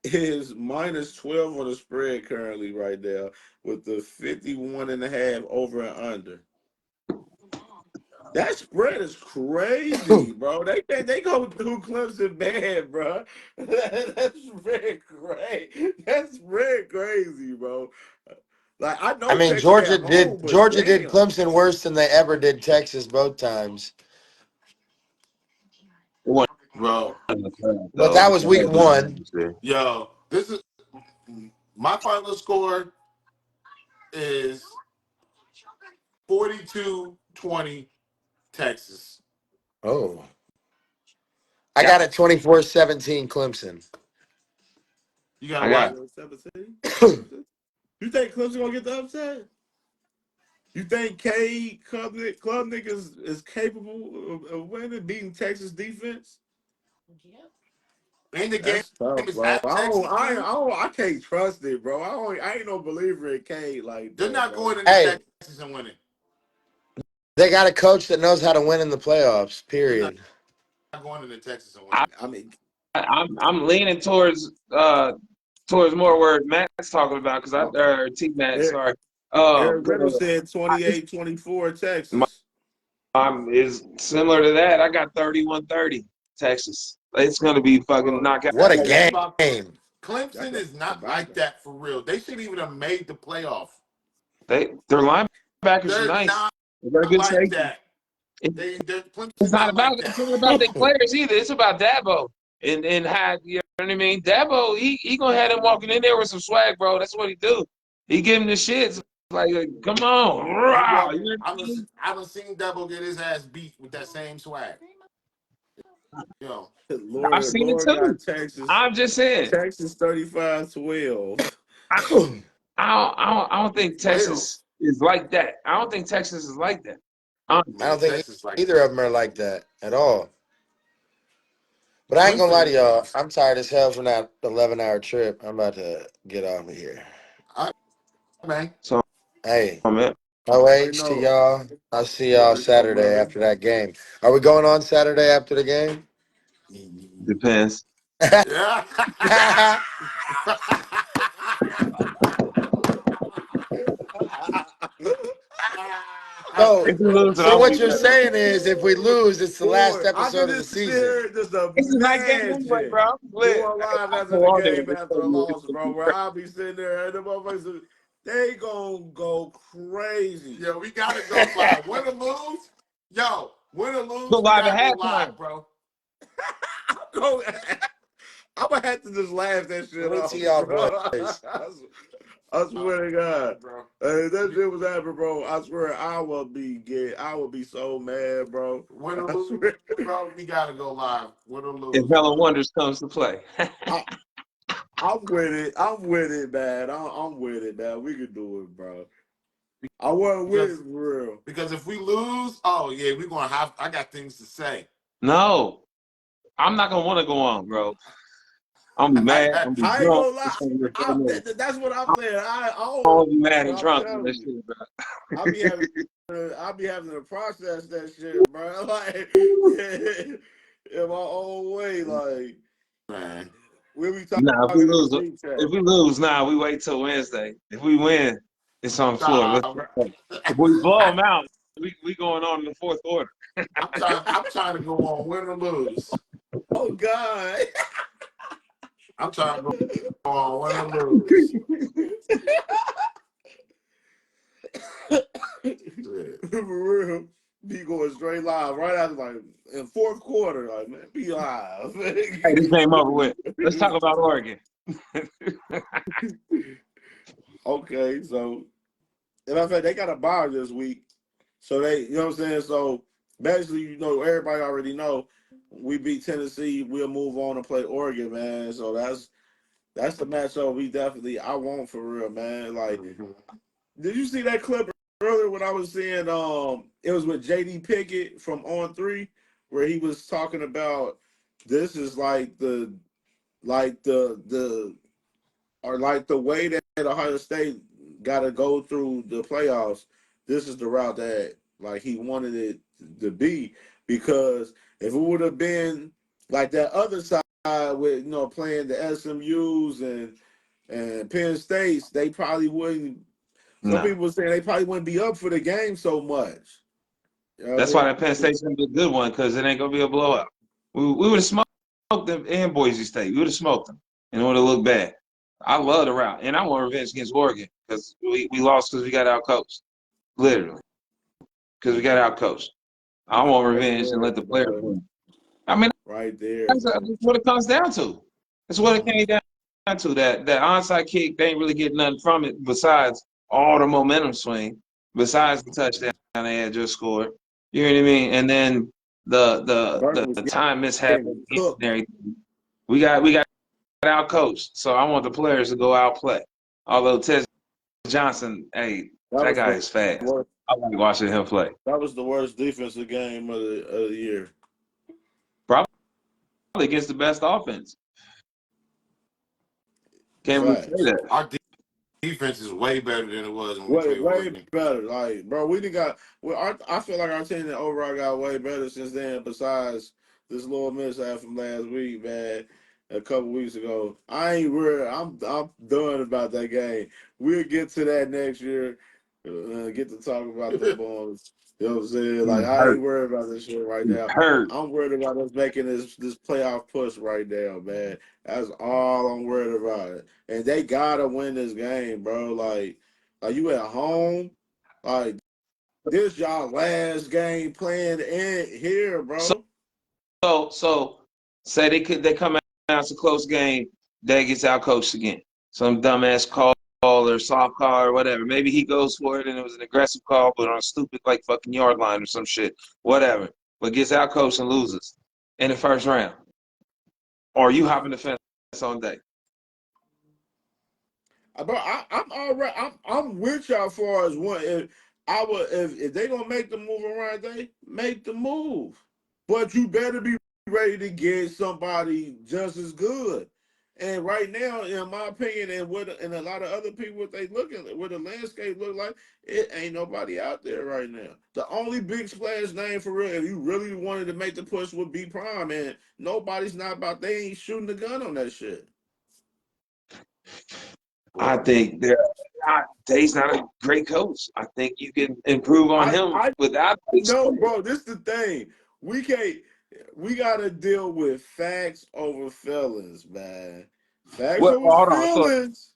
Speaker 1: is minus 12 on the spread currently right now with the 51.5 over and under. That spread is crazy, bro. They go through Clemson bad, bro. That's spread crazy. That's spread crazy, bro. Like I
Speaker 5: I
Speaker 1: know
Speaker 5: mean,
Speaker 1: Texas at home, but
Speaker 5: Georgia did
Speaker 1: damn.
Speaker 5: Clemson worse than they ever did Texas both times.
Speaker 2: It wasn't
Speaker 3: Bro,
Speaker 2: in the playoff,
Speaker 5: But
Speaker 2: though.
Speaker 5: that
Speaker 2: It's
Speaker 5: was
Speaker 2: a
Speaker 5: week
Speaker 2: whole different
Speaker 5: one.
Speaker 2: atmosphere.
Speaker 3: yo, this is my final score is 42-20 Texas.
Speaker 5: Oh. I
Speaker 2: Yeah,
Speaker 5: got it 24-17 Clemson.
Speaker 3: You got
Speaker 2: I
Speaker 3: what?
Speaker 2: got
Speaker 1: 17? You think Clemson gonna get the upset? You think K Klubnik is capable of winning, beating Texas defense?
Speaker 4: Yep.
Speaker 3: And the game
Speaker 1: That's tough,
Speaker 3: is
Speaker 1: bro.
Speaker 3: at Texas too.
Speaker 1: I can't trust it, bro. I ain't no believer in K like
Speaker 3: They're
Speaker 1: that,
Speaker 3: not
Speaker 1: bro.
Speaker 3: going into
Speaker 5: Hey,
Speaker 3: Texas and winning.
Speaker 5: they got a coach that knows how to win in the playoffs,
Speaker 3: They're not
Speaker 5: period.
Speaker 3: going into Texas and
Speaker 2: I,
Speaker 3: winning.
Speaker 1: I mean,
Speaker 2: I'm leaning towards more where Matt's talking about because or T Matt,
Speaker 1: Eric,
Speaker 2: sorry.
Speaker 1: Eric
Speaker 2: But
Speaker 1: Reynolds said
Speaker 2: this
Speaker 1: 28-24 Texas.
Speaker 2: is similar to that. I got 31-30 Texas. It's gonna be fucking
Speaker 3: Bro,
Speaker 2: knockout.
Speaker 5: What
Speaker 3: that's
Speaker 5: a
Speaker 3: the thing
Speaker 5: game.
Speaker 3: about
Speaker 1: That's
Speaker 3: Clemson is
Speaker 1: a
Speaker 3: not like
Speaker 1: banger.
Speaker 3: that for real. They should even have made the playoff.
Speaker 2: Their linebackers are
Speaker 3: They're
Speaker 2: nice.
Speaker 3: not
Speaker 2: They're good
Speaker 3: like
Speaker 2: safety.
Speaker 3: that. Clemson
Speaker 2: It's not
Speaker 3: not
Speaker 2: about
Speaker 3: like that.
Speaker 2: it's not about their players either. It's about Dabo and how you know what I mean. Dabo, he gonna have them walking in there with some swag, bro. That's what he do. He give him the shits like come on,
Speaker 3: He
Speaker 2: rah,
Speaker 3: walk.
Speaker 2: you know what I mean?
Speaker 3: I haven't seen Debo get his ass beat with that same swag. Yo,
Speaker 2: I've
Speaker 1: Lord,
Speaker 2: seen it
Speaker 1: Lord
Speaker 2: too.
Speaker 1: got Texas.
Speaker 2: I'm just saying.
Speaker 1: Texas 35-12.
Speaker 2: I, I don't think
Speaker 3: 12.
Speaker 2: Texas is like that. I don't think Texas is like that.
Speaker 5: I
Speaker 3: Yeah,
Speaker 5: don't think
Speaker 3: Texas like
Speaker 5: either
Speaker 3: that.
Speaker 5: of them are like that at all. But I ain't gonna lie to
Speaker 3: Clemson.
Speaker 5: y'all. I'm tired as hell from that 11-hour trip. I'm about to get off of here.
Speaker 3: All right, man.
Speaker 2: So
Speaker 5: Hey,
Speaker 2: man,
Speaker 5: no
Speaker 1: You already
Speaker 5: H to
Speaker 1: know.
Speaker 5: y'all. I'll see
Speaker 1: You
Speaker 5: y'all
Speaker 1: already know,
Speaker 5: Saturday
Speaker 1: brother.
Speaker 5: after that game. Are we going on Saturday after the game?
Speaker 2: depends.
Speaker 3: Yeah.
Speaker 5: So,
Speaker 2: If we lose, it
Speaker 5: so
Speaker 2: I'll
Speaker 5: what
Speaker 2: be
Speaker 5: you're
Speaker 2: there.
Speaker 5: saying is, if we lose, it's the last
Speaker 1: Boy, I
Speaker 5: episode
Speaker 1: could
Speaker 5: of the
Speaker 1: just sit
Speaker 5: season.
Speaker 1: here just
Speaker 2: It's a night game anyway,
Speaker 1: imagine
Speaker 2: bro. Lit.
Speaker 1: going live
Speaker 2: I'll
Speaker 1: after the
Speaker 2: go on there.
Speaker 1: game after the loss, bro. Where I'll be sitting there and the motherfuckers, they gonna go crazy.
Speaker 3: Yo, we gotta go live. Win or lose, yo, win or
Speaker 2: Go
Speaker 3: lose, we
Speaker 2: live at
Speaker 3: gotta go
Speaker 2: halftime.
Speaker 3: live, bro.
Speaker 1: Go- I'm gonna have to just laugh that shit
Speaker 5: Let me
Speaker 1: off,
Speaker 5: see y'all
Speaker 1: bro.
Speaker 5: boys.
Speaker 1: I swear to God.
Speaker 3: Bro.
Speaker 1: Hey, that shit was happening, bro. I swear I will be so mad, bro.
Speaker 3: Win or
Speaker 1: I
Speaker 3: lose,
Speaker 1: swear.
Speaker 3: bro, we gotta go live. Win or
Speaker 2: If
Speaker 3: lose,
Speaker 2: Helen
Speaker 3: bro.
Speaker 2: Wonders comes to play.
Speaker 1: I, I'm with it. I'm with it, man. I'm with it, man. We can do it, bro. I wasn't with it
Speaker 3: Because
Speaker 1: for real.
Speaker 3: because if we lose, oh yeah, we're gonna have. I got things to say.
Speaker 2: No, I'm not gonna want to go on, bro. I'm gonna be mad. I'm gonna be
Speaker 1: I ain't
Speaker 2: drunk.
Speaker 1: gonna lie.
Speaker 2: It's gonna be a fucking mess.
Speaker 1: That's what I'm saying. I
Speaker 2: I'm
Speaker 1: don't.
Speaker 2: gonna be mad and
Speaker 1: I'm
Speaker 2: drunk on
Speaker 1: telling
Speaker 2: this
Speaker 1: you.
Speaker 2: shit, bro.
Speaker 1: I'll be having to process that shit, bro. Like in my own way. Like
Speaker 3: Man.
Speaker 1: we'll be
Speaker 2: Nah,
Speaker 1: talking in the group chat.
Speaker 2: if we lose, nah, we wait till Wednesday. If we win, it's on the floor.
Speaker 3: Nah,
Speaker 2: Let's
Speaker 3: bro.
Speaker 2: go. If we blow them out, we going on in the fourth quarter.
Speaker 3: I'm trying to go on win or lose.
Speaker 1: Oh God.
Speaker 3: I'm trying to go on win or lose. Yeah.
Speaker 1: For real. Be going straight live right after like in fourth quarter. Like man, be live.
Speaker 2: Hey, this game over with. Let's talk about Oregon.
Speaker 1: Okay, so as a matter of fact, they got a bye this week. So they, you know what I'm saying? So basically, everybody already know we beat Tennessee, we'll move on and play Oregon, man. So that's the matchup I want for real, man. Like,
Speaker 3: Mhm.
Speaker 1: did you see that clip earlier when I was seeing it was with JD Pickett from On Three, where he was talking about this is like the way that Ohio State got to go through the playoffs. This is the route that like he wanted it to be, because if it would have been like that other side with playing the SMU's and Penn States, they probably wouldn't. Some
Speaker 2: No,
Speaker 1: people were saying they probably wouldn't be up for the game so much. You know what
Speaker 2: that's
Speaker 1: I
Speaker 2: why
Speaker 1: mean?
Speaker 2: that Penn State's gonna be a good one because it ain't gonna be a blowout. We would have smoked them in Boise State. We would have smoked them, and it would have looked bad. I love the route, and I want revenge against Oregon because we lost because we got outcoached, literally, because we got outcoached. I want revenge and let the players win. I mean,
Speaker 1: Right there,
Speaker 2: that's
Speaker 1: bro.
Speaker 2: what it comes down to. That's what it came down to. That onside kick, they ain't really getting nothing from it besides all the momentum swing, besides the touchdown they had just scored. You know what I mean? And then
Speaker 1: Burton was
Speaker 2: the time mishap
Speaker 1: getting
Speaker 2: and
Speaker 1: cooked.
Speaker 2: everything. We got out coached. So I want the players to go out play. Although Ted Johnson, hey,
Speaker 1: That
Speaker 2: that
Speaker 1: was
Speaker 2: guy
Speaker 1: the
Speaker 2: is fast.
Speaker 1: worst.
Speaker 2: I like watching him play.
Speaker 1: That was the worst defensive game of the year.
Speaker 2: Probably against the best offense. Can't really say
Speaker 1: Facts.
Speaker 2: that.
Speaker 3: Our defense is way better than it was when we
Speaker 1: Way,
Speaker 3: played
Speaker 1: way
Speaker 3: Oregon.
Speaker 1: better. Like, bro, we done got. Well, I feel like our team overall got way better since then. Besides this little mishap from last week, man, a couple weeks ago. I ain't worried. I'm done about that game. We'll get to that next year. Get to talk about them boys. You know what I'm saying? Like, I ain't
Speaker 2: Hurt.
Speaker 1: worried about this shit right now.
Speaker 2: Hurt.
Speaker 1: I'm worried about us making this playoff push right now, man. That's all I'm worried about. And they gotta win this game, bro. Like you at home, like this y'all last game playing in here, bro.
Speaker 2: So say they come out, it's a close game, that gets out coached again. Some dumbass call or soft call or whatever. Maybe he goes for it and it was an aggressive call, but on a stupid like fucking yard line or some shit. Whatever. But gets out coached and loses in the first round. Or you hopping the fence on day.
Speaker 1: Bro, I'm all right. I'm with y'all as far as one. If they gonna make the move around, they make the move. But you better be ready to get somebody just as good. And right now, in my opinion, and a lot of other people, what they looking what the landscape look like, it ain't nobody out there right now. The only big splash name for real, if you really wanted to make the push, would be Prime, and nobody's not about. They ain't shooting the gun on that shit.
Speaker 2: I think Day's not a great coach. I think you can improve on him
Speaker 1: I
Speaker 2: without
Speaker 1: no, bro. This is the thing. We can't. We gotta deal with facts over feelings, man. Facts
Speaker 2: Well,
Speaker 1: over
Speaker 2: hold on. So
Speaker 1: feelings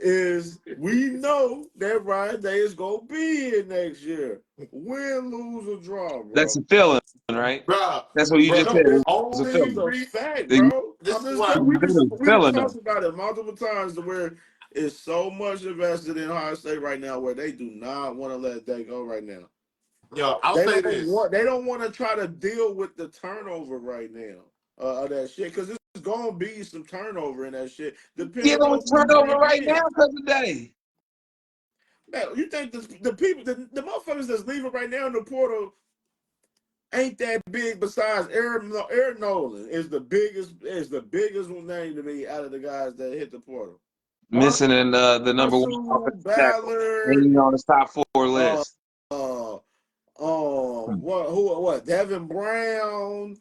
Speaker 1: is we know that Ryan Day is gonna be here next year. Win, lose, or draw,
Speaker 2: that's
Speaker 1: bro.
Speaker 2: a feeling, right?
Speaker 3: Bro,
Speaker 2: That's what you just
Speaker 3: bro,
Speaker 2: said.
Speaker 1: No,
Speaker 2: It was a
Speaker 1: this is
Speaker 2: feeling.
Speaker 1: a
Speaker 3: only
Speaker 1: fact,
Speaker 2: You
Speaker 1: bro.
Speaker 3: this
Speaker 1: I'm
Speaker 3: is
Speaker 1: just
Speaker 3: why
Speaker 1: saying,
Speaker 2: said it was a
Speaker 1: we just
Speaker 2: feeling, though.
Speaker 1: talked about it multiple times to where it's so much invested in Ohio State right now where they do not want to let that go right now.
Speaker 3: I'll say this.
Speaker 1: They don't want to try to deal with the turnover right now of that shit because there's gonna be some turnover in that shit
Speaker 2: Get
Speaker 1: depending
Speaker 2: on
Speaker 1: on who you
Speaker 2: turnover
Speaker 1: bring
Speaker 2: right
Speaker 1: in.
Speaker 2: now because of Day.
Speaker 1: Man, you think the people the motherfuckers that's leaving right now in the portal ain't that big? Besides Aaron Nolan is the biggest name to me out of the guys that hit the portal.
Speaker 2: Missing in the number one
Speaker 1: Arsu,
Speaker 2: offensive tackle.
Speaker 1: Ballard,
Speaker 2: Ain't on his top 4
Speaker 1: uh,
Speaker 2: list.
Speaker 1: uh, what Devin Brown.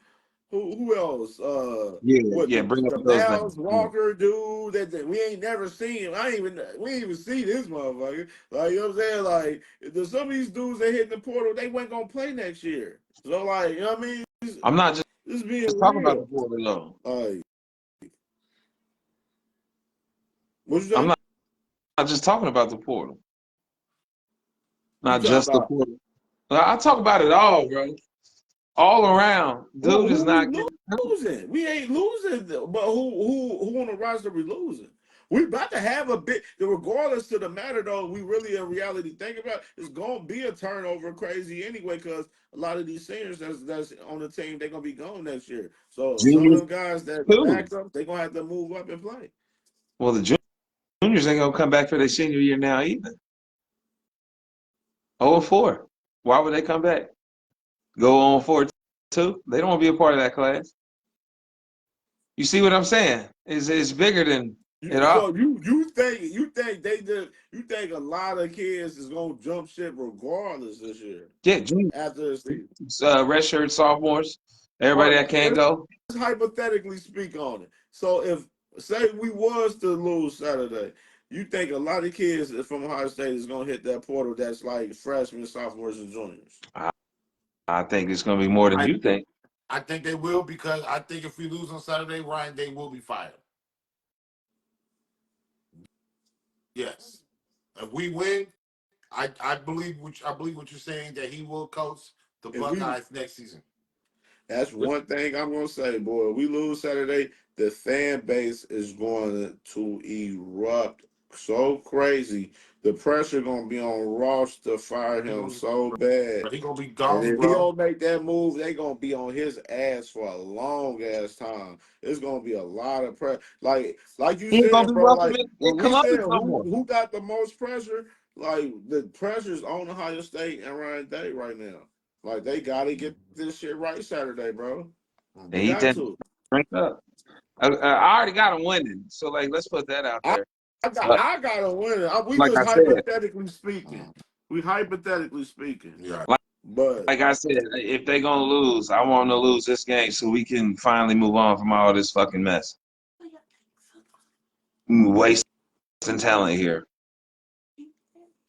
Speaker 1: Who else? What
Speaker 2: Yeah. Bring up
Speaker 1: the
Speaker 2: those names.
Speaker 1: Miles
Speaker 2: Yeah.
Speaker 1: Walker dude that we ain't never seen. We ain't even seen this motherfucker. Like you know what I'm saying? Like some of these dudes that hit the portal, they weren't gonna play next year. So like you know what I mean?
Speaker 2: I'm not just
Speaker 1: This being
Speaker 2: talking about the
Speaker 1: real.
Speaker 2: portal though.
Speaker 1: Like what you
Speaker 2: I'm
Speaker 1: say?
Speaker 2: not just talking about the portal.
Speaker 1: You
Speaker 2: Not
Speaker 1: talking
Speaker 2: just the
Speaker 1: about
Speaker 2: portal. I talk about it all, bro. All around. Dude is
Speaker 1: who we
Speaker 2: not getting
Speaker 1: losing? We ain't losing, but who on the roster we losing? We about to have a bit. Regardless to the matter, though, we really in reality think about it's gonna be a turnover crazy anyway because a lot of these seniors that's on the team they're gonna be gone next year. So some of
Speaker 2: juniors
Speaker 1: them guys that
Speaker 2: too.
Speaker 1: backed up, they're gonna have to move up and play.
Speaker 2: Well, the juniors ain't gonna come back for their senior year now either. 0-4. Why would they come back? Go on 4 too? They don't want to be a part of that class. You see what I'm saying? It's bigger than it all.
Speaker 1: So you think you think a lot of kids is gonna jump ship regardless this year
Speaker 2: Yeah, juniors,
Speaker 1: after the season?
Speaker 2: redshirt sophomores,
Speaker 1: All
Speaker 2: everybody
Speaker 1: right,
Speaker 2: that can't go.
Speaker 1: let's hypothetically speak on it. So if say we was to lose Saturday, you think a lot of kids from Ohio State is gonna hit that portal that's like freshmen, sophomores, and juniors?
Speaker 2: I think it's gonna be more than
Speaker 3: I
Speaker 2: you think.
Speaker 3: I think they will because I think if we lose on Saturday, Ryan Day will be fired. Yes. If we win, I believe what you're saying that he will coach the Buckeyes next season.
Speaker 1: That's one thing I'm gonna say, boy. We lose Saturday, the fan base is going to erupt so crazy. The pressure gonna be on Ross to fire him so bad.
Speaker 3: He gonna be
Speaker 1: And
Speaker 3: gone,
Speaker 1: if he
Speaker 3: bro.
Speaker 1: don't make that move, they gonna be on his ass for a long ass time. It's gonna be a lot of pressure. Like you
Speaker 2: He ain't gonna
Speaker 1: said,
Speaker 2: be
Speaker 1: bro.
Speaker 2: welcome
Speaker 1: Like
Speaker 2: in
Speaker 1: when we said
Speaker 2: Columbus no more.
Speaker 1: who got the most pressure, like the pressure's on Ohio State and Ryan Day right now. Like they gotta get this shit right Saturday, bro.
Speaker 2: And
Speaker 1: They
Speaker 2: he
Speaker 1: got
Speaker 2: didn't
Speaker 1: to.
Speaker 2: drink up. I already got him winning, so like let's put that out
Speaker 1: I,
Speaker 2: there.
Speaker 1: I got
Speaker 2: But
Speaker 1: I gotta win it. We
Speaker 2: like
Speaker 1: just
Speaker 2: I said,
Speaker 1: hypothetically speaking. We hypothetically speaking.
Speaker 3: Yeah.
Speaker 1: But
Speaker 2: like I said, if they gonna lose, I want them to lose this game so we can finally move on from all this fucking mess. Wasting talent here,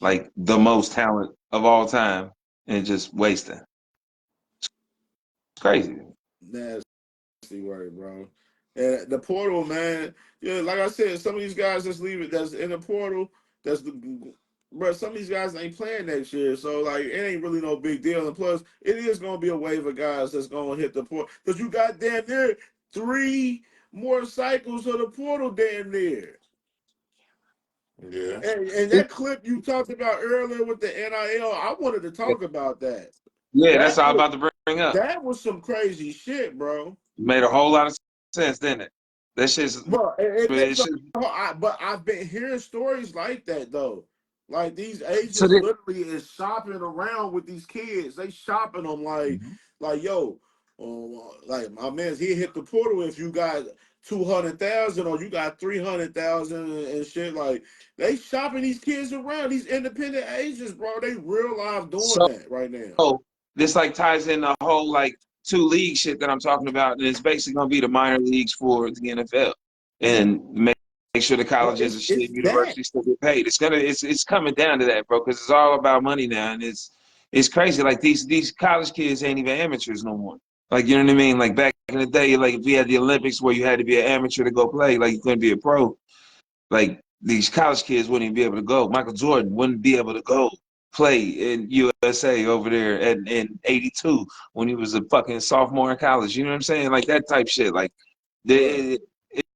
Speaker 2: like the most talent of all time, and just wasting. It's crazy.
Speaker 1: nasty word, bro. And the portal, man. Yeah, like I said, some of these guys just leave it. That's in the portal. That's the. Bro, some of these guys ain't playing next year, so like it ain't really no big deal. And plus, it is gonna be a wave of guys that's gonna hit the portal because you got damn near 3 more cycles of the portal damn near.
Speaker 3: Yeah.
Speaker 1: And that clip you talked about earlier with the NIL, I wanted to talk about that.
Speaker 2: Yeah, that's
Speaker 1: That
Speaker 2: all I'm
Speaker 1: was
Speaker 2: about to bring up.
Speaker 1: that was some crazy shit, bro.
Speaker 2: Made a whole lot of sense, didn't it? That shit's
Speaker 1: But it
Speaker 2: it
Speaker 1: makes a,
Speaker 2: should,
Speaker 1: but I've been hearing stories like that though. Like these
Speaker 2: so
Speaker 1: agents
Speaker 2: that,
Speaker 1: literally is shopping around with these kids. They shopping them like yo, like my man's he hit the portal if you got 200,000 or you got 300,000 and shit. Like they shopping these kids around. These independent agents, bro. They real life doing
Speaker 2: so
Speaker 1: that right now.
Speaker 2: this like ties in the whole like two league shit that I'm talking about, and it's basically gonna be the minor leagues for the NFL, and make sure the
Speaker 1: Bro,
Speaker 2: colleges and
Speaker 1: it's
Speaker 2: shit
Speaker 1: that.
Speaker 2: universities still get paid. It's coming down to that, bro, because it's all about money now, and it's crazy. Like these college kids ain't even amateurs no more. Like you know what I mean? Like back in the day, like if we had the Olympics where you had to be an amateur to go play, like you couldn't be a pro. Like these college kids wouldn't even be able to go. Michael Jordan wouldn't be able to go play in USA over there in '82 when he was a fucking sophomore in college. You know what I'm saying? Like that type shit. Like
Speaker 1: Right.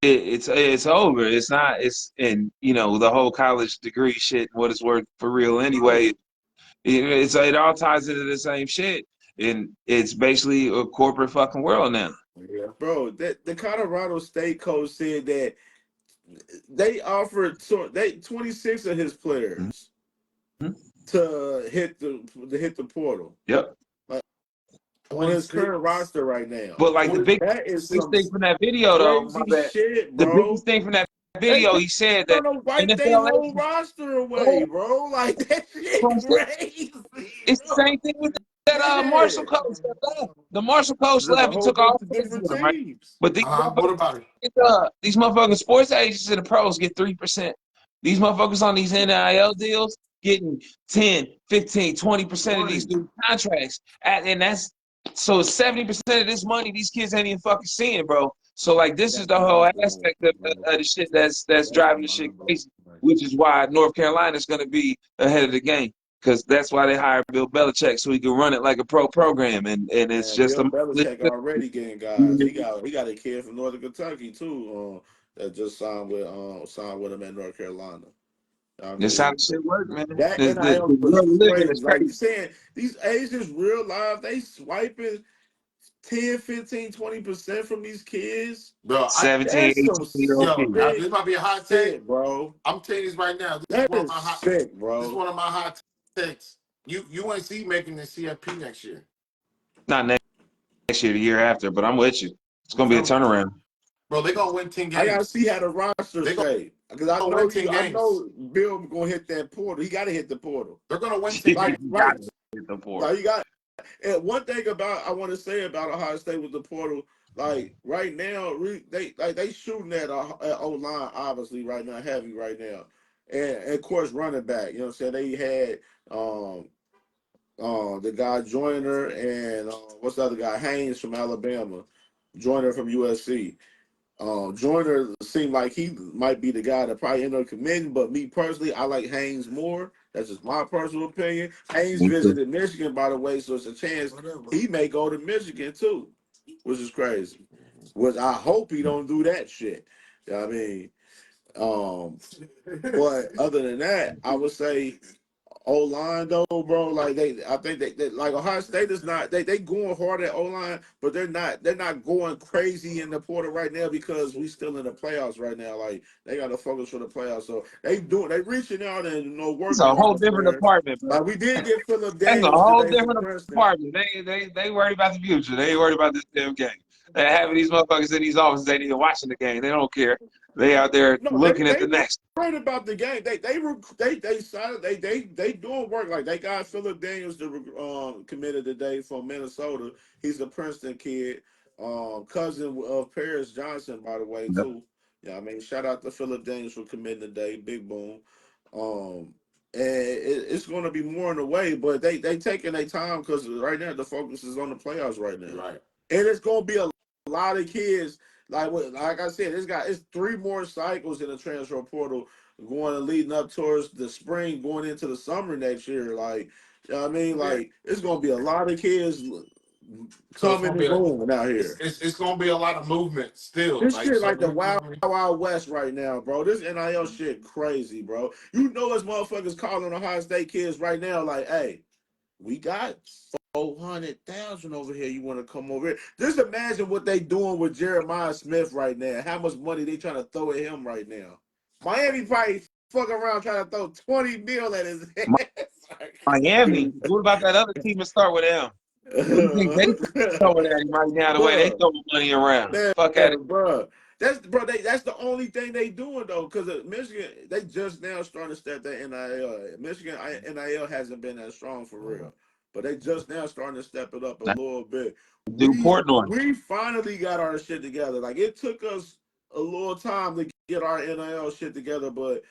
Speaker 2: it's over. It's not. It's and you know the whole college degree shit. What it's worth for real anyway. It all ties into the same shit, and it's basically a corporate fucking world now.
Speaker 1: Yeah. Bro, the Colorado State coach said that they offered 26 of his players
Speaker 2: Mhm.
Speaker 1: to hit the portal.
Speaker 2: Yep.
Speaker 1: Like on his
Speaker 3: 26.
Speaker 1: current roster right now.
Speaker 2: But like the
Speaker 1: That is
Speaker 2: biggest
Speaker 1: some
Speaker 2: thing from that video, though, my
Speaker 1: crazy
Speaker 2: bad.
Speaker 1: shit,
Speaker 2: The biggest
Speaker 1: bro.
Speaker 2: thing from that
Speaker 1: They
Speaker 2: video, he said that
Speaker 1: trying to wipe their
Speaker 2: NFL
Speaker 1: whole
Speaker 2: agents.
Speaker 1: roster away,
Speaker 2: Oh,
Speaker 1: bro. Like that shit crazy,
Speaker 2: it's the
Speaker 1: bro.
Speaker 2: same thing with that
Speaker 1: Yeah.
Speaker 2: Marshall coach that left. The Marshall coach
Speaker 1: There's a
Speaker 2: left and
Speaker 1: whole
Speaker 2: took
Speaker 1: bunch
Speaker 2: all
Speaker 1: of
Speaker 2: the players
Speaker 1: different
Speaker 2: with him, right?
Speaker 1: teams.
Speaker 2: But
Speaker 3: What about it?
Speaker 2: these motherfucking sports agents and the pros get 3%. These motherfuckers on these NIL deals getting 10, 15, 20% of these
Speaker 1: 20.
Speaker 2: new contracts. And that's so 70% of this money these kids ain't even fucking seeing, bro. So like this is
Speaker 1: That's
Speaker 2: the whole
Speaker 1: mind blowing,
Speaker 2: aspect of,
Speaker 1: bro.
Speaker 2: of the shit that's
Speaker 1: That's
Speaker 2: driving the shit
Speaker 1: mind blowing.
Speaker 2: crazy, which is why North Carolina is gonna be ahead of the game. Because that's why they hired Bill Belichick so he can run it like a pro program, and it's
Speaker 1: Man,
Speaker 2: just
Speaker 1: Bill
Speaker 2: a
Speaker 1: Belichick already getting guys. He got a kid from Northern Kentucky too, that just signed with him at North Carolina. I
Speaker 2: it's how
Speaker 1: mean,
Speaker 2: the shit work, man.
Speaker 1: that
Speaker 2: The
Speaker 1: NIL was
Speaker 2: world we live in
Speaker 1: crazy.
Speaker 2: is
Speaker 1: Like
Speaker 2: crazy.
Speaker 1: you saying, these agents real life, they swiping 10, 15, 20% from these kids.
Speaker 3: Bro,
Speaker 2: 17,
Speaker 1: That's some
Speaker 2: 18-year-old
Speaker 3: yo,
Speaker 2: kids.
Speaker 3: this
Speaker 1: sick
Speaker 3: might be a hot take.
Speaker 1: shit, bro.
Speaker 3: I'm telling you this right now.
Speaker 1: That is sick,
Speaker 3: This is
Speaker 1: bro.
Speaker 3: one of my hot takes. UNC making the CFP next year.
Speaker 2: Not next year, the year after, but I'm with you. It's
Speaker 3: I'm
Speaker 2: gonna be a
Speaker 3: telling you.
Speaker 2: turnaround.
Speaker 3: Bro, they're gonna win 10
Speaker 1: I gotta
Speaker 3: games.
Speaker 1: see how the roster
Speaker 3: They're
Speaker 1: shape because
Speaker 3: gonna win 10
Speaker 1: I
Speaker 3: games.
Speaker 1: know Bill gonna hit that portal. He got to hit the portal.
Speaker 3: They're gonna win 10
Speaker 2: You
Speaker 3: games.
Speaker 1: Like,
Speaker 2: gotta hit the
Speaker 1: like
Speaker 2: portal.
Speaker 1: you got. And one thing about I want to say about Ohio State with the portal, like right now, they shooting at O line obviously right now, heavy right now, and of course running back. You know what I'm saying? They had the guy Joyner and what's the other guy Haynes from Alabama, Joyner from USC. Joyner seemed like he might be the guy that probably end up committing, but me personally, I like Haynes more. That's just my personal opinion. Haynes visited Michigan, by the way, so it's a chance he may go to Michigan too, which is crazy. Which I hope he don't do that shit. You know what I mean, but other than that, I would say O line though, bro. Like I think they like Ohio State is not they going hard at O line, but they're not going crazy in the portal right now because we still in the playoffs right now. Like they got to focus for the playoffs, so they reaching out and
Speaker 2: It's
Speaker 1: working
Speaker 2: a
Speaker 1: on
Speaker 2: whole
Speaker 1: the
Speaker 2: different
Speaker 1: players.
Speaker 2: department, bro.
Speaker 1: Like we did get Philip
Speaker 2: That's a
Speaker 1: Daniels
Speaker 2: whole
Speaker 1: today from
Speaker 2: different
Speaker 1: Princeton.
Speaker 2: department. They worried about the future. They ain't worried about this damn game. They're having these motherfuckers in these offices ain't even watching the game. They don't care. They out there
Speaker 1: No,
Speaker 2: looking at
Speaker 1: they
Speaker 2: the next.
Speaker 1: right about the game. They signed they doing work. Like they got Philip Daniels committed today from Minnesota. He's a Princeton kid, cousin of Paris Johnson, by the way,
Speaker 2: Yep.
Speaker 1: too. Yeah, I mean, shout out to Philip Daniels for committing today. Big boom. And it's going to be more in the way, but they taking their time because right now the focus is on the playoffs right now.
Speaker 3: Right.
Speaker 1: And it's going to be a lot of kids. Like I said, it's 3 more cycles in the transfer portal going and leading up towards the spring, going into the summer next year. Like, you know what I mean? Like, it's going to be a lot of kids
Speaker 3: So it's
Speaker 1: coming
Speaker 3: gonna
Speaker 1: and
Speaker 3: be
Speaker 1: going out here.
Speaker 3: it's gonna be a lot of movement still.
Speaker 1: This
Speaker 3: Like
Speaker 1: shit
Speaker 3: so
Speaker 1: like the Wild West right now, bro. This NIL shit crazy, bro. You know it's motherfuckers calling Ohio State kids right now like, hey, we got 400,000 over here. You want to come over here? Just imagine what they doing with Jeremiah Smith right now. How much money they trying to throw at him right now? Miami probably fuck around trying to throw 20 mil at his
Speaker 2: Miami. What about that other team that start with M? What do you think they throwing at him right now? The way they throwing money around. Fuck at it,
Speaker 1: bro. That's the only thing they doing though, because Michigan they just now starting to step that NIL. Michigan NIL hasn't been that strong for real, but they just now starting to step it up a little bit.
Speaker 2: do Portnoy.
Speaker 1: We finally got our shit together. Like it took us a little time to get our NIL shit together, but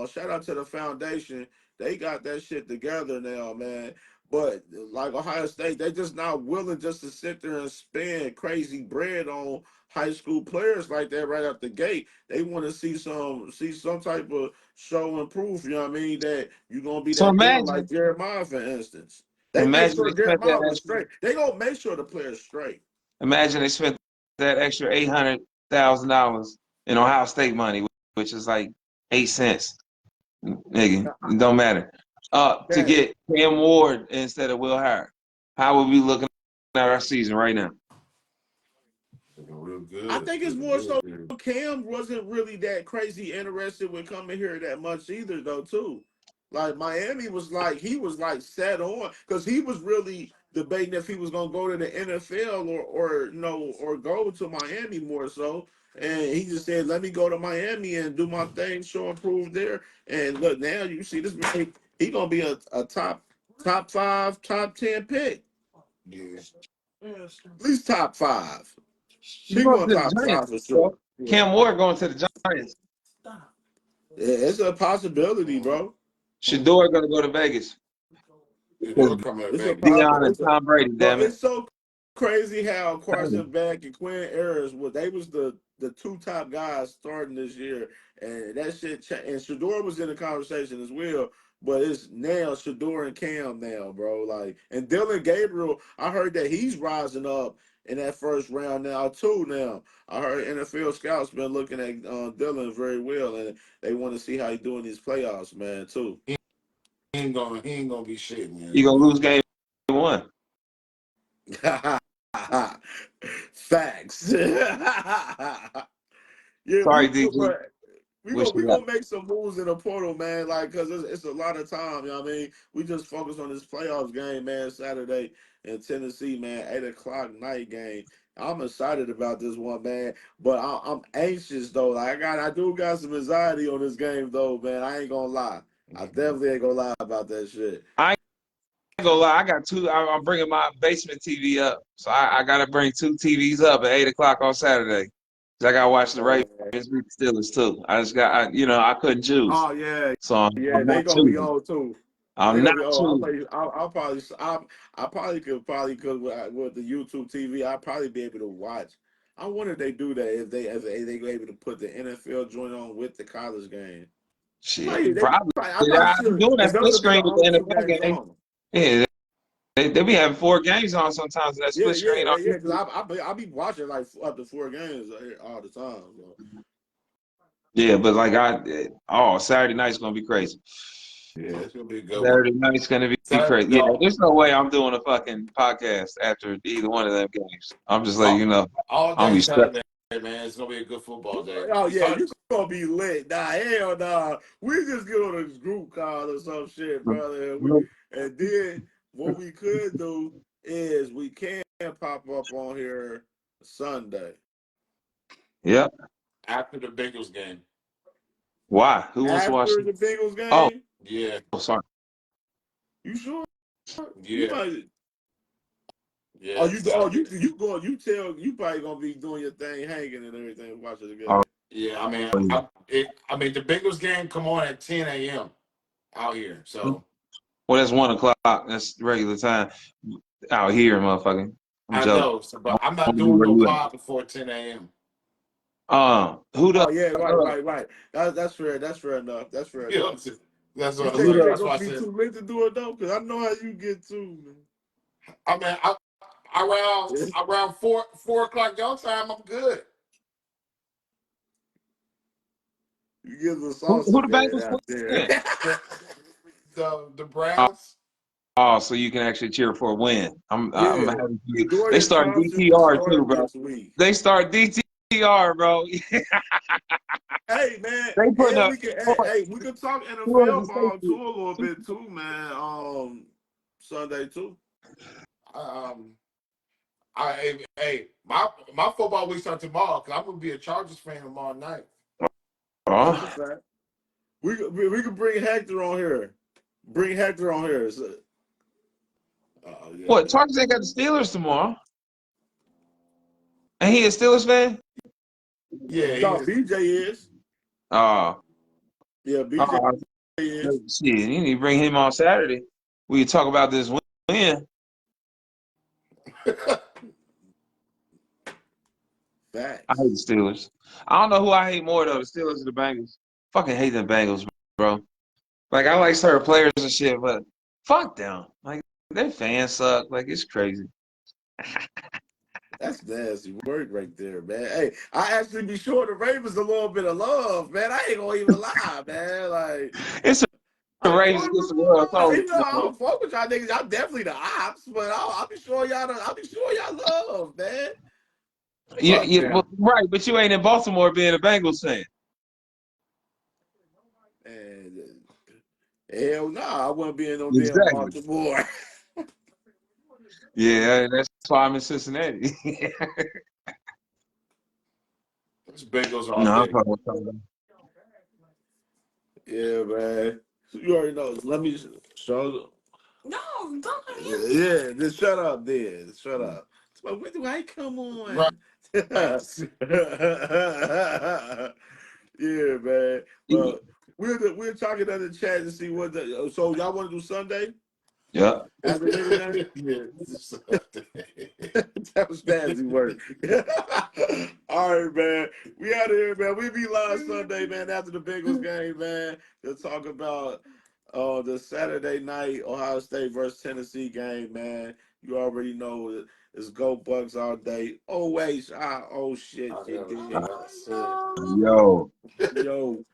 Speaker 1: shout out to the foundation. They got that shit together now, man. But like Ohio State, they just not willing just to sit there and spend crazy bread on high school players like that right out the gate. They want to see some type of show and proof, you know what I mean, that you're gonna be
Speaker 2: So
Speaker 1: that good like Jeremiah, for instance. They make
Speaker 2: imagine
Speaker 1: sure
Speaker 2: they spent
Speaker 1: Jeremiah
Speaker 2: that
Speaker 1: was
Speaker 2: extra.
Speaker 1: straight. They gonna make sure the player's straight.
Speaker 2: Imagine they spent that extra $800,000 in Ohio State money, which is like 8 cents. Nigga, it don't matter. To get Cam Ward instead of Will Howard. How would we looking at our season right now?
Speaker 3: real good.
Speaker 1: I think it's more so Cam wasn't really that crazy interested with coming here that much either, though, too. Like Miami was like he was like set on because he was really debating if he was gonna go to the NFL or go to Miami more so. And he just said, "Let me go to Miami and do my thing, show and prove there." And look, now you see this man, he gonna be a top 5, top 10 pick.
Speaker 3: Yeah.
Speaker 1: At least top 5.
Speaker 2: He's
Speaker 1: He
Speaker 2: going
Speaker 1: going
Speaker 2: to the
Speaker 1: top 5
Speaker 2: Giants,
Speaker 1: for
Speaker 2: bro.
Speaker 1: sure.
Speaker 2: Cam Ward going to the Giants.
Speaker 1: It's a possibility, bro.
Speaker 2: Shador going to go to Vegas.
Speaker 3: It's
Speaker 1: a
Speaker 2: Deion and Tom Brady,
Speaker 1: Bro,
Speaker 2: damn it.
Speaker 1: it's so crazy how Carson Beck and Quinn Ayers they was the 2 top guys starting this year, and that shit. And Shador was in the conversation as well, but it's now Shador and Cam now, bro. Like, and Dylan Gabriel, I heard that he's rising up in that first round now too. Now I heard NFL scouts been looking at Dylan very well, and they want to see how he doing these playoffs, man, too.
Speaker 3: He ain't gonna be shit, man.
Speaker 2: You going to lose game 1.
Speaker 1: Facts. Yeah,
Speaker 2: Sorry, DG.
Speaker 1: we gonna make some moves in the portal, man. Like, cause it's a lot of time. You know what I mean? We just focus on this playoffs game, man. Saturday in Tennessee, man. 8:00 night game. I'm excited about this one, man. But I'm anxious though. Like, I do got some anxiety on this game, though, man. I ain't gonna lie. I definitely ain't gonna lie about that shit.
Speaker 2: I ain't gonna lie. I got 2. I'm bringing my basement TV up, so I got to bring 2 TVs up at 8:00 on Saturday. I got to watch the Ravens beat the Steelers too. I couldn't choose.
Speaker 1: Oh yeah,
Speaker 2: So I'm
Speaker 1: they
Speaker 2: not
Speaker 1: gonna be
Speaker 2: choosing.
Speaker 1: on too.
Speaker 2: I'm not choosing.
Speaker 1: I probably could with the YouTube TV. I'd probably be able to watch I wonder if they do that if they go able to put the NFL joint on with the college game.
Speaker 2: Shit,
Speaker 1: They
Speaker 2: probably.
Speaker 1: I
Speaker 2: Yeah,
Speaker 1: probably
Speaker 2: I be
Speaker 1: should.
Speaker 2: doing that
Speaker 1: Enough
Speaker 2: split
Speaker 1: to be
Speaker 2: screen
Speaker 1: the
Speaker 2: with the
Speaker 1: only two
Speaker 2: NFL
Speaker 1: games
Speaker 2: game.
Speaker 1: on.
Speaker 2: Yeah, they be having 4 games on sometimes. That
Speaker 1: Yeah,
Speaker 2: split screen on
Speaker 1: Because
Speaker 2: YouTube.
Speaker 1: I be watching like up to 4 games all the time. So.
Speaker 2: Yeah, but like Saturday night's gonna be crazy.
Speaker 3: Yeah, it's gonna be a good one.
Speaker 2: Saturday night's gonna be
Speaker 3: Saturday,
Speaker 2: crazy. Yeah, there's no way I'm doing a fucking podcast after either one of them games. I'm just letting you know.
Speaker 3: all
Speaker 2: I'm
Speaker 3: day
Speaker 2: be stressed.
Speaker 3: Saturday, man. It's gonna be a good football day.
Speaker 1: Oh
Speaker 3: It's
Speaker 1: yeah,
Speaker 3: hard.
Speaker 1: you gonna be lit. Nah, hell nah. We just get on this group call or some shit, brother. And then what we could do is we can pop up on here Sunday.
Speaker 2: Yep.
Speaker 3: After the Bengals game.
Speaker 2: Why? Who wants to watch?
Speaker 1: After the Bengals
Speaker 2: Oh,
Speaker 1: game?
Speaker 3: Yeah.
Speaker 2: sorry.
Speaker 1: You sure? You
Speaker 3: Yeah.
Speaker 1: might
Speaker 3: Yeah.
Speaker 1: Oh,
Speaker 3: Saturday.
Speaker 1: you probably gonna be doing your thing, hanging and everything, watching the
Speaker 2: Oh,
Speaker 1: game.
Speaker 3: Yeah, I mean, I mean, the Bengals game come on at 10 a.m. out here, so
Speaker 2: well, that's 1 o'clock. That's regular time out here, motherfucker. I'm
Speaker 3: I
Speaker 2: jealous.
Speaker 3: know. So, but I'm
Speaker 2: I
Speaker 3: not
Speaker 2: wonder
Speaker 3: doing
Speaker 2: where
Speaker 3: no
Speaker 2: you at.
Speaker 3: pod before 10 a.m.
Speaker 2: Who the
Speaker 1: Oh yeah, right. That's fair. That's fair enough. That's fair
Speaker 3: You know what
Speaker 1: enough.
Speaker 3: I'm saying? That's
Speaker 1: You
Speaker 3: what.
Speaker 1: think you ain't
Speaker 3: That's
Speaker 1: gonna
Speaker 3: why I
Speaker 1: be
Speaker 3: said.
Speaker 1: too late to do it though? Because I know how you get too, man.
Speaker 3: I mean, around 4 o'clock your time, I'm good.
Speaker 1: You get the
Speaker 2: who
Speaker 1: salsa
Speaker 2: the
Speaker 1: man
Speaker 2: Bengals
Speaker 1: out there.
Speaker 2: playing?
Speaker 3: The
Speaker 2: Oh,
Speaker 3: Browns.
Speaker 2: so you can actually cheer for a win. I'm
Speaker 1: Yeah,
Speaker 2: happy for
Speaker 1: the
Speaker 2: you. They
Speaker 1: Dorian
Speaker 2: start
Speaker 1: Thompson is
Speaker 2: DTR too,
Speaker 1: starting
Speaker 2: bro.
Speaker 1: this week.
Speaker 2: They start DTR, bro.
Speaker 1: Hey man,
Speaker 2: They putting
Speaker 1: and
Speaker 2: up
Speaker 1: we can
Speaker 2: four,
Speaker 1: we can talk
Speaker 2: two
Speaker 1: NFL ball
Speaker 2: safety.
Speaker 1: too a little bit too, man. Sunday too.
Speaker 3: Um, my football week starts tomorrow because I'm gonna be a Chargers fan tomorrow night.
Speaker 1: That's a
Speaker 2: Oh,
Speaker 1: fact. We could bring Hector on here. Bring Hector on here. Oh yeah,
Speaker 2: what? Chargers ain't got the Steelers tomorrow. And he a Steelers fan?
Speaker 3: Yeah, he
Speaker 1: no,
Speaker 3: is.
Speaker 1: BJ is.
Speaker 2: Oh,
Speaker 1: Yeah, BJ
Speaker 2: oh,
Speaker 1: is.
Speaker 2: shit. You need to bring him on Saturday. We can talk about this win. I hate
Speaker 1: Facts.
Speaker 2: the Steelers. I don't know who I hate more though, the Steelers or the Bengals. Fucking hate the Bengals, bro. Like I like certain players and shit, but fuck them. Like their fans suck. Like it's crazy.
Speaker 1: That's nasty work right there, man. Hey, I actually be showing the Ravens a little bit of love, man. I ain't gonna even lie, man. Like
Speaker 2: It's the
Speaker 1: I'm
Speaker 2: Ravens
Speaker 1: showing
Speaker 2: against the
Speaker 1: them
Speaker 2: world.
Speaker 1: love.
Speaker 2: Totally
Speaker 1: You know, I
Speaker 2: different.
Speaker 1: don't fuck with y'all niggas. Y'all definitely the ops, but I'll be showing y'all love, man.
Speaker 3: Fuck
Speaker 2: Well,
Speaker 3: them.
Speaker 2: right, but you ain't in Baltimore being a Bengals fan.
Speaker 1: And hell no, I wouldn't be in no damn
Speaker 2: Exactly.
Speaker 1: Baltimore.
Speaker 2: Yeah, that's why I'm in Cincinnati.
Speaker 3: It's Bengals all
Speaker 2: No, I'm
Speaker 3: day.
Speaker 2: probably talking
Speaker 1: Yeah, man. You already know. Let me show.
Speaker 4: No, don't let him.
Speaker 1: Yeah, just shut up, then. Shut up. So when do I come
Speaker 3: Right.
Speaker 1: on? Yeah, man.
Speaker 2: about.
Speaker 1: But we're talking in the chat to see what the. So y'all want to do Sunday
Speaker 2: Yeah.
Speaker 1: after the Bengals game?
Speaker 3: Yeah,
Speaker 1: That was fancy work. All right, man. We out of here, man. We be live Sunday, man, after the Bengals game, man, to talk about the Saturday night Ohio State versus Tennessee game, man. You already know it's go Bucks all day. Oh wait, oh shit,
Speaker 3: I
Speaker 1: you
Speaker 3: never,
Speaker 1: did.
Speaker 3: I said.
Speaker 2: Yo.
Speaker 1: Yo,